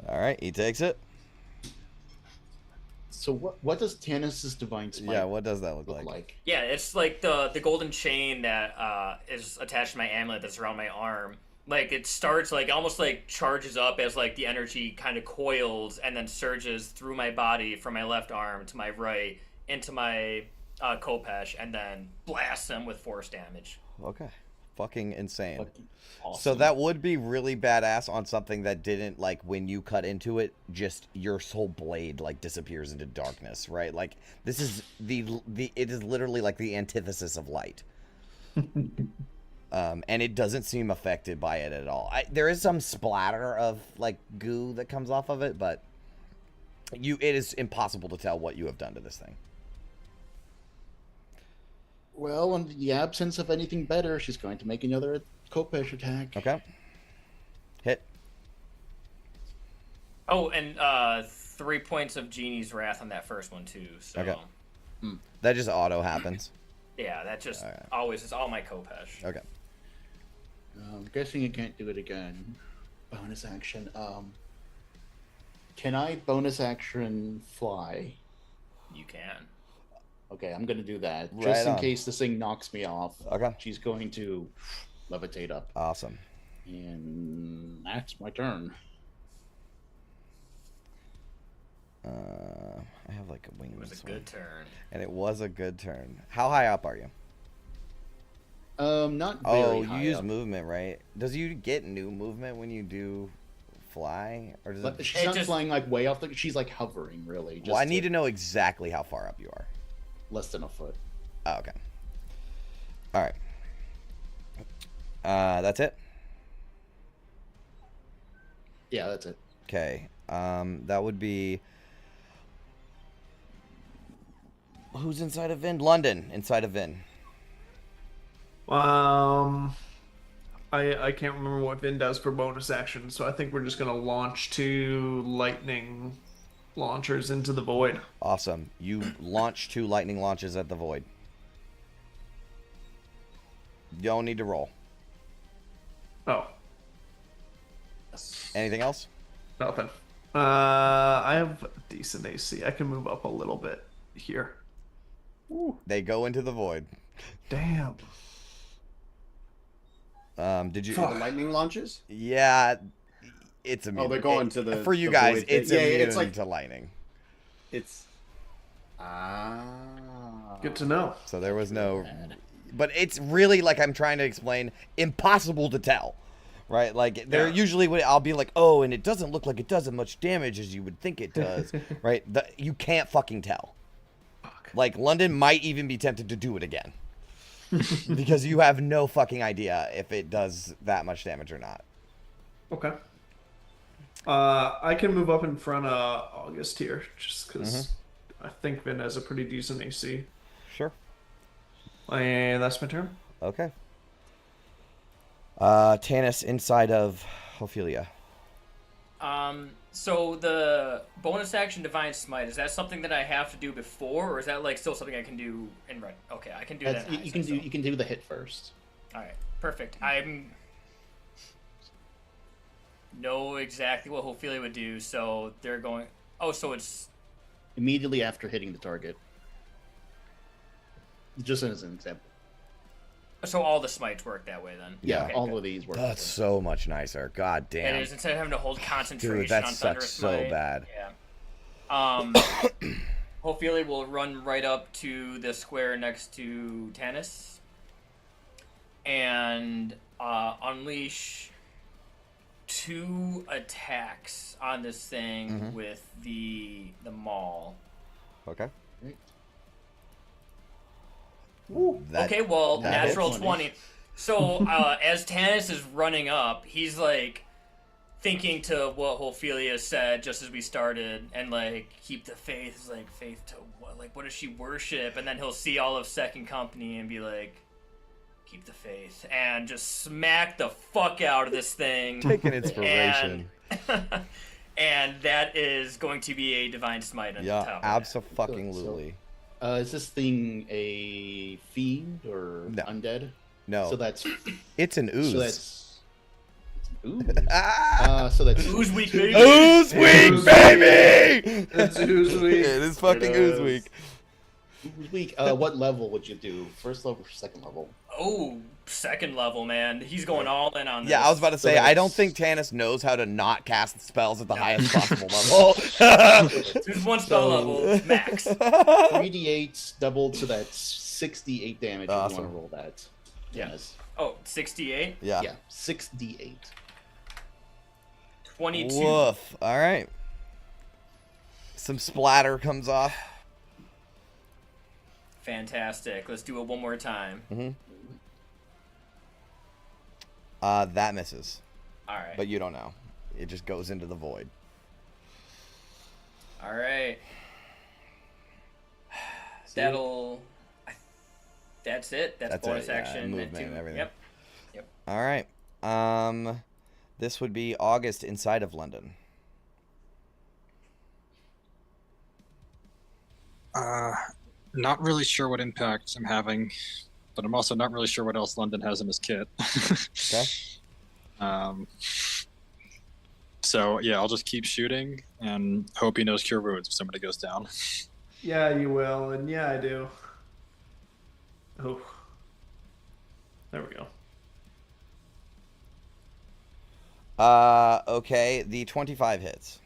[SPEAKER 2] All right, he takes it.
[SPEAKER 6] So what does Tanis's divine smite
[SPEAKER 2] Yeah, what does that look
[SPEAKER 6] look
[SPEAKER 2] like?
[SPEAKER 6] like?
[SPEAKER 3] Yeah, it's like the golden chain that is attached to my amulet that's around my arm. Like it starts like almost like charges up as like the energy kind of coils and then surges through my body from my left arm to my right into my Kopesh and then blasts him with force damage.
[SPEAKER 2] Okay. Fucking insane.
[SPEAKER 6] Fucking awesome.
[SPEAKER 2] So that would be really badass on something that didn't, like, when you cut into it, just your whole blade like disappears into darkness, right? Like this is it is literally like the antithesis of light. And it doesn't seem affected by it at all. There is some splatter of like goo that comes off of it, but it is impossible to tell what you have done to this thing.
[SPEAKER 6] Well, in the absence of anything better, she's going to make another Kopesh attack.
[SPEAKER 2] Okay. Hit.
[SPEAKER 3] Oh, and 3 points of Genie's Wrath on that first one too. So
[SPEAKER 2] Okay. That just auto happens.
[SPEAKER 3] yeah, that just
[SPEAKER 2] Alright.
[SPEAKER 3] always is all my Kopesh.
[SPEAKER 2] Okay.
[SPEAKER 6] I'm guessing you can't do it again. Bonus action. Can I bonus action fly?
[SPEAKER 3] You can.
[SPEAKER 6] Okay, I'm gonna do that.
[SPEAKER 2] Right
[SPEAKER 6] Just in
[SPEAKER 2] on.
[SPEAKER 6] case this thing knocks me off.
[SPEAKER 2] Okay.
[SPEAKER 6] She's going to levitate up.
[SPEAKER 2] Awesome.
[SPEAKER 6] And that's my turn.
[SPEAKER 2] I have like a wing.
[SPEAKER 3] It was a good turn.
[SPEAKER 2] And it was a good turn. How high up are you?
[SPEAKER 6] Not very
[SPEAKER 2] Oh, you
[SPEAKER 6] high
[SPEAKER 2] use
[SPEAKER 6] up.
[SPEAKER 2] movement, right? Does you get new movement when you do fly, or does
[SPEAKER 6] But
[SPEAKER 2] it?
[SPEAKER 6] she's
[SPEAKER 3] It
[SPEAKER 6] not
[SPEAKER 3] just-
[SPEAKER 6] flying like way off the. She's like hovering, really.
[SPEAKER 2] Well, I need to know exactly how far up you are.
[SPEAKER 6] less than a foot.
[SPEAKER 2] Oh, okay. All right. That's it.
[SPEAKER 6] Yeah, that's it.
[SPEAKER 2] Okay. That would be. Who's inside of Vin? London, inside of Vin.
[SPEAKER 5] I can't remember what Vin does for bonus action, so I think we're just gonna launch 2 lightning launchers into the void.
[SPEAKER 2] Awesome. You launch 2 lightning launches at the void. You don't need to roll.
[SPEAKER 5] Oh,
[SPEAKER 2] Anything else?
[SPEAKER 5] nothing. I have decent AC. I can move up a little bit here.
[SPEAKER 2] They go into the void.
[SPEAKER 5] Damn.
[SPEAKER 2] Did you?
[SPEAKER 7] The lightning launches?
[SPEAKER 2] Yeah, it's immune.
[SPEAKER 7] Oh, they're going to the
[SPEAKER 2] For you
[SPEAKER 7] the
[SPEAKER 2] guys,
[SPEAKER 7] void.
[SPEAKER 2] it's
[SPEAKER 7] Yeah,
[SPEAKER 2] immune
[SPEAKER 7] it's like
[SPEAKER 2] to lightning.
[SPEAKER 7] it's
[SPEAKER 5] Good to know.
[SPEAKER 2] So there was no. But it's really, like I'm trying to explain, impossible to tell, right? Like they're
[SPEAKER 5] Yeah.
[SPEAKER 2] usually I'll be like, oh, and it doesn't look like it does as much damage as you would think it does, right? You can't fucking tell. Like London might even be tempted to do it again. Because you have no fucking idea if it does that much damage or not.
[SPEAKER 5] Okay. I can move up in front of August here, just because I think Vin has a pretty decent AC.
[SPEAKER 2] Sure.
[SPEAKER 5] And that's my turn.
[SPEAKER 2] Okay. Tanis inside of Ophelia.
[SPEAKER 3] So the bonus action Divine Smite, is that something that I have to do before, or is that like still something I can do in right? Okay, I can do that.
[SPEAKER 6] You can do the hit first.
[SPEAKER 3] All right, perfect. I'm know exactly what Ophelia would do, so they're going. Oh, so it's
[SPEAKER 6] Immediately after hitting the target. Just as an example.
[SPEAKER 3] so all the smites work that way then.
[SPEAKER 6] Yeah,
[SPEAKER 3] Okay,
[SPEAKER 6] all
[SPEAKER 3] good.
[SPEAKER 6] of these work.
[SPEAKER 2] That's so much nicer. God damn.
[SPEAKER 3] It is, instead of having to hold concentration
[SPEAKER 2] Dude, that
[SPEAKER 3] on
[SPEAKER 2] sucks
[SPEAKER 3] Thunderous
[SPEAKER 2] so
[SPEAKER 3] Smite.
[SPEAKER 2] bad.
[SPEAKER 3] Yeah. Ophelia will run right up to the square next to Tanis and unleash 2 attacks on this thing with the maul.
[SPEAKER 2] Okay.
[SPEAKER 3] Okay, well, natural
[SPEAKER 6] hits.
[SPEAKER 3] 20. So, as Tanis is running up, he's like thinking to what Ophelia said just as we started, and like keep the faith is like faith to what? Like what does she worship? And then he'll see all of Second Company and be like, keep the faith, and just smack the fuck out of this thing.
[SPEAKER 2] Taking inspiration.
[SPEAKER 3] And that is going to be a divine smite on top.
[SPEAKER 2] Yeah, abso-fucking-lutely.
[SPEAKER 6] Is this thing a fiend or
[SPEAKER 2] No.
[SPEAKER 6] undead?
[SPEAKER 2] No.
[SPEAKER 6] So that's
[SPEAKER 2] It's an ooze.
[SPEAKER 6] so that's ooze.
[SPEAKER 2] Ah!
[SPEAKER 6] So that's
[SPEAKER 3] Ooze week, baby.
[SPEAKER 2] Ooze week,
[SPEAKER 5] Ooze
[SPEAKER 2] baby!
[SPEAKER 5] It's Ooze Week.
[SPEAKER 2] It is fucking ooze week.
[SPEAKER 6] ooze week. What level would you do? First level or second level?
[SPEAKER 3] Oh, second level, man. He's going all in on this.
[SPEAKER 2] Yeah, I was about to say,
[SPEAKER 6] So
[SPEAKER 2] I don't
[SPEAKER 6] that's-
[SPEAKER 2] think Tanis knows how to not cast spells at the
[SPEAKER 3] No.
[SPEAKER 2] highest possible level.
[SPEAKER 3] There's one spell
[SPEAKER 6] So-
[SPEAKER 3] level, max.
[SPEAKER 6] 3d8 doubled, so that's 68 damage.
[SPEAKER 2] Awesome.
[SPEAKER 6] If you want to roll that.
[SPEAKER 3] Yeah.
[SPEAKER 6] Yes.
[SPEAKER 3] Oh, 68?
[SPEAKER 2] Yeah.
[SPEAKER 6] Yeah, 6d8.
[SPEAKER 3] 22.
[SPEAKER 2] Woof. All right. Some splatter comes off.
[SPEAKER 3] Fantastic. Let's do it one more time.
[SPEAKER 2] That misses,
[SPEAKER 3] All right.
[SPEAKER 2] but you don't know. It just goes into the void.
[SPEAKER 3] All right. That'll. That's it. That's
[SPEAKER 2] That's
[SPEAKER 3] bonus
[SPEAKER 2] it, yeah,
[SPEAKER 3] action.
[SPEAKER 2] movement and everything.
[SPEAKER 3] Yep.
[SPEAKER 2] All right. This would be August inside of London.
[SPEAKER 4] Not really sure what impact I'm having, but I'm also not really sure what else London has in his kit.
[SPEAKER 2] Okay.
[SPEAKER 4] So yeah, I'll just keep shooting and hope he knows cure wounds if somebody goes down.
[SPEAKER 5] Yeah, you will, and yeah, I do. Oh. There we go.
[SPEAKER 2] Okay. The 25 hits.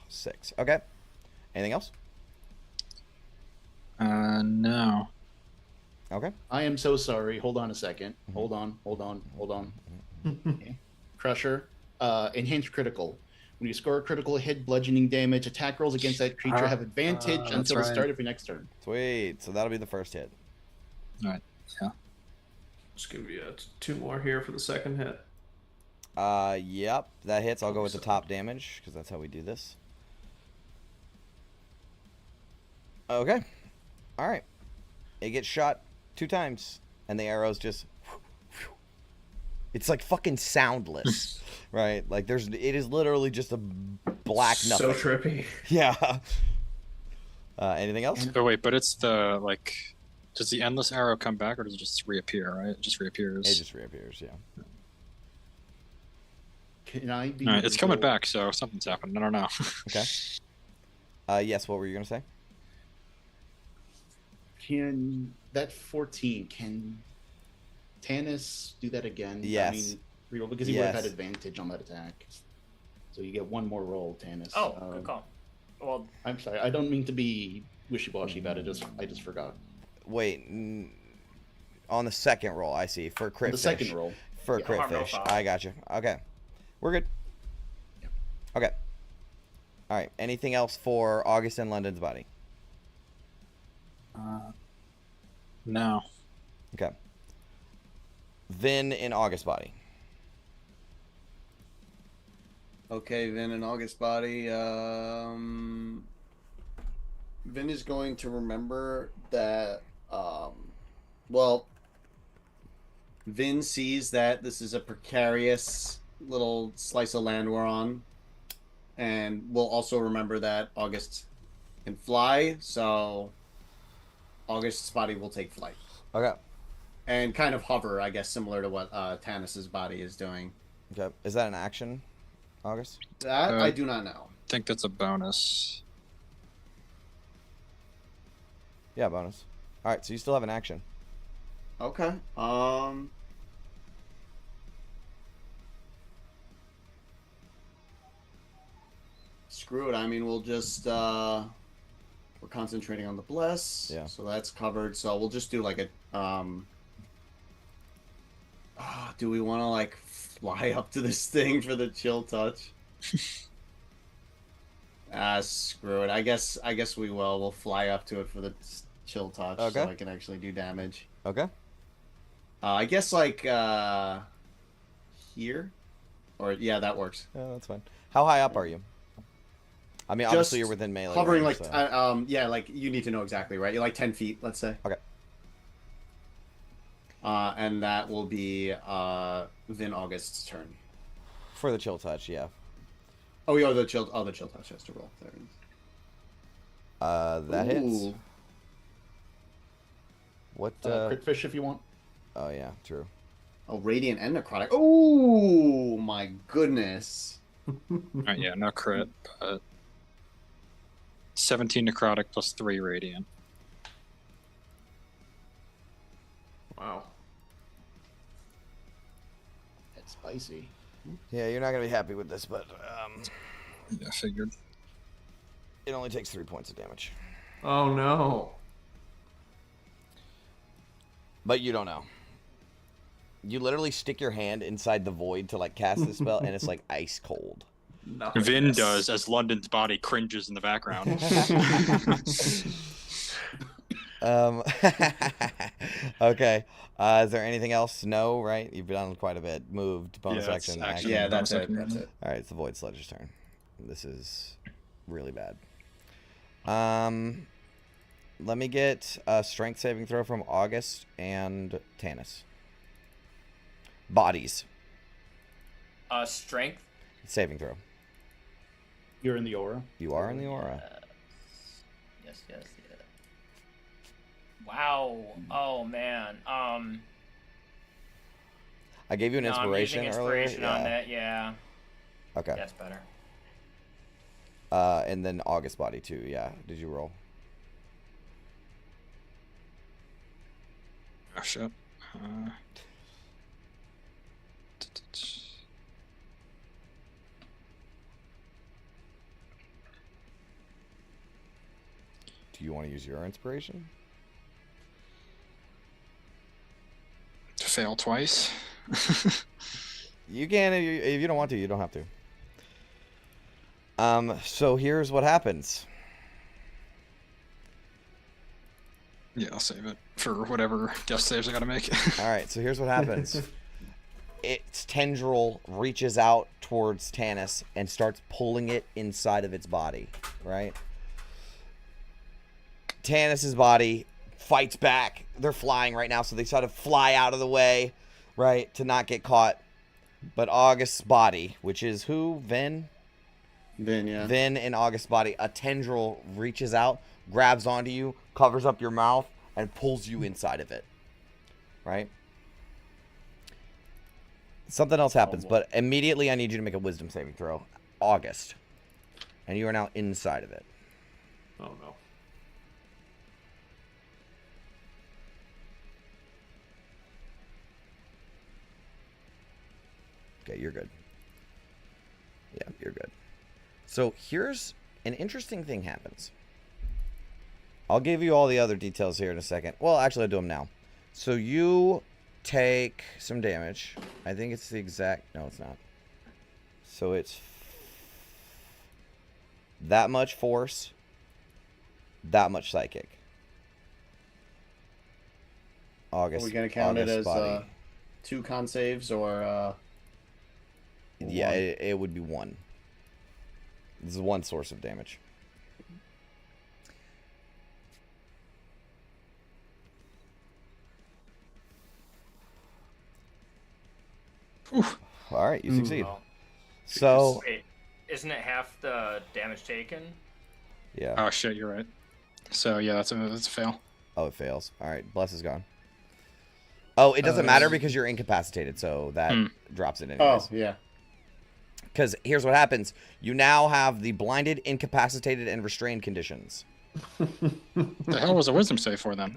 [SPEAKER 2] Six. Okay. Anything else?
[SPEAKER 4] No.
[SPEAKER 2] Okay.
[SPEAKER 6] I am so sorry. Hold on a second. Hold on. Okay. Crusher. Enhanced critical. When you score a critical hit, bludgeoning damage, attack rolls against that creature have advantage
[SPEAKER 4] that's
[SPEAKER 6] until the
[SPEAKER 4] right.
[SPEAKER 6] start of your next turn.
[SPEAKER 2] Sweet. So that'll be the first hit.
[SPEAKER 4] All right. Yeah.
[SPEAKER 5] Just give you two more here for the second hit.
[SPEAKER 2] Yep. That hits. I'll go with the top damage because that's how we do this. Okay. All right. It gets shot 2 times, and the arrows just. It's like fucking soundless, right? Like it is literally just a black nothing.
[SPEAKER 5] So trippy.
[SPEAKER 2] Yeah. Anything else?
[SPEAKER 4] Oh wait, but it's the like. Does the endless arrow come back, or does it just reappear? Right, it just reappears.
[SPEAKER 2] It just reappears. Yeah.
[SPEAKER 6] Can I be?
[SPEAKER 4] All right, it's coming back, so something's happened. I don't know.
[SPEAKER 2] Okay. Yes. What were you gonna say?
[SPEAKER 6] Can that 14? Can Tanis do that again?
[SPEAKER 2] Yes.
[SPEAKER 6] I mean, reroll because he would have
[SPEAKER 2] Yes.
[SPEAKER 6] had advantage on that attack. So you get one more roll, Tanis.
[SPEAKER 3] Oh, good call. Well,
[SPEAKER 6] I'm sorry. I don't mean to be wishy-washy about it. I just forgot.
[SPEAKER 2] Wait. On the second roll, I see for crit
[SPEAKER 6] The
[SPEAKER 2] fish.
[SPEAKER 6] second roll.
[SPEAKER 2] For
[SPEAKER 6] Yeah.
[SPEAKER 2] crit
[SPEAKER 3] Harm no
[SPEAKER 2] fish.
[SPEAKER 3] foul.
[SPEAKER 2] I got you. Okay. We're good.
[SPEAKER 6] Yep.
[SPEAKER 2] Okay. All right. Anything else for August and London's body?
[SPEAKER 4] No.
[SPEAKER 2] Okay. Vin in August body.
[SPEAKER 7] Okay, Vin and August body. Vin is going to remember that. Well, Vin sees that this is a precarious little slice of land we're on, and we'll also remember that August can fly. So August's body will take flight
[SPEAKER 2] Okay.
[SPEAKER 7] and kind of hover, I guess, similar to what Tanis's body is doing.
[SPEAKER 2] Okay. Is that an action, August?
[SPEAKER 7] That I do not know.
[SPEAKER 4] I think that's a bonus.
[SPEAKER 2] Yeah, bonus. All right. So you still have an action.
[SPEAKER 7] Okay. Screw it. I mean, we'll just we're concentrating on the bless.
[SPEAKER 2] Yeah.
[SPEAKER 7] So that's covered. So we'll just do like a do we want to like fly up to this thing for the chill touch? Screw it. I guess we will. We'll fly up to it for the chill touch,
[SPEAKER 2] Okay.
[SPEAKER 7] so I can actually do damage.
[SPEAKER 2] Okay.
[SPEAKER 7] I guess like here, or yeah, that works.
[SPEAKER 2] Yeah, that's fine. How high up are you? I mean, obviously you're within melee.
[SPEAKER 7] Hovering
[SPEAKER 2] range,
[SPEAKER 7] like
[SPEAKER 2] so.
[SPEAKER 7] yeah, like you need to know exactly, right? You're like 10 feet, let's say.
[SPEAKER 2] Okay.
[SPEAKER 7] And that will be within August's turn.
[SPEAKER 2] For the chill touch, yeah.
[SPEAKER 7] Oh, yeah, the chill touch has to roll. There it is.
[SPEAKER 2] That hits.
[SPEAKER 7] Ooh.
[SPEAKER 2] What?
[SPEAKER 6] Crit fish if you want.
[SPEAKER 2] Oh yeah, true.
[SPEAKER 7] Oh, radiant and necrotic. Oh my goodness.
[SPEAKER 4] Yeah, no crit, but 17 necrotic plus 3 radiant.
[SPEAKER 5] Wow.
[SPEAKER 6] That's spicy.
[SPEAKER 2] Yeah, you're not gonna be happy with this, but
[SPEAKER 4] Yeah, figured.
[SPEAKER 2] it only takes 3 points of damage.
[SPEAKER 5] Oh no.
[SPEAKER 2] But you don't know. You literally stick your hand inside the void to like cast the spell, and it's like ice cold.
[SPEAKER 4] Vin does as London's body cringes in the background.
[SPEAKER 2] Okay. Is there anything else? No, right? You've done quite a bit. Moved, bonus
[SPEAKER 4] Yeah, it's
[SPEAKER 2] action,
[SPEAKER 4] action.
[SPEAKER 2] action.
[SPEAKER 7] Yeah,
[SPEAKER 4] Bonus
[SPEAKER 7] that's it.
[SPEAKER 4] action.
[SPEAKER 7] That's it.
[SPEAKER 2] All right, it's the Void Sledge's turn. This is really bad. Let me get a strength saving throw from August and Tanis. Bodies.
[SPEAKER 3] Strength.
[SPEAKER 2] Saving throw.
[SPEAKER 6] You're in the aura.
[SPEAKER 2] You are in the aura.
[SPEAKER 3] Yes. Wow. Oh man.
[SPEAKER 2] I gave you an inspiration
[SPEAKER 3] I'm using
[SPEAKER 2] earlier.
[SPEAKER 3] inspiration on that. Yeah.
[SPEAKER 2] Okay.
[SPEAKER 3] That's better.
[SPEAKER 2] And then August body too. Yeah. Did you roll?
[SPEAKER 4] Oh shit.
[SPEAKER 2] Do you want to use your inspiration?
[SPEAKER 4] To fail twice.
[SPEAKER 2] You can if you don't want to. You don't have to. So here's what happens.
[SPEAKER 4] Yeah, I'll save it for whatever death saves I gotta make.
[SPEAKER 2] All right. So here's what happens. Its tendril reaches out towards Tanis and starts pulling it inside of its body. Right. Tanis's body fights back. They're flying right now, so they try to fly out of the way, right, to not get caught. But August's body, which is who? Vin?
[SPEAKER 7] Vin, yeah.
[SPEAKER 2] Vin in August's body, a tendril reaches out, grabs onto you, covers up your mouth, and pulls you inside of it. Right? Something else happens, but immediately I need you to make a wisdom saving throw. August. And you are now inside of it.
[SPEAKER 5] Oh no.
[SPEAKER 2] Okay, you're good. Yeah, you're good. So here's an interesting thing happens. I'll give you all the other details here in a second. Well, actually, I'll do them now. So you take some damage. I think it's the exact... No, it's not. So it's that much force, that much psychic. August.
[SPEAKER 7] Are we going to count it
[SPEAKER 2] August
[SPEAKER 7] as
[SPEAKER 2] body.
[SPEAKER 7] 2 con saves or...
[SPEAKER 2] Yeah,
[SPEAKER 7] one?
[SPEAKER 2] it would be 1. This is 1 source of damage.
[SPEAKER 4] Whew.
[SPEAKER 2] All right, you succeed.
[SPEAKER 3] Well,
[SPEAKER 2] So,
[SPEAKER 3] wait, isn't it half the damage taken?
[SPEAKER 2] yeah.
[SPEAKER 4] Oh shit, you're right. So yeah, that's a fail.
[SPEAKER 2] Oh, it fails. All right, Bless is gone. Oh, it doesn't matter because you're incapacitated, so that drops it anyways.
[SPEAKER 7] Oh, yeah.
[SPEAKER 2] Because here's what happens. You now have the blinded, incapacitated, and restrained conditions.
[SPEAKER 4] The hell was a wisdom save for then?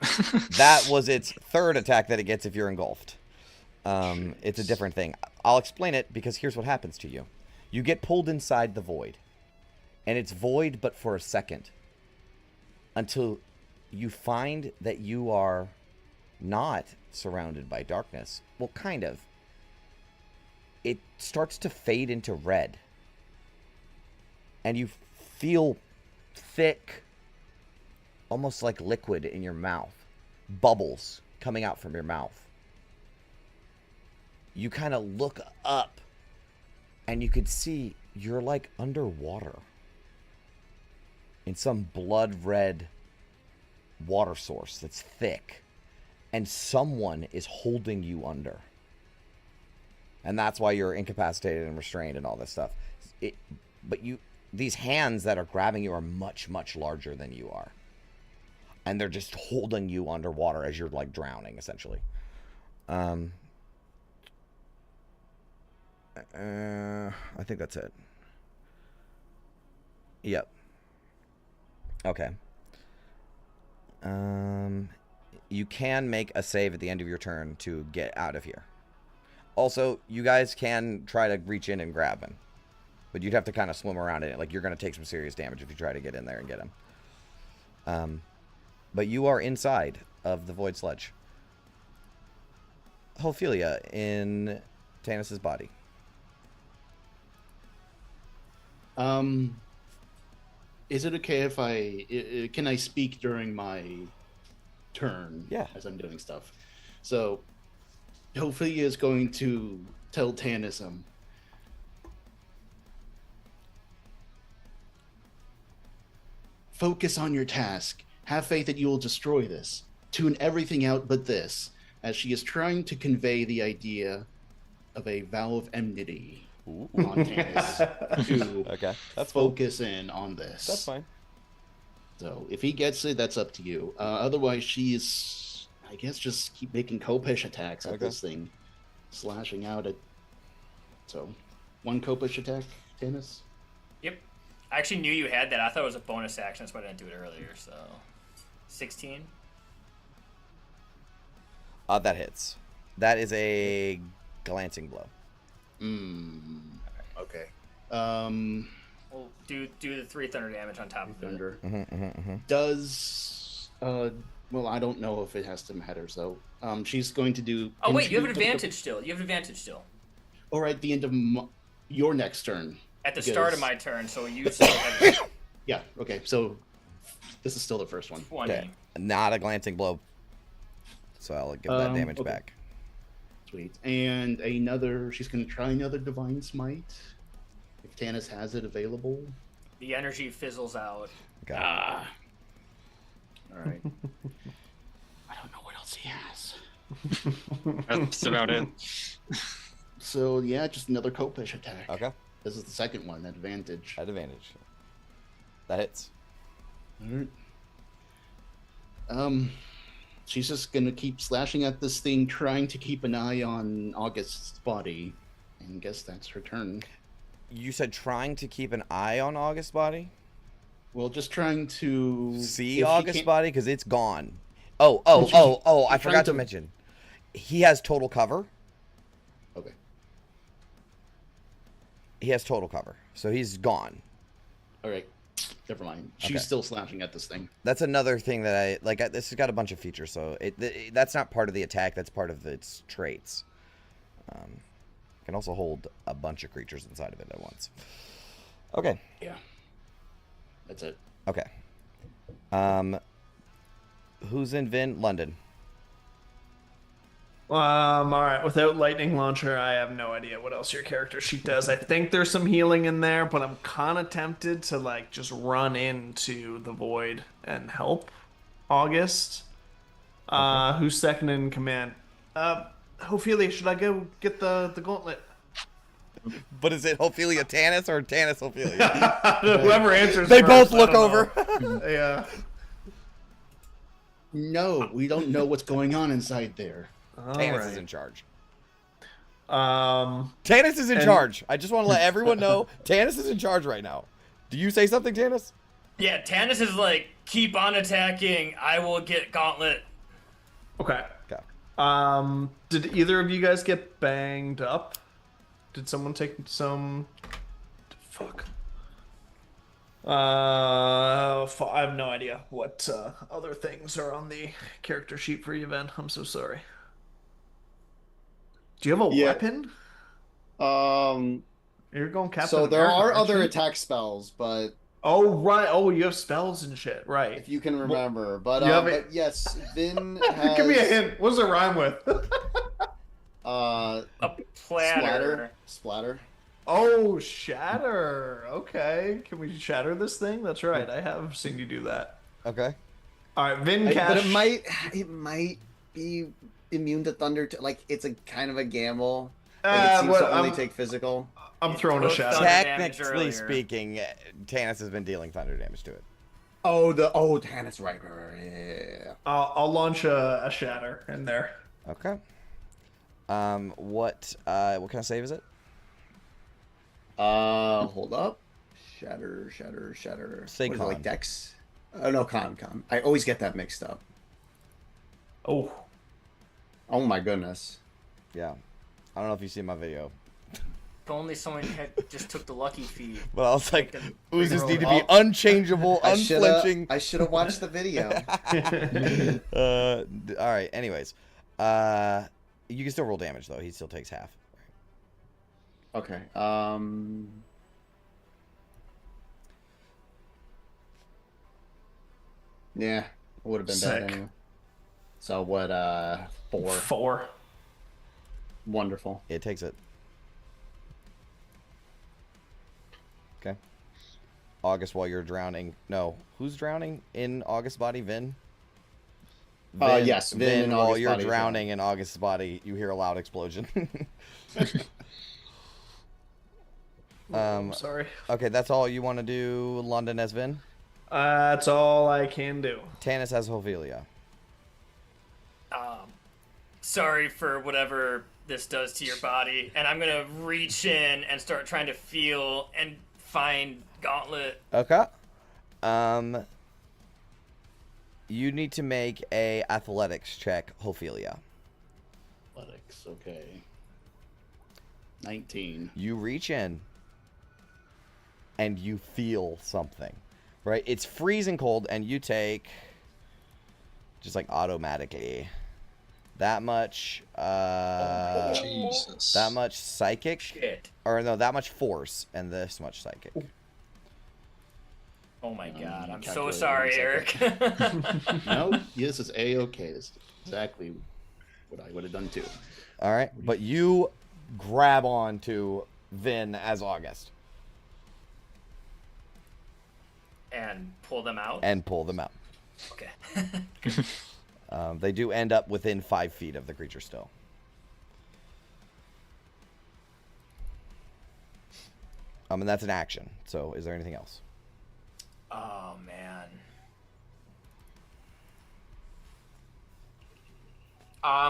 [SPEAKER 2] That was its 3rd attack that it gets if you're engulfed. It's a different thing. I'll explain it because here's what happens to you. You get pulled inside the void. And it's void but for a second. Until you find that you are not surrounded by darkness. Well, kind of. It starts to fade into red. And you feel thick, almost like liquid in your mouth. Bubbles coming out from your mouth. you kind of look up and you could see you're like underwater in some blood red water source that's thick, and someone is holding you under. And that's why you're incapacitated and restrained and all this stuff. But these hands that are grabbing you are much, much larger than you are. And they're just holding you underwater as you're like drowning, essentially. I think that's it. Yep. Okay. You can make a save at the end of your turn to get out of here. Also, you guys can try to reach in and grab him. But you'd have to kind of swim around in it. Like, you're going to take some serious damage if you try to get in there and get him. But you are inside of the Void Sledge. Ophelia in Tanis's body.
[SPEAKER 6] Is it okay if can I speak during my turn?
[SPEAKER 2] Yeah.
[SPEAKER 6] As I'm doing stuff. So, Ophelia is going to tell Tanis, focus on your task. Have faith that you will destroy this. Tune everything out but this, as she is trying to convey the idea of a vow of enmity on Tanis to
[SPEAKER 2] Okay, that's cool.
[SPEAKER 6] focus in on this.
[SPEAKER 2] That's fine.
[SPEAKER 6] So if he gets it, that's up to you. Otherwise, she's, I guess, just keep making Kopish attacks at this thing, slashing out at. So, one Kopish attack, Tanis.
[SPEAKER 3] Yep. I actually knew you had that. I thought it was a bonus action. That's why I didn't do it earlier. So, 16.
[SPEAKER 2] That hits. That is a glancing blow.
[SPEAKER 6] Okay.
[SPEAKER 3] We'll do the 3 thunder damage on top of it.
[SPEAKER 6] Thunder. Does well, I don't know if it has to matter. So, she's going to do.
[SPEAKER 3] Oh wait, you have an advantage still. You have an advantage still.
[SPEAKER 6] All right, the end of your next turn.
[SPEAKER 3] At the start of my turn, so you still have.
[SPEAKER 6] Yeah. Okay. So, this is still the first one.
[SPEAKER 3] 20.
[SPEAKER 2] Okay. Not a glancing blow. So I'll give that damage back.
[SPEAKER 6] Sweet. And another. She's going to try another divine smite. If Tanis has it available.
[SPEAKER 3] The energy fizzles out.
[SPEAKER 2] Got
[SPEAKER 6] All right. I don't know what else he has.
[SPEAKER 4] That's about it.
[SPEAKER 6] So yeah, just another Kopish attack.
[SPEAKER 2] Okay.
[SPEAKER 6] This is the second one, advantage.
[SPEAKER 2] At advantage. That hits.
[SPEAKER 6] Alright. She's just gonna keep slashing at this thing, trying to keep an eye on August's body. And guess that's her turn.
[SPEAKER 2] You said trying to keep an eye on August's body?
[SPEAKER 6] Well, just trying to
[SPEAKER 2] See
[SPEAKER 6] if she
[SPEAKER 2] August's
[SPEAKER 6] can't-
[SPEAKER 2] body? Because it's gone. I
[SPEAKER 6] trying
[SPEAKER 2] forgot to
[SPEAKER 6] to-
[SPEAKER 2] mention. He has total cover.
[SPEAKER 6] Okay.
[SPEAKER 2] He has total cover. So he's gone.
[SPEAKER 6] Alright. Never mind. She's
[SPEAKER 2] Okay.
[SPEAKER 6] still slashing at this thing.
[SPEAKER 2] That's another thing that I like. This has got a bunch of features, so that's not part of the attack. That's part of its traits. Can also hold a bunch of creatures inside of it at once. Okay.
[SPEAKER 6] Yeah. That's it.
[SPEAKER 2] Okay. Who's in Vin? London.
[SPEAKER 5] All right. Without lightning launcher, I have no idea what else your character sheet does. I think there's some healing in there, but I'm kind of tempted to like just run into the void and help August. Who's second in command? Ophelia, should I go get the gauntlet?
[SPEAKER 2] But is it Ophelia Tanis or Tanis Ophelia?
[SPEAKER 5] Whoever answers.
[SPEAKER 2] They
[SPEAKER 5] first,
[SPEAKER 2] both
[SPEAKER 5] I
[SPEAKER 2] look
[SPEAKER 5] don't
[SPEAKER 2] over.
[SPEAKER 5] know. Yeah.
[SPEAKER 6] No, we don't know what's going on inside there.
[SPEAKER 2] Tanis is in charge.
[SPEAKER 5] Um.
[SPEAKER 2] Tanis is in charge. I just want to let everyone know Tanis is in charge right now. Do you say something, Tanis?
[SPEAKER 3] Yeah, Tanis is like, keep on attacking. I will get gauntlet.
[SPEAKER 5] Okay.
[SPEAKER 2] Okay.
[SPEAKER 5] Did either of you guys get banged up? Did someone take some? Fuck. I have no idea what other things are on the character sheet for you, Ben. I'm so sorry. Do you have a weapon? You're going Captain
[SPEAKER 7] So there
[SPEAKER 5] America,
[SPEAKER 7] are
[SPEAKER 5] aren't
[SPEAKER 7] other
[SPEAKER 5] you?
[SPEAKER 7] attack spells, but
[SPEAKER 5] Oh right. Oh, you have spells and shit. Right.
[SPEAKER 7] if you can remember, but
[SPEAKER 5] you have
[SPEAKER 7] but yes, Vin has.
[SPEAKER 5] Give me a hint. What does it rhyme with?
[SPEAKER 3] A platter.
[SPEAKER 6] Splatter.
[SPEAKER 5] Oh, shatter. Okay. Can we shatter this thing? That's right. I have seen you do that.
[SPEAKER 2] Okay.
[SPEAKER 5] All right, Vin
[SPEAKER 6] But
[SPEAKER 5] Cash.
[SPEAKER 6] it might be immune to thunder. Like it's a kind of a gamble. Like it seems to only take physical.
[SPEAKER 5] I'm throwing a
[SPEAKER 3] took
[SPEAKER 5] shatter.
[SPEAKER 3] thunder damage
[SPEAKER 2] Technically
[SPEAKER 3] earlier.
[SPEAKER 2] speaking, Tanis has been dealing thunder damage to it.
[SPEAKER 6] Oh, Tannis, right. Yeah.
[SPEAKER 5] I'll launch a shatter in there.
[SPEAKER 2] Okay. What kind of save is it?
[SPEAKER 6] Hold up. Shatter.
[SPEAKER 2] Say
[SPEAKER 6] What is it,
[SPEAKER 2] con.
[SPEAKER 6] like Dex? Oh no, con. I always get that mixed up.
[SPEAKER 5] Oh.
[SPEAKER 6] Oh my goodness.
[SPEAKER 2] Yeah. I don't know if you see my video,
[SPEAKER 3] If only someone had just took the lucky feat.
[SPEAKER 2] but I was like, oozes
[SPEAKER 3] roll
[SPEAKER 2] need to
[SPEAKER 3] it
[SPEAKER 2] be unchangeable,
[SPEAKER 6] I
[SPEAKER 2] unflinching.
[SPEAKER 6] should have watched the video.
[SPEAKER 2] All right. Anyways, you can still roll damage though. He still takes half.
[SPEAKER 6] Okay. Yeah, it would have been bad
[SPEAKER 5] Sick.
[SPEAKER 6] anyway. So what? 4.
[SPEAKER 5] 4.
[SPEAKER 6] Wonderful.
[SPEAKER 2] It takes it. Okay. August, while you're drowning. No, who's drowning in August's body? Vin.
[SPEAKER 6] Yes, Vin
[SPEAKER 2] Vin.
[SPEAKER 6] in
[SPEAKER 2] While
[SPEAKER 6] August's
[SPEAKER 2] you're
[SPEAKER 6] body is
[SPEAKER 2] drowning in August's body, you hear a loud explosion.
[SPEAKER 5] I'm sorry.
[SPEAKER 2] Okay, that's all you want to do. London as Vin.
[SPEAKER 5] That's all I can do.
[SPEAKER 2] Tanis as Ophelia.
[SPEAKER 3] Sorry for whatever this does to your body, and I'm gonna reach in and start trying to feel and find Gauntlet.
[SPEAKER 2] Okay. You need to make a athletics check, Ophelia.
[SPEAKER 6] Athletics. Okay. 19.
[SPEAKER 2] You reach in and you feel something, right? It's freezing cold, and you take just like automatically that much
[SPEAKER 4] Jesus.
[SPEAKER 2] that much psychic,
[SPEAKER 3] Shit.
[SPEAKER 2] or no, that much force, and this much psychic.
[SPEAKER 3] Oh my god, I'm so
[SPEAKER 6] calculating
[SPEAKER 3] sorry,
[SPEAKER 6] one
[SPEAKER 3] Eric.
[SPEAKER 6] No, this is A-okay. This is exactly what I would have done too.
[SPEAKER 2] All right, but you grab on to Vin as August
[SPEAKER 3] And pull them out.
[SPEAKER 2] and pull them out.
[SPEAKER 3] Okay.
[SPEAKER 2] They do end up within 5 feet of the creature still. And that's an action. So, is there anything else?
[SPEAKER 3] Oh man.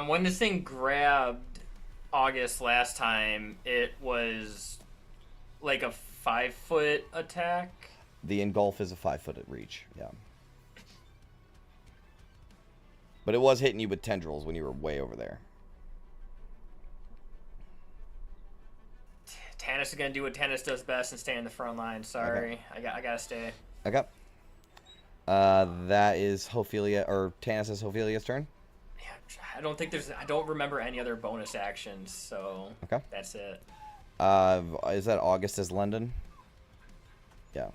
[SPEAKER 3] When this thing grabbed August last time, it was like a 5-foot attack.
[SPEAKER 2] The engulf is a 5-foot reach. Yeah. But it was hitting you with tendrils when you were way over there.
[SPEAKER 3] Tanis is gonna do what Tanis does best and stay in the front line. Sorry, I gotta stay.
[SPEAKER 2] Okay. That is Ophelia, or Tanis' Ophelia's turn.
[SPEAKER 3] Yeah, I don't remember any other bonus actions, so
[SPEAKER 2] Okay.
[SPEAKER 3] that's it.
[SPEAKER 2] Is that August as London? Yeah.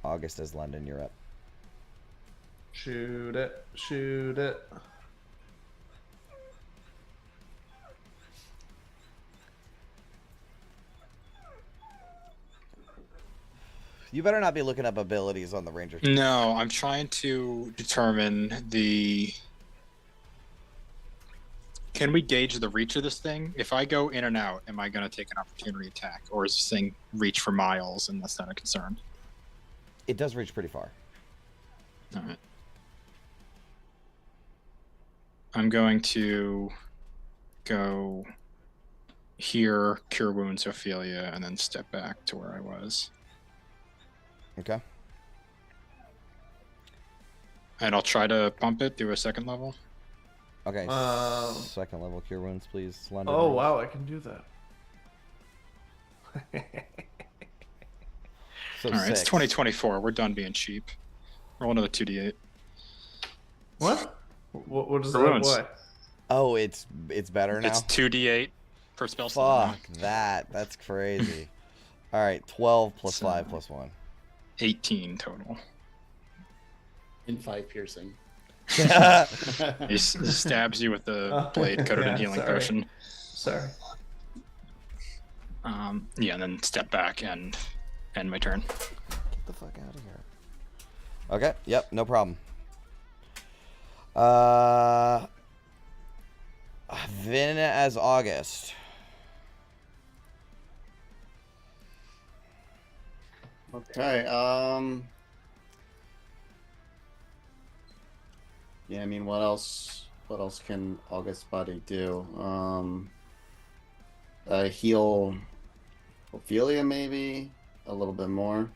[SPEAKER 2] August as London, you're up.
[SPEAKER 5] Shoot it. Shoot it.
[SPEAKER 2] You better not be looking up abilities on the Ranger.
[SPEAKER 4] No, I'm trying to determine the... Can we gauge the reach of this thing? If I go in and out, am I going to take an opportunity attack? Or is this thing reach for miles and that's not a concern?
[SPEAKER 2] It does reach pretty far.
[SPEAKER 4] All right. I'm going to go here, Cure Wounds Ophelia, and then step back to where I was.
[SPEAKER 2] Okay.
[SPEAKER 4] And I'll try to pump it through a second level.
[SPEAKER 2] Okay. Second level cure wounds, please. London.
[SPEAKER 5] Oh, wow, I can do that.
[SPEAKER 2] So
[SPEAKER 4] All right, it's
[SPEAKER 2] 6.
[SPEAKER 4] 2024. We're done being cheap. Roll another 2d8.
[SPEAKER 5] What? What does that
[SPEAKER 4] Ruins.
[SPEAKER 5] apply?
[SPEAKER 2] Oh, it's better now.
[SPEAKER 4] It's 2d8 per spell slot.
[SPEAKER 2] Fuck that. That's crazy. All right, 12 plus 5 plus 1.
[SPEAKER 4] 18 total.
[SPEAKER 6] In 5 piercing.
[SPEAKER 4] He stabs you with the blade coated in healing
[SPEAKER 5] sorry.
[SPEAKER 4] potion.
[SPEAKER 5] Sorry.
[SPEAKER 4] Yeah, and then step back and end my turn.
[SPEAKER 2] Get the fuck out of here. Okay, yep, no problem. Vin as August.
[SPEAKER 7] Okay. Yeah, I mean, what else? What else can August Body do? Heal Ophelia, maybe a little bit more.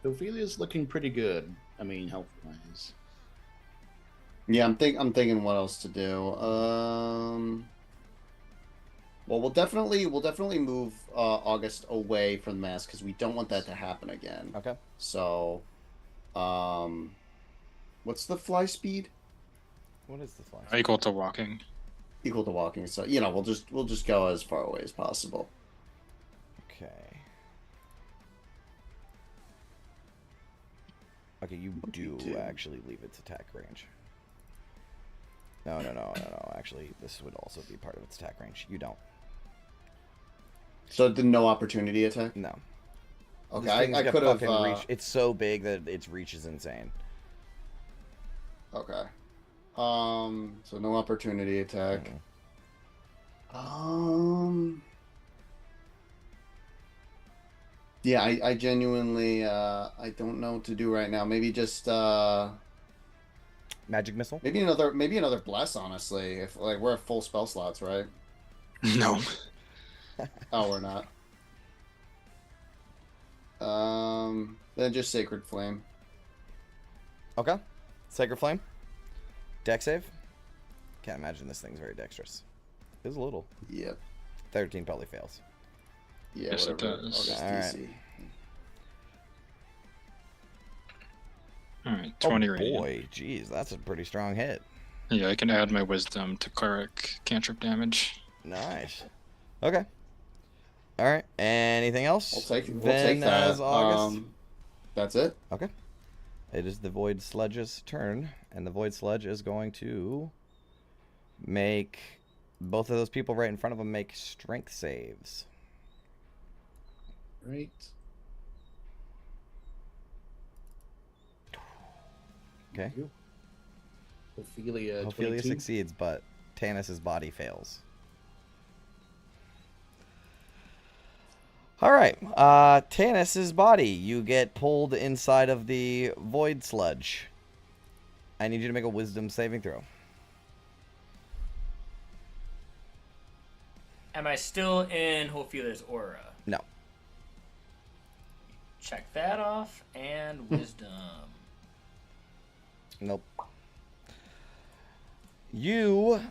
[SPEAKER 6] Ophelia's looking pretty good. I mean, health-wise.
[SPEAKER 7] Yeah, I'm thinking what else to do. Well, we'll definitely move August away from the mask because we don't want that to happen again.
[SPEAKER 2] Okay.
[SPEAKER 7] So, what's the fly speed?
[SPEAKER 2] What is this one?
[SPEAKER 4] Equal to walking.
[SPEAKER 7] Equal to walking. So we'll just go as far away as possible.
[SPEAKER 2] Okay. Okay, you do actually leave its attack range. No. Actually, this would also be part of its attack range. You don't.
[SPEAKER 7] So the no opportunity attack?
[SPEAKER 2] No.
[SPEAKER 7] Okay,
[SPEAKER 2] This thing's
[SPEAKER 7] I
[SPEAKER 2] got
[SPEAKER 7] could have.
[SPEAKER 2] fucking reach. It's so big that its reach is insane.
[SPEAKER 7] Okay. So no opportunity attack. Yeah, I genuinely I don't know what to do right now. Maybe just
[SPEAKER 2] Magic missile.
[SPEAKER 7] maybe another bless. Honestly, if like we're at full spell slots, right?
[SPEAKER 4] No.
[SPEAKER 7] Oh, we're not. Then just Sacred Flame.
[SPEAKER 2] Okay. Sacred Flame. Dex save. Can't imagine this thing's very dexterous. It's a little.
[SPEAKER 7] Yep.
[SPEAKER 2] 13 probably fails.
[SPEAKER 7] Yeah,
[SPEAKER 4] Yes, it
[SPEAKER 7] whatever.
[SPEAKER 4] does.
[SPEAKER 7] August
[SPEAKER 2] All right.
[SPEAKER 7] DC.
[SPEAKER 4] All right, 20
[SPEAKER 2] oh
[SPEAKER 4] radiant.
[SPEAKER 2] boy, jeez, that's a pretty strong hit.
[SPEAKER 4] Yeah, I can add my wisdom to cleric cantrip damage.
[SPEAKER 2] Nice. Okay. All right. Anything else?
[SPEAKER 7] We'll take
[SPEAKER 2] Vin
[SPEAKER 7] that.
[SPEAKER 2] as August.
[SPEAKER 7] That's it.
[SPEAKER 2] Okay. It is the Void Sludge's turn, and the Void Sludge is going to make both of those people right in front of him make strength saves.
[SPEAKER 6] Right.
[SPEAKER 2] Okay.
[SPEAKER 6] Ophelia,
[SPEAKER 2] Ophelia
[SPEAKER 6] 22.
[SPEAKER 2] succeeds, but Tanis's body fails. All right, Tanis's body. You get pulled inside of the Void Sludge. I need you to make a Wisdom saving throw.
[SPEAKER 3] Am I still in Ophelia's aura?
[SPEAKER 2] No.
[SPEAKER 3] Check that off, and wisdom.
[SPEAKER 2] Nope. You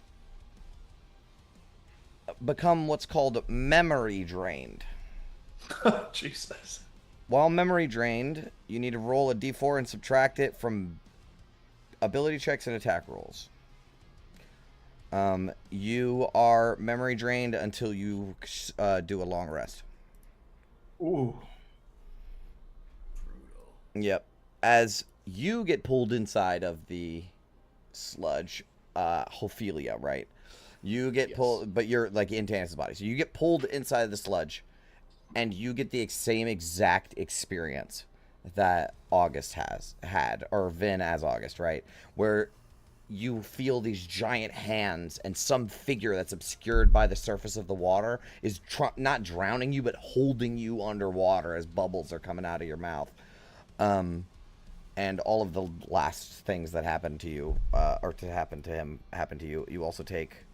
[SPEAKER 2] become what's called memory drained.
[SPEAKER 5] Jesus.
[SPEAKER 2] While memory drained, you need to roll a d4 and subtract it from ability checks and attack rolls. You are memory drained until you do a long rest.
[SPEAKER 5] Ooh.
[SPEAKER 3] Brutal.
[SPEAKER 2] Yep. As you get pulled inside of the sludge, Ophelia, right? You get pulled, but you're like in Tanis's body. So you get pulled inside of the sludge, and you get the same exact experience that August had, or Vin as August, right? Where you feel these giant hands and some figure that's obscured by the surface of the water is not drowning you, but holding you underwater as bubbles are coming out of your mouth. And all of the last things that happened to you, or to happen to him, happen to you. You also take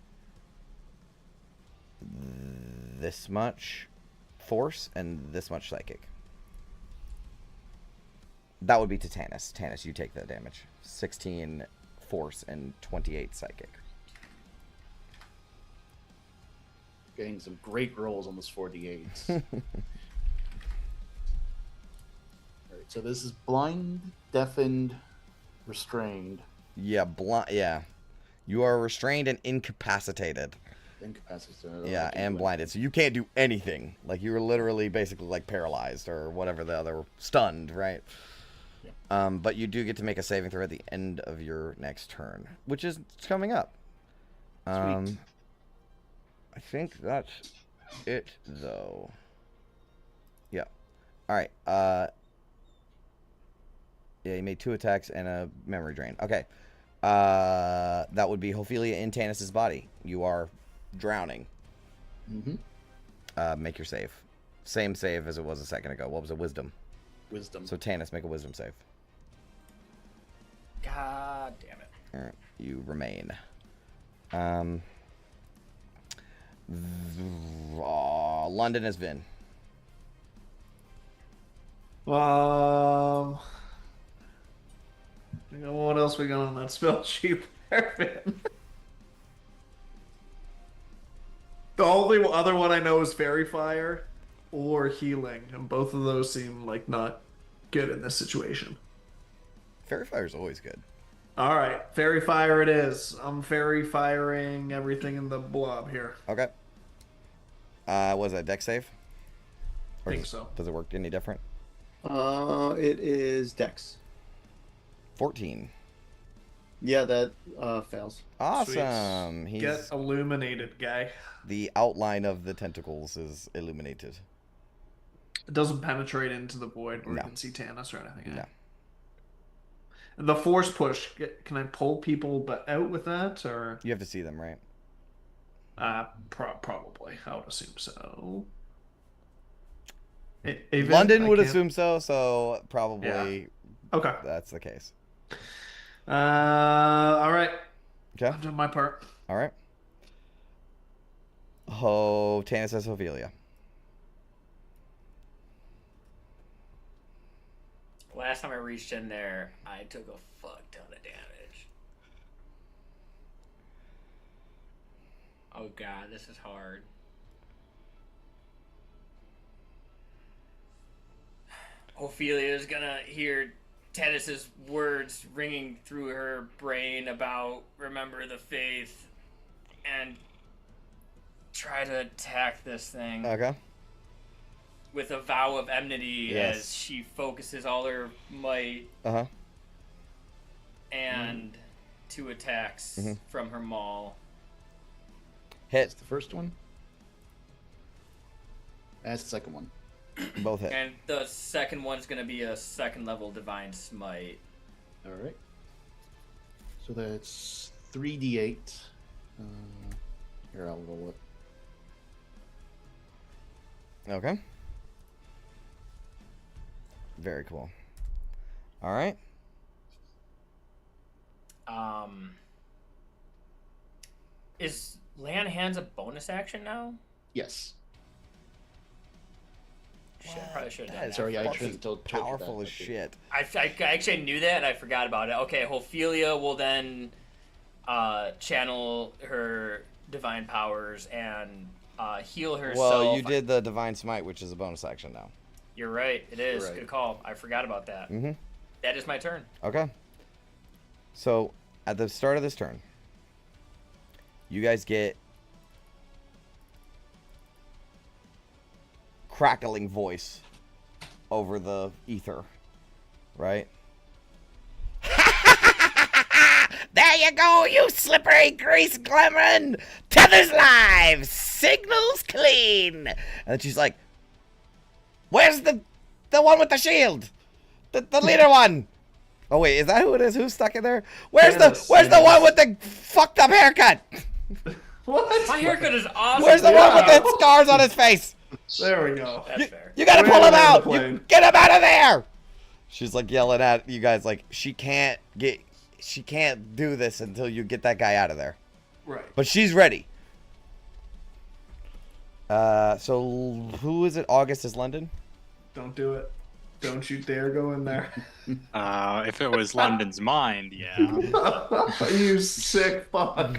[SPEAKER 2] this much force and this much psychic. That would be to Tanis. Tanis, you take the damage. 16 force and 28 psychic.
[SPEAKER 6] Getting some great rolls on this 48s. Alright, so this is blind, deafened, restrained.
[SPEAKER 2] Yeah, yeah. You are restrained and incapacitated.
[SPEAKER 6] Incapacitated.
[SPEAKER 2] Yeah, and blinded. So you can't do anything. Like, you were literally basically, like, paralyzed or whatever the other... Stunned, right?
[SPEAKER 6] Yeah.
[SPEAKER 2] But you do get to make a saving throw at the end of your next turn, which is coming up.
[SPEAKER 6] Sweet.
[SPEAKER 2] I think that's it, though. Yeah. All right. Yeah, he made 2 attacks and a memory drain. Okay. That would be Ophelia in Tanis's body. You are drowning.
[SPEAKER 6] Mm-hmm.
[SPEAKER 2] Make your save. Same save as it was a second ago. What was it? Wisdom.
[SPEAKER 6] Wisdom.
[SPEAKER 2] So Tanis, make a wisdom save.
[SPEAKER 3] God damn it.
[SPEAKER 2] All right. You remain. London has been.
[SPEAKER 5] What else we got on that spell sheet there, Vin? The only other one I know is Fairy Fire or Healing, and both of those seem like not good in this situation.
[SPEAKER 2] Fairy Fire is always good.
[SPEAKER 5] All right, Fairy Fire it is. I'm Fairy Firing everything in the blob here.
[SPEAKER 2] Okay. Was that deck save?
[SPEAKER 5] I think so.
[SPEAKER 2] Does it work any different?
[SPEAKER 7] It is Dex.
[SPEAKER 2] 14.
[SPEAKER 7] Yeah, that fails.
[SPEAKER 2] Awesome.
[SPEAKER 5] Sweet.
[SPEAKER 2] He's
[SPEAKER 5] Get illuminated, guy.
[SPEAKER 2] the outline of the tentacles is illuminated.
[SPEAKER 5] It doesn't penetrate into the void where
[SPEAKER 2] No.
[SPEAKER 5] you can see Tanis or anything.
[SPEAKER 2] No.
[SPEAKER 5] And the force push, can I pull people out with that, or
[SPEAKER 2] You have to see them, right?
[SPEAKER 5] probably? I would assume so.
[SPEAKER 2] London would assume so, so probably
[SPEAKER 5] Okay.
[SPEAKER 2] that's the case.
[SPEAKER 5] All right.
[SPEAKER 2] Okay.
[SPEAKER 5] I've done my part.
[SPEAKER 2] All right. Oh, Tanis says Ophelia.
[SPEAKER 3] Last time I reached in there, I took a fuck ton of damage. Oh god, this is hard. Ophelia is gonna hear Tanis's words ringing through her brain about remember the faith and try to attack this thing
[SPEAKER 2] Okay.
[SPEAKER 3] with a vow of enmity
[SPEAKER 2] Yes.
[SPEAKER 3] as she focuses all her might
[SPEAKER 2] Uh-huh.
[SPEAKER 3] and 2 attacks from her maul.
[SPEAKER 2] Hit.
[SPEAKER 6] That's the first one. That's the second one.
[SPEAKER 2] Both hit.
[SPEAKER 3] And the second one's going to be a 2nd level Divine Smite.
[SPEAKER 6] All right. So that's 3d8. Here, I'll roll it.
[SPEAKER 2] Okay. Very cool. All right.
[SPEAKER 3] Is Lay on Hands a bonus action now?
[SPEAKER 6] Yes.
[SPEAKER 3] Shit, I probably should have
[SPEAKER 2] That
[SPEAKER 3] done
[SPEAKER 2] is
[SPEAKER 3] that.
[SPEAKER 6] Sorry, I
[SPEAKER 2] fucking
[SPEAKER 6] should've told you
[SPEAKER 2] powerful
[SPEAKER 6] that.
[SPEAKER 2] as shit.
[SPEAKER 3] I actually knew that and I forgot about it. Okay, Ophelia will then channel her divine powers and heal herself.
[SPEAKER 2] Well, you did the Divine Smite, which is a bonus action now.
[SPEAKER 3] You're right. It is.
[SPEAKER 6] You're right.
[SPEAKER 3] Good call. I forgot about that.
[SPEAKER 2] Mm-hmm.
[SPEAKER 3] That is my turn.
[SPEAKER 2] Okay. So, at the start of this turn, you guys get crackling voice over the ether, right? There you go, you slippery grease glimmering! Tethers live, signals clean! And then she's like, where's the one with the shield? The leader one! Oh wait, is that who it is? Who's stuck in there? Where's
[SPEAKER 5] Yes,
[SPEAKER 2] the
[SPEAKER 5] yes.
[SPEAKER 2] one with the fucked up haircut?
[SPEAKER 5] What?
[SPEAKER 3] My haircut is awesome.
[SPEAKER 2] Where's the one with the scars on his face?
[SPEAKER 5] There we go.
[SPEAKER 3] That's fair.
[SPEAKER 2] You gotta
[SPEAKER 5] Put
[SPEAKER 2] pull
[SPEAKER 5] him
[SPEAKER 2] him
[SPEAKER 5] on the
[SPEAKER 2] out!
[SPEAKER 5] plane.
[SPEAKER 2] You get him out of there! She's like yelling at you guys like she can't do this until you get that guy out of there.
[SPEAKER 5] Right.
[SPEAKER 2] But she's ready. So who is it? August is London?
[SPEAKER 5] Don't do it. Don't you dare go in there.
[SPEAKER 4] If it was London's mind, yeah.
[SPEAKER 5] You sick fuck.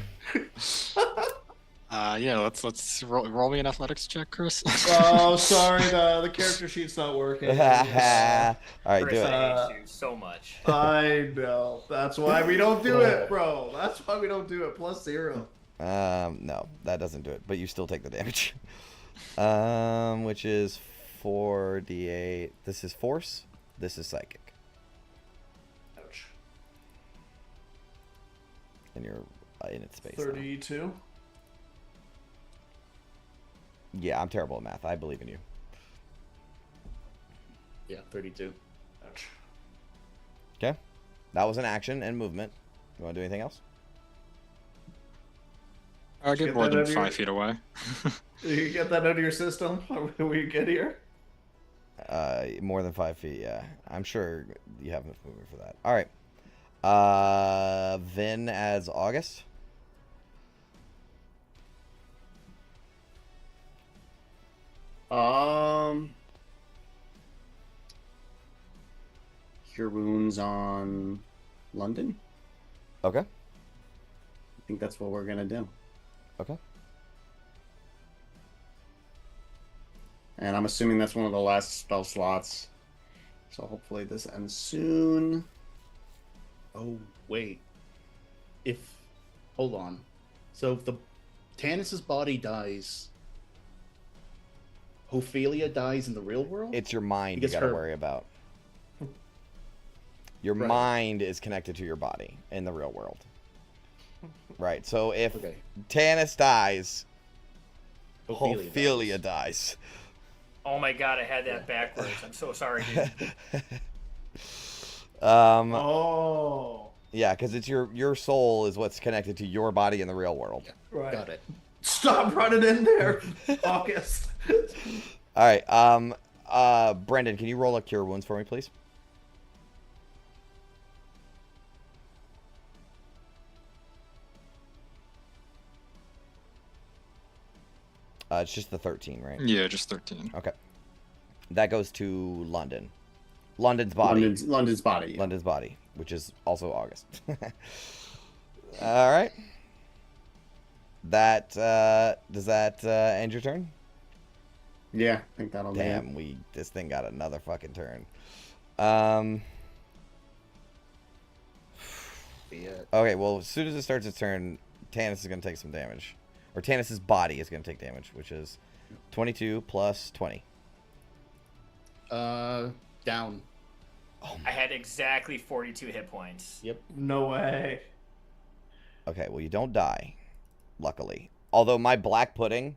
[SPEAKER 4] Yeah. Let's roll me an athletics check, Chris.
[SPEAKER 5] Oh, sorry, the character sheet's not working.
[SPEAKER 2] All right, do
[SPEAKER 3] Chris,
[SPEAKER 2] it.
[SPEAKER 3] I hate you so much.
[SPEAKER 5] I know. That's why we don't do it, bro. That's why we don't do it. +0.
[SPEAKER 2] No, that doesn't do it, but you still take the damage. Which is 4d8. This is force. This is psychic.
[SPEAKER 5] Ouch.
[SPEAKER 2] And you're in its space.
[SPEAKER 5] 32.
[SPEAKER 2] Yeah, I'm terrible at math. I believe in you.
[SPEAKER 6] Yeah, 32.
[SPEAKER 5] Ouch.
[SPEAKER 2] Okay. That was an action and movement. You want to do anything else?
[SPEAKER 4] I
[SPEAKER 5] Get
[SPEAKER 4] get more
[SPEAKER 5] that
[SPEAKER 4] than
[SPEAKER 5] out of your-
[SPEAKER 4] 5 feet away.
[SPEAKER 5] Did you get that out of your system when we get here?
[SPEAKER 2] More than 5 feet, yeah. I'm sure you have enough movement for that. All right. Vin as August.
[SPEAKER 7] Cure wounds on London.
[SPEAKER 2] Okay.
[SPEAKER 7] I think that's what we're gonna do.
[SPEAKER 2] Okay.
[SPEAKER 7] And I'm assuming that's one of the last spell slots. So hopefully this ends soon.
[SPEAKER 6] Oh, wait. Hold on. So if the Tanis's body dies, Ophelia dies in the real world?
[SPEAKER 2] It's your mind you
[SPEAKER 6] Because
[SPEAKER 2] gotta
[SPEAKER 6] her-
[SPEAKER 2] worry about. Your
[SPEAKER 6] Right.
[SPEAKER 2] mind is connected to your body in the real world. Right. So if
[SPEAKER 6] Okay.
[SPEAKER 2] Tanis dies,
[SPEAKER 6] Ophelia
[SPEAKER 2] Ophelia
[SPEAKER 6] dies.
[SPEAKER 2] dies.
[SPEAKER 3] Oh my god, I had that backwards. I'm so sorry, dude.
[SPEAKER 5] Oh.
[SPEAKER 2] Yeah, because it's your soul is what's connected to your body in the real world.
[SPEAKER 6] Yeah,
[SPEAKER 5] Right.
[SPEAKER 6] got it.
[SPEAKER 5] Stop running in there, August.
[SPEAKER 2] All right. Brendan, can you roll a cure wounds for me, please? It's just the 13, right?
[SPEAKER 4] Yeah, just 13.
[SPEAKER 2] Okay. That goes to London. London's body.
[SPEAKER 7] London's body. Yeah.
[SPEAKER 2] London's body, which is also August. All right. That does that end your turn?
[SPEAKER 7] Yeah, I think that'll be it.
[SPEAKER 2] Damn, this thing got another fucking turn.
[SPEAKER 6] Yeah.
[SPEAKER 2] Okay, well, as soon as it starts its turn, Tanis is gonna take some damage, or Tanis's body is gonna take damage, which is 22 plus 20.
[SPEAKER 6] Down.
[SPEAKER 3] I had exactly 42 hit points.
[SPEAKER 6] Yep.
[SPEAKER 5] No way.
[SPEAKER 2] Okay, well, you don't die, luckily. Although my black pudding,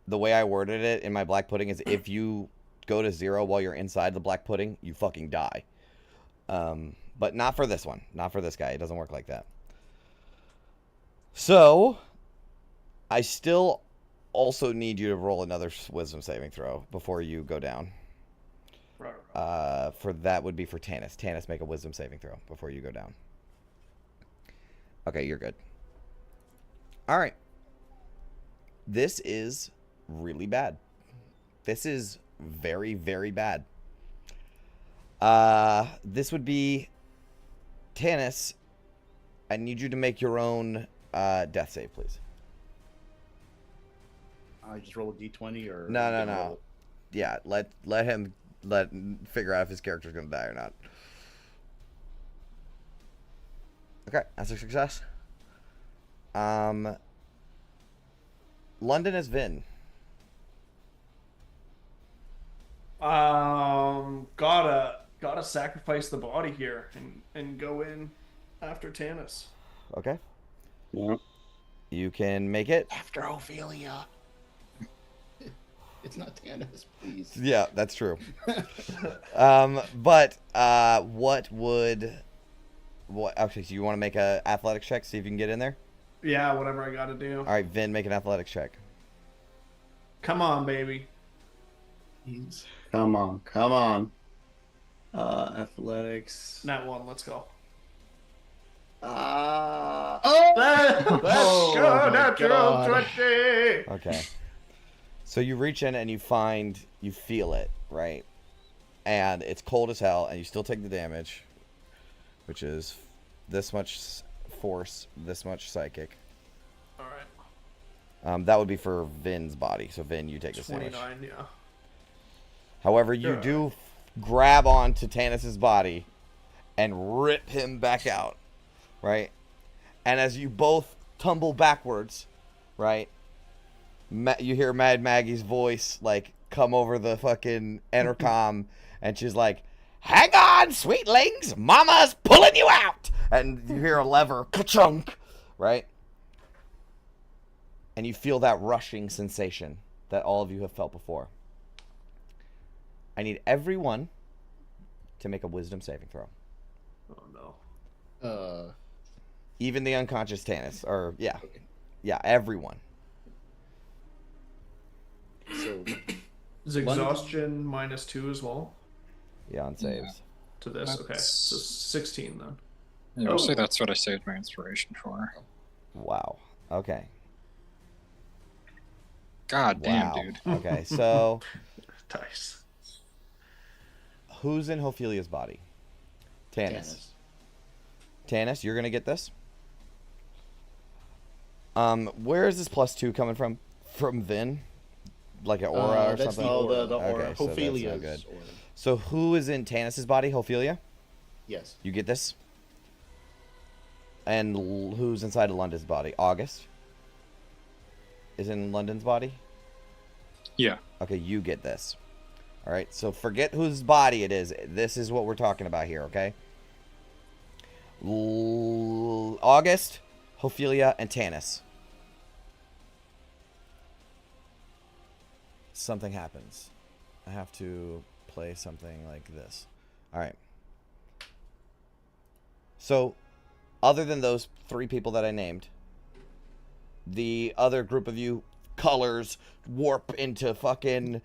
[SPEAKER 2] the way I worded it in my black pudding is if you go to 0 while you're inside the black pudding, you fucking die. But not for this one. Not for this guy. It doesn't work like that. So, I still also need you to roll another wisdom saving throw before you go down.
[SPEAKER 5] Right.
[SPEAKER 2] For that would be for Tanis. Tanis, make a wisdom saving throw before you go down. Okay, you're good. All right. This is really bad. This is very, very bad. This would be Tanis. I need you to make your own death save, please.
[SPEAKER 6] I just roll a d20 or
[SPEAKER 2] No. Yeah, let him figure out if his character's gonna die or not. Okay, that's a success. London is Vin.
[SPEAKER 5] Gotta sacrifice the body here and go in after Tanis.
[SPEAKER 2] Okay,
[SPEAKER 7] Yeah.
[SPEAKER 2] you can make it.
[SPEAKER 6] After Ophelia. It's not Tanis, please.
[SPEAKER 2] Yeah, that's true. But actually, so you want to make a athletics check, see if you can get in there?
[SPEAKER 5] Yeah, whatever I gotta do.
[SPEAKER 2] All right, Vin, make an athletics check.
[SPEAKER 5] Come on, baby.
[SPEAKER 6] Please.
[SPEAKER 7] Come on. Athletics.
[SPEAKER 5] Nat 1, let's go.
[SPEAKER 7] Oh!
[SPEAKER 5] Let's
[SPEAKER 6] Oh
[SPEAKER 5] go,
[SPEAKER 6] my
[SPEAKER 5] natural
[SPEAKER 6] God.
[SPEAKER 5] 20!
[SPEAKER 2] Okay. So you reach in and you feel it, right? And it's cold as hell, and you still take the damage, which is this much force, this much psychic.
[SPEAKER 5] Alright.
[SPEAKER 2] That would be for Vin's body. So Vin, you take this damage.
[SPEAKER 5] 29, yeah.
[SPEAKER 2] However, you
[SPEAKER 5] Sure.
[SPEAKER 2] do grab onto Tanis's body and rip him back out, right? And as you both tumble backwards, right? You hear Mad Maggie's voice, like, come over the fucking intercom, and she's like, hang on, sweetlings, mama's pulling you out! And you hear a lever, ka-chunk, right? And you feel that rushing sensation that all of you have felt before. I need everyone to make a wisdom saving throw.
[SPEAKER 5] Oh, no.
[SPEAKER 2] Even the unconscious Tanis, or, yeah. Okay. Yeah, everyone.
[SPEAKER 6] So,
[SPEAKER 5] is exhaustion -2 as well?
[SPEAKER 2] Yeah, on saves.
[SPEAKER 5] Yeah. To this, okay. So 16 then.
[SPEAKER 4] Yeah, I'll say that's what I saved my inspiration for.
[SPEAKER 2] Wow. Okay.
[SPEAKER 4] God damn, dude.
[SPEAKER 2] Okay, so...
[SPEAKER 5] Dice.
[SPEAKER 2] Who's in Ophelia's body? Tanis. Tanis, you're going to get this? Where is this +2 coming from? From Vin? Like an aura or something?
[SPEAKER 6] Oh, the aura.
[SPEAKER 2] Okay,
[SPEAKER 6] Ophelia's
[SPEAKER 2] so that's no good.
[SPEAKER 6] aura.
[SPEAKER 2] So who is in Tanis' body? Ophelia?
[SPEAKER 6] Yes.
[SPEAKER 2] You get this? And who's inside of London's body? August? Is in London's body?
[SPEAKER 4] Yeah.
[SPEAKER 2] Okay, you get this. All right, so forget whose body it is. This is what we're talking about here, okay? August, Ophelia, and Tanis. Something happens. I have to play something like this. All right. So, other than those 3 people that I named, the other group of you, colors warp into fucking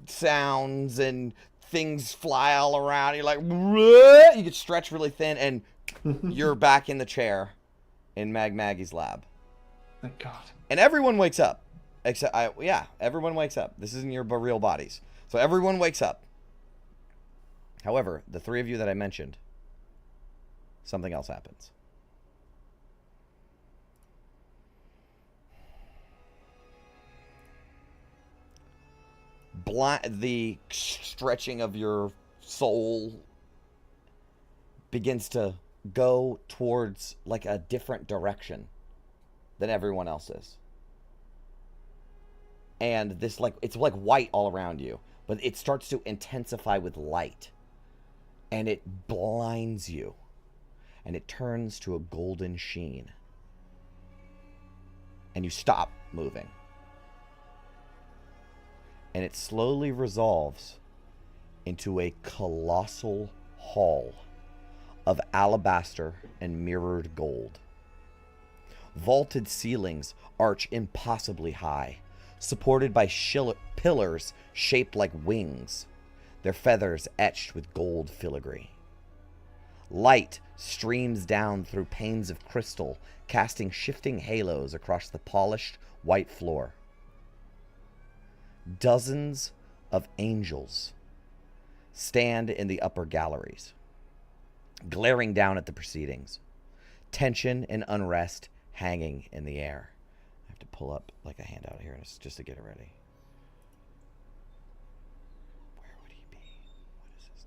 [SPEAKER 2] sounds and things fly all around. You're like, "Bleh!" You get stretched really thin, and you're back in the chair in Maggie's lab.
[SPEAKER 5] Thank God.
[SPEAKER 2] And everyone wakes up. Except, everyone wakes up. This isn't your real bodies. So everyone wakes up. However, the 3 of you that I mentioned, something else happens. The stretching of your soul begins to go towards like a different direction than everyone else's. And this it's like white all around you, but it starts to intensify with light. And it blinds you. And it turns to a golden sheen. And you stop moving. And it slowly resolves into a colossal hall of alabaster and mirrored gold. Vaulted ceilings arch impossibly high, supported by pillars shaped like wings, their feathers etched with gold filigree. Light streams down through panes of crystal, casting shifting halos across the polished white floor. Dozens of angels stand in the upper galleries, glaring down at the proceedings, tension and unrest hanging in the air. I have to pull up like a handout here just to get it ready. Where would he be? What is his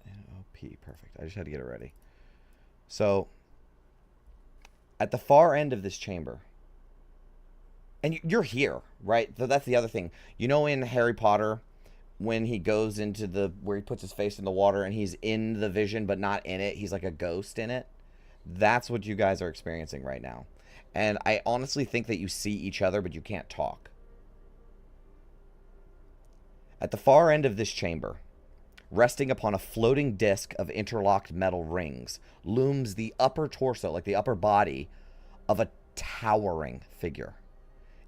[SPEAKER 2] name? N-O-P. Perfect. I just had to get it ready. So, at the far end of this chamber, and you're here, right? So that's the other thing. You know, in Harry Potter, when he goes into where he puts his face in the water and he's in the vision but not in it, he's like a ghost in it. That's what you guys are experiencing right now. And I honestly think that you see each other, but you can't talk. At the far end of this chamber, resting upon a floating disc of interlocked metal rings, looms the upper torso, like the upper body, of a towering figure.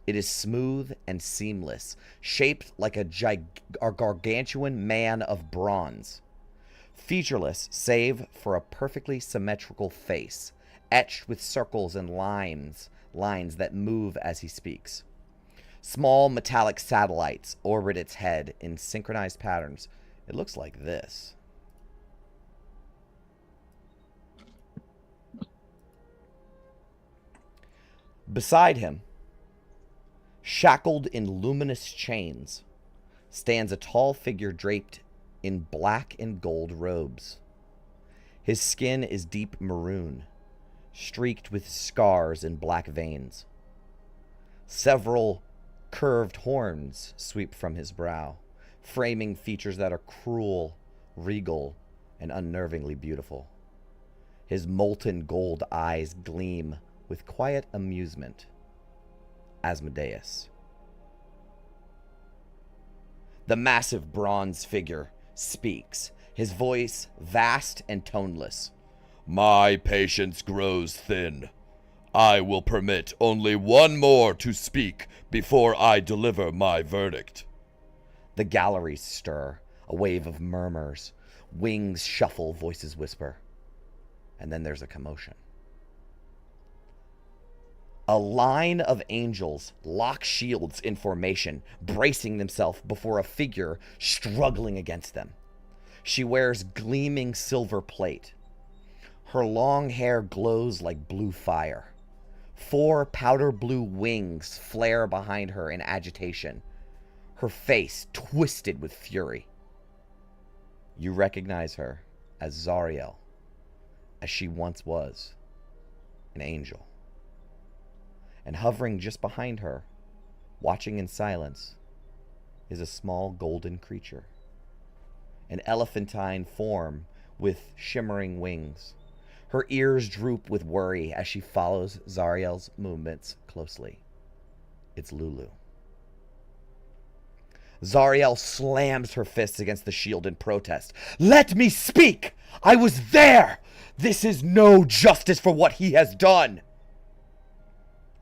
[SPEAKER 2] It is smooth and seamless, shaped like a gargantuan man of bronze. Featureless, save for a perfectly symmetrical face, etched with circles and lines that move as he speaks. Small metallic satellites orbit its head in synchronized patterns. It looks like this. Beside him, shackled in luminous chains, stands a tall figure draped in black and gold robes. His skin is deep maroon, streaked with scars and black veins. Several curved horns sweep from his brow, framing features that are cruel, regal, and unnervingly beautiful. His molten gold eyes gleam with quiet amusement. Asmodeus. The massive bronze figure speaks, his voice vast and toneless. My patience grows thin. I will permit only one more to speak before I deliver my verdict. The galleries stir, a wave of murmurs. Wings shuffle, voices whisper. And then there's a commotion. A line of angels lock shields in formation, bracing themselves before a figure struggling against them. She wears gleaming silver plate. Her long hair glows like blue fire. 4 powder blue wings flare behind her in agitation, her face twisted with fury. You recognize her as Zariel, as she once was, an angel. And hovering just behind her, watching in silence, is a small golden creature. An elephantine form with shimmering wings. Her ears droop with worry as she follows Zariel's movements closely. It's Lulu. Zariel slams her fists against the shield in protest. Let me speak! I was there! This is no justice for what he has done!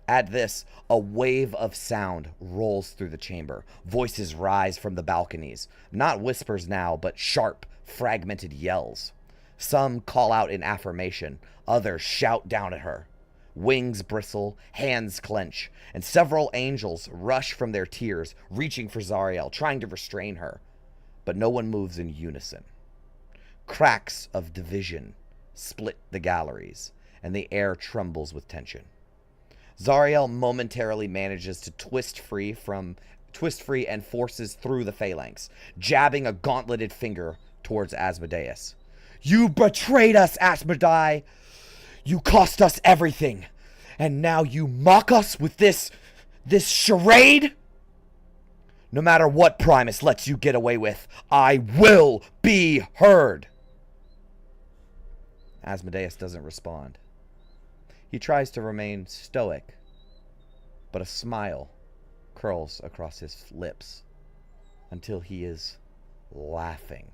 [SPEAKER 2] At this, a wave of sound rolls through the chamber. Voices rise from the balconies. Not whispers now, but sharp, fragmented yells. Some call out in affirmation. Others shout down at her. Wings bristle, hands clench, and several angels rush from their tiers, reaching for Zariel, trying to restrain her. But no one moves in unison. Cracks of division split the galleries, and the air trembles with tension. Zariel momentarily manages to twist free and forces through the phalanx, jabbing a gauntleted finger towards Asmodeus. You betrayed us, Asmodai! You cost us everything, and now you mock us with this charade? No matter what Primus lets you get away with, I will be heard! Asmodeus doesn't respond. He tries to remain stoic, but a smile curls across his lips until he is laughing.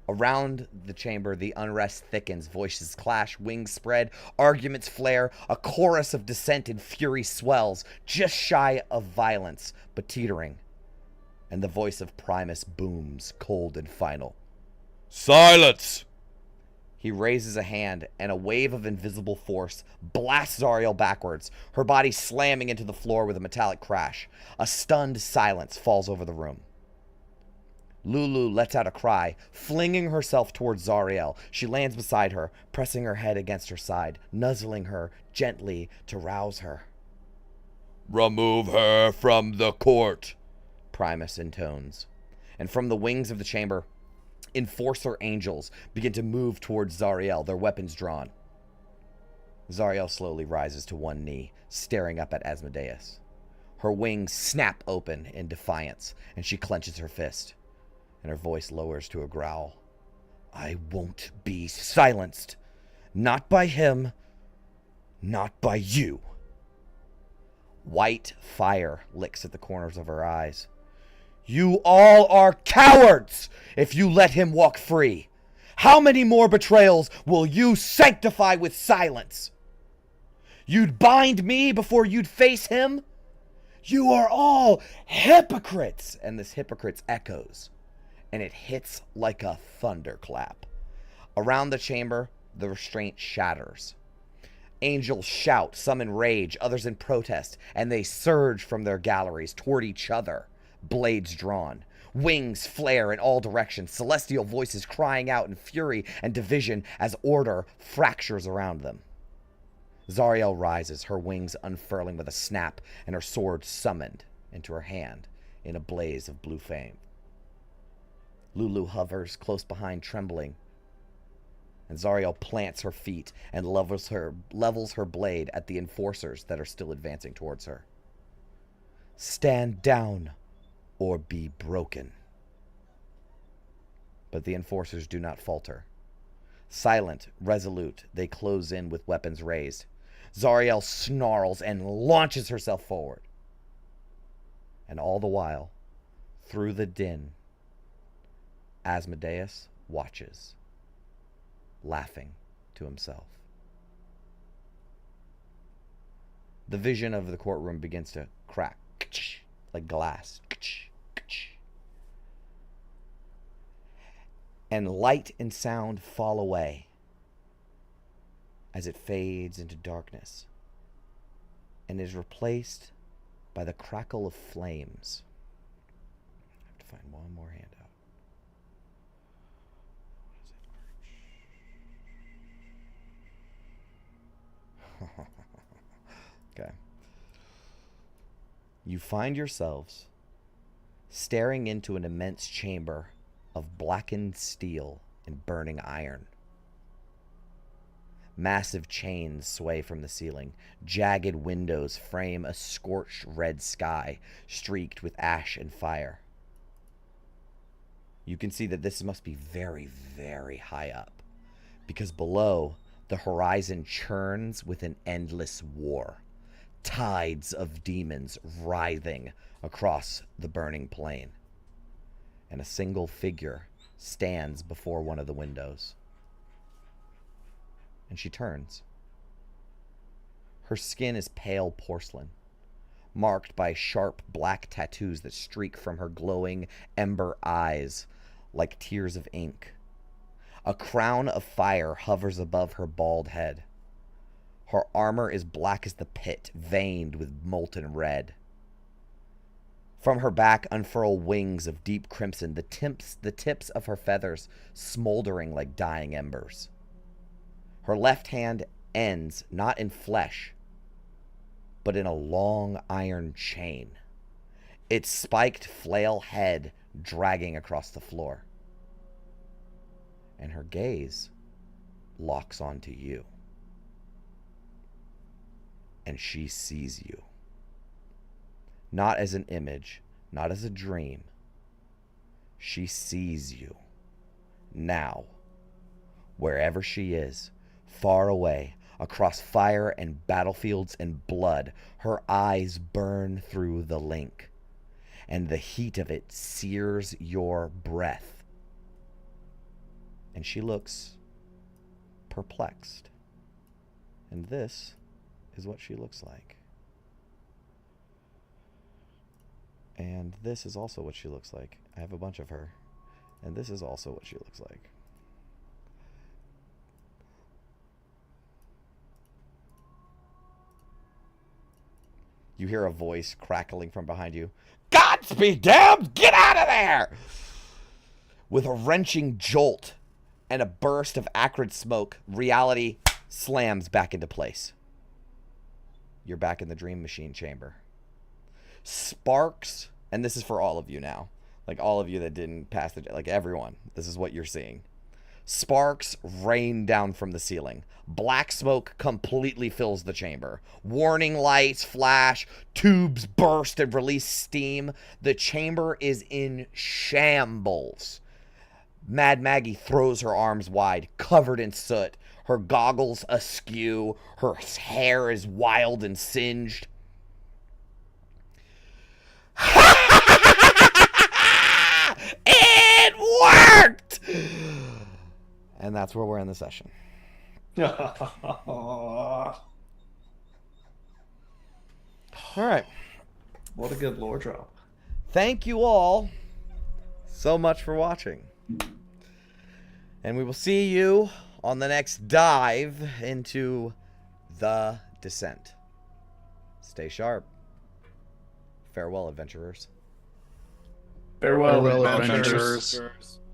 [SPEAKER 2] Around the chamber, the unrest thickens. Voices clash, wings spread, arguments flare. A chorus of dissent and fury swells, just shy of violence, but teetering. And the voice of Primus booms, cold and final. Silence! He raises a hand, and a wave of invisible force blasts Zariel backwards, her body slamming into the floor with a metallic crash. A stunned silence falls over the room. Lulu lets out a cry, flinging herself towards Zariel. She lands beside her, pressing her head against her side, nuzzling her gently to rouse her. Remove her from the court, Primus intones. And from the wings of the chamber, Enforcer angels begin to move towards Zariel, their weapons drawn. Zariel slowly rises to one knee, staring up at Asmodeus. Her wings snap open in defiance, and she clenches her fist, and her voice lowers to a growl. I won't be silenced. Not by him, not by you. White fire licks at the corners of her eyes. You all are cowards if you let him walk free. How many more betrayals will you sanctify with silence? You'd bind me before you'd face him? You are all hypocrites. And this hypocrites echoes, and it hits like a thunderclap. Around the chamber, the restraint shatters. Angels shout, some in rage, others in protest, and they surge from their galleries toward each other. Blades drawn. Wings flare in all directions, celestial voices crying out in fury and division as order fractures around them. Zariel rises, her wings unfurling with a snap, and her sword summoned into her hand in a blaze of blue flame. Lulu hovers close behind, trembling, And Zariel plants her feet and levels her blade at the enforcers that are still advancing towards her. Stand down or be broken. But the enforcers do not falter. Silent, resolute, they close in with weapons raised. Zariel snarls and launches herself forward. And all the while, through the din, Asmodeus watches, laughing to himself. The vision of the courtroom begins to crack like glass. And light and sound fall away as it fades into darkness and is replaced by the crackle of flames. I have to find one more handout. Okay. You find yourselves staring into an immense chamber of blackened steel and burning iron. Massive chains sway from the ceiling. Jagged windows frame a scorched red sky streaked with ash and fire. You can see that this must be very, very high up, because below, the horizon churns with an endless war. Tides of demons writhing across the burning plain. And a single figure stands before one of the windows. And she turns. Her skin is pale porcelain, marked by sharp black tattoos that streak from her glowing ember eyes like tears of ink. A crown of fire hovers above her bald head. Her armor is black as the pit, veined with molten red. From her back unfurl wings of deep crimson, the tips of her feathers smoldering like dying embers. Her left hand ends not in flesh, but in a long iron chain, its spiked flail head dragging across the floor. And her gaze locks onto you. And she sees you. Not as an image, not as a dream. She sees you. Now, wherever she is, far away, across fire and battlefields and blood, her eyes burn through the link, and the heat of it sears your breath. And she looks perplexed. And this is what she looks like. And this is also what she looks like. I have a bunch of her. And this is also what she looks like. You hear a voice crackling from behind you. Gods be damned! Get out of there! With a wrenching jolt and a burst of acrid smoke, reality slams back into place. You're back in the dream machine chamber. Sparks, and this is for all of you now. Like all of you that didn't pass the, like everyone, this is what you're seeing. Sparks rain down from the ceiling. Black smoke completely fills the chamber. Warning lights flash, tubes burst and release steam. The chamber is in shambles. Mad Maggie throws her arms wide, covered in soot. Her goggles askew. Her hair is wild and singed. It worked! And that's where we're in the session.
[SPEAKER 5] All
[SPEAKER 2] right.
[SPEAKER 5] What a good lore drop.
[SPEAKER 2] Thank you all so much for watching. And we will see you on the next dive into the Descent. Stay sharp. Farewell, adventurers.
[SPEAKER 5] Farewell,
[SPEAKER 6] Farewell,
[SPEAKER 5] adventurers.
[SPEAKER 4] Adventurers.